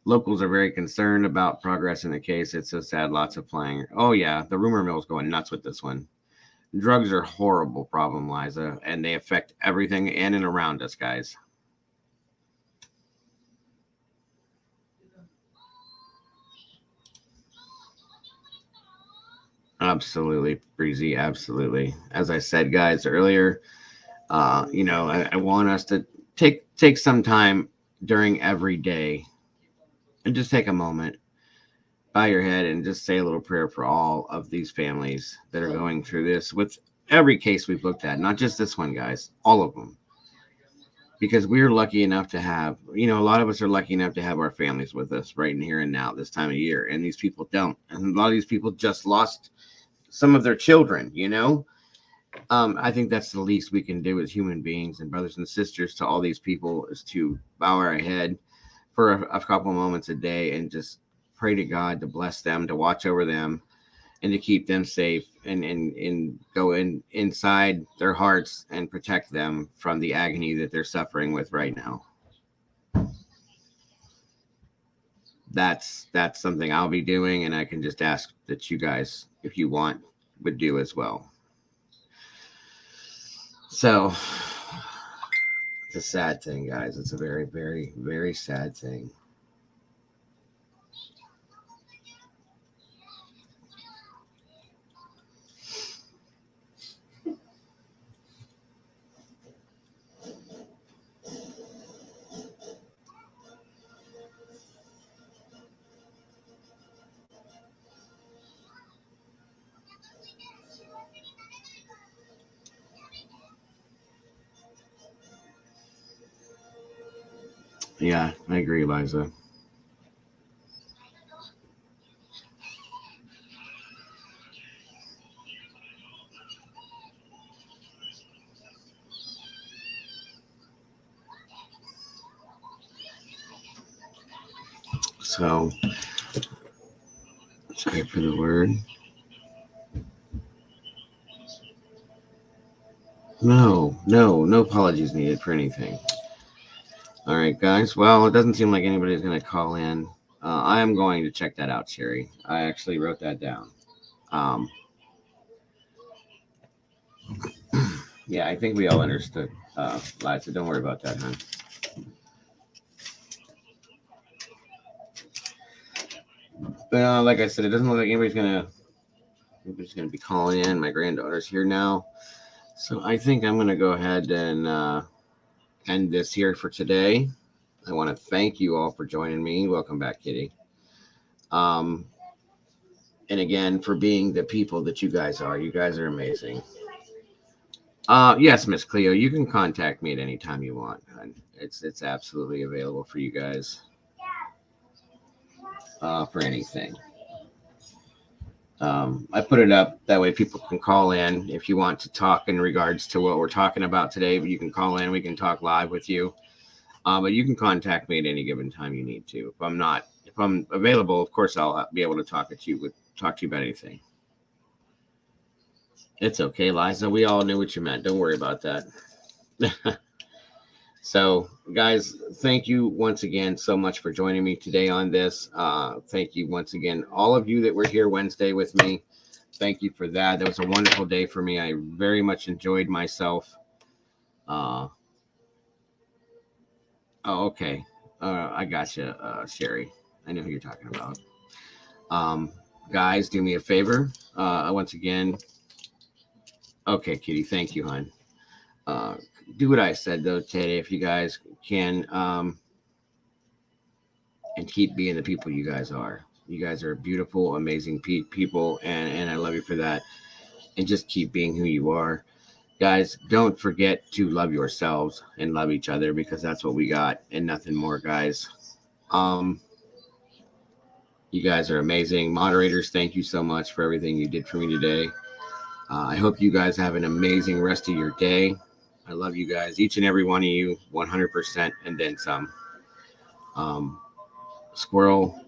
Locals are very concerned about progress in the case. It's so sad. Lots of playing. Oh, yeah. The rumor mill's going nuts with this one. Drugs are a horrible problem, Liza, and they affect everything in and around us, guys. Absolutely, Breezy. Absolutely. As I said, guys, earlier, I want us to take some time during every day and just take a moment, bow your head, and just say a little prayer for all of these families that are going through this with every case we've looked at, not just this one, guys, all of them. Because we're lucky enough to have, a lot of us are lucky enough to have our families with us right in here and now this time of year. And these people don't. And a lot of these people just lost some of their children, I think that's the least we can do as human beings and brothers and sisters to all these people is to bow our head for a couple moments a day and just pray to God to bless them, to watch over them, and to keep them safe and go inside their hearts and protect them from the agony that they're suffering with right now. That's something I'll be doing, and I can just ask that you guys, if you want, would do as well. So it's a sad thing, guys. It's a very, very, very sad thing. Yeah, I agree, Liza. So, sorry for the word. No apologies needed for anything. All right, guys. Well, it doesn't seem like anybody's going to call in. I am going to check that out, Sherry. I actually wrote that down. Yeah, I think we all understood. Liza, don't worry about that, hon. But like I said, it doesn't look like anybody's gonna be calling in. My granddaughter's here now, so I think I'm gonna go ahead and end this here for today. I want to thank you all for joining me. Welcome back, Kitty. And again, for being the people that you guys are. You guys are amazing. Yes, Miss Cleo, you can contact me at any time you want. It's absolutely available for you guys. For anything. I put it up that way people can call in if you want to talk in regards to what we're talking about today. But you can call in, we can talk live with you. But you can contact me at any given time you need to. If I'm available, of course I'll be able to talk to you about anything. It's okay, Liza. We all knew what you meant. Don't worry about that. So, guys, thank you once again so much for joining me today on this. Thank you once again, all of you that were here Wednesday with me. Thank you for that. That was a wonderful day for me. I very much enjoyed myself. Oh, okay. I got you, Sherry. I know who you're talking about. Guys, do me a favor. Once again. Okay, Kitty. Thank you, hon. Do what I said, though, today, if you guys can, and keep being the people you guys are. You guys are beautiful, amazing people, and I love you for that. And just keep being who you are. Guys, don't forget to love yourselves and love each other, because that's what we got and nothing more, guys. You guys are amazing. Moderators, thank you so much for everything you did for me today. I hope you guys have an amazing rest of your day. I love you guys, each and every one of you, 100%, and then some. Squirrel,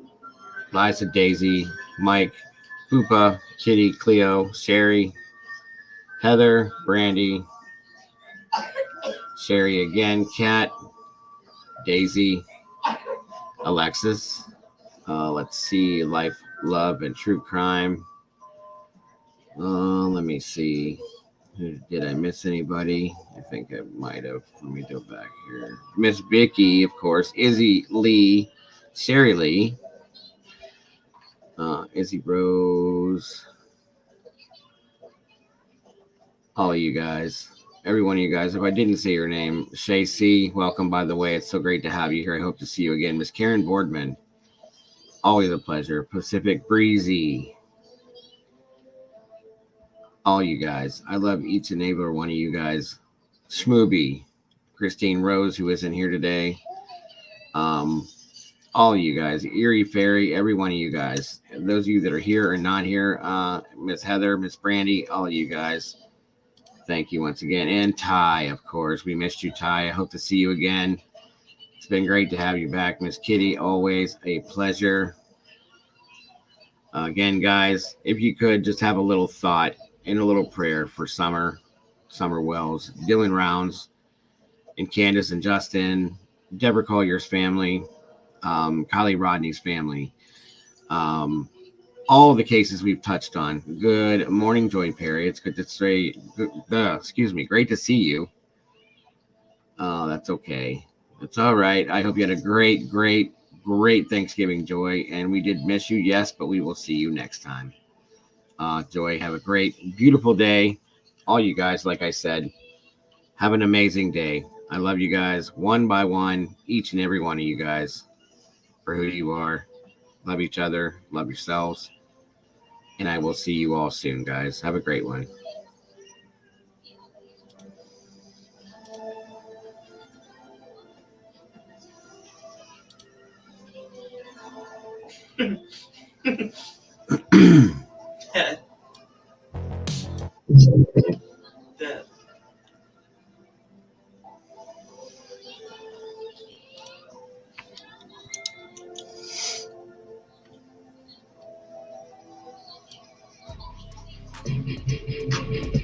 Liza, Daisy, Mike, Poopa, Kitty, Cleo, Sherry, Heather, Brandy, Sherry again, Kat, Daisy, Alexis. Let's see, Life, Love, and True Crime. Let me see. Did I miss anybody? I think I might have. Let me go back here. Miss Vicky, of course. Izzy Lee, Sherry Lee, Izzy Rose. All of you guys. Every one of you guys. If I didn't say your name, Shay C., welcome, by the way. It's so great to have you here. I hope to see you again. Miss Karen Boardman, always a pleasure. Pacific Breezy. All you guys. I love each and every one of you guys. Schmooby, Christine Rose, who isn't here today. All you guys. Erie Fairy, every one of you guys. And those of you that are here or not here, Miss Heather, Miss Brandy, all of you guys. thank you once again. And Ty, of course. We missed you, Ty. I hope to see you again. It's been great to have you back, Miss Kitty. Always a pleasure. Again, guys, if you could just have a little thought and a little prayer for Summer Wells, Dylan Rounds, and Candace and Justin, Deborah Collier's family, Kylie Rodney's family, all of the cases we've touched on. Good morning, Joy Perry. It's good to say, great to see you. That's okay. It's all right. I hope you had a great Thanksgiving, Joy. And we did miss you, yes, but we will see you next time. Joy, have a great, beautiful day. All you guys, like I said, have an amazing day. I love you guys one by one, each and every one of you guys, for who you are. Love each other. Love yourselves. And I will see you all soon, guys. Have a great one.
Dad. Dad.
Thank you.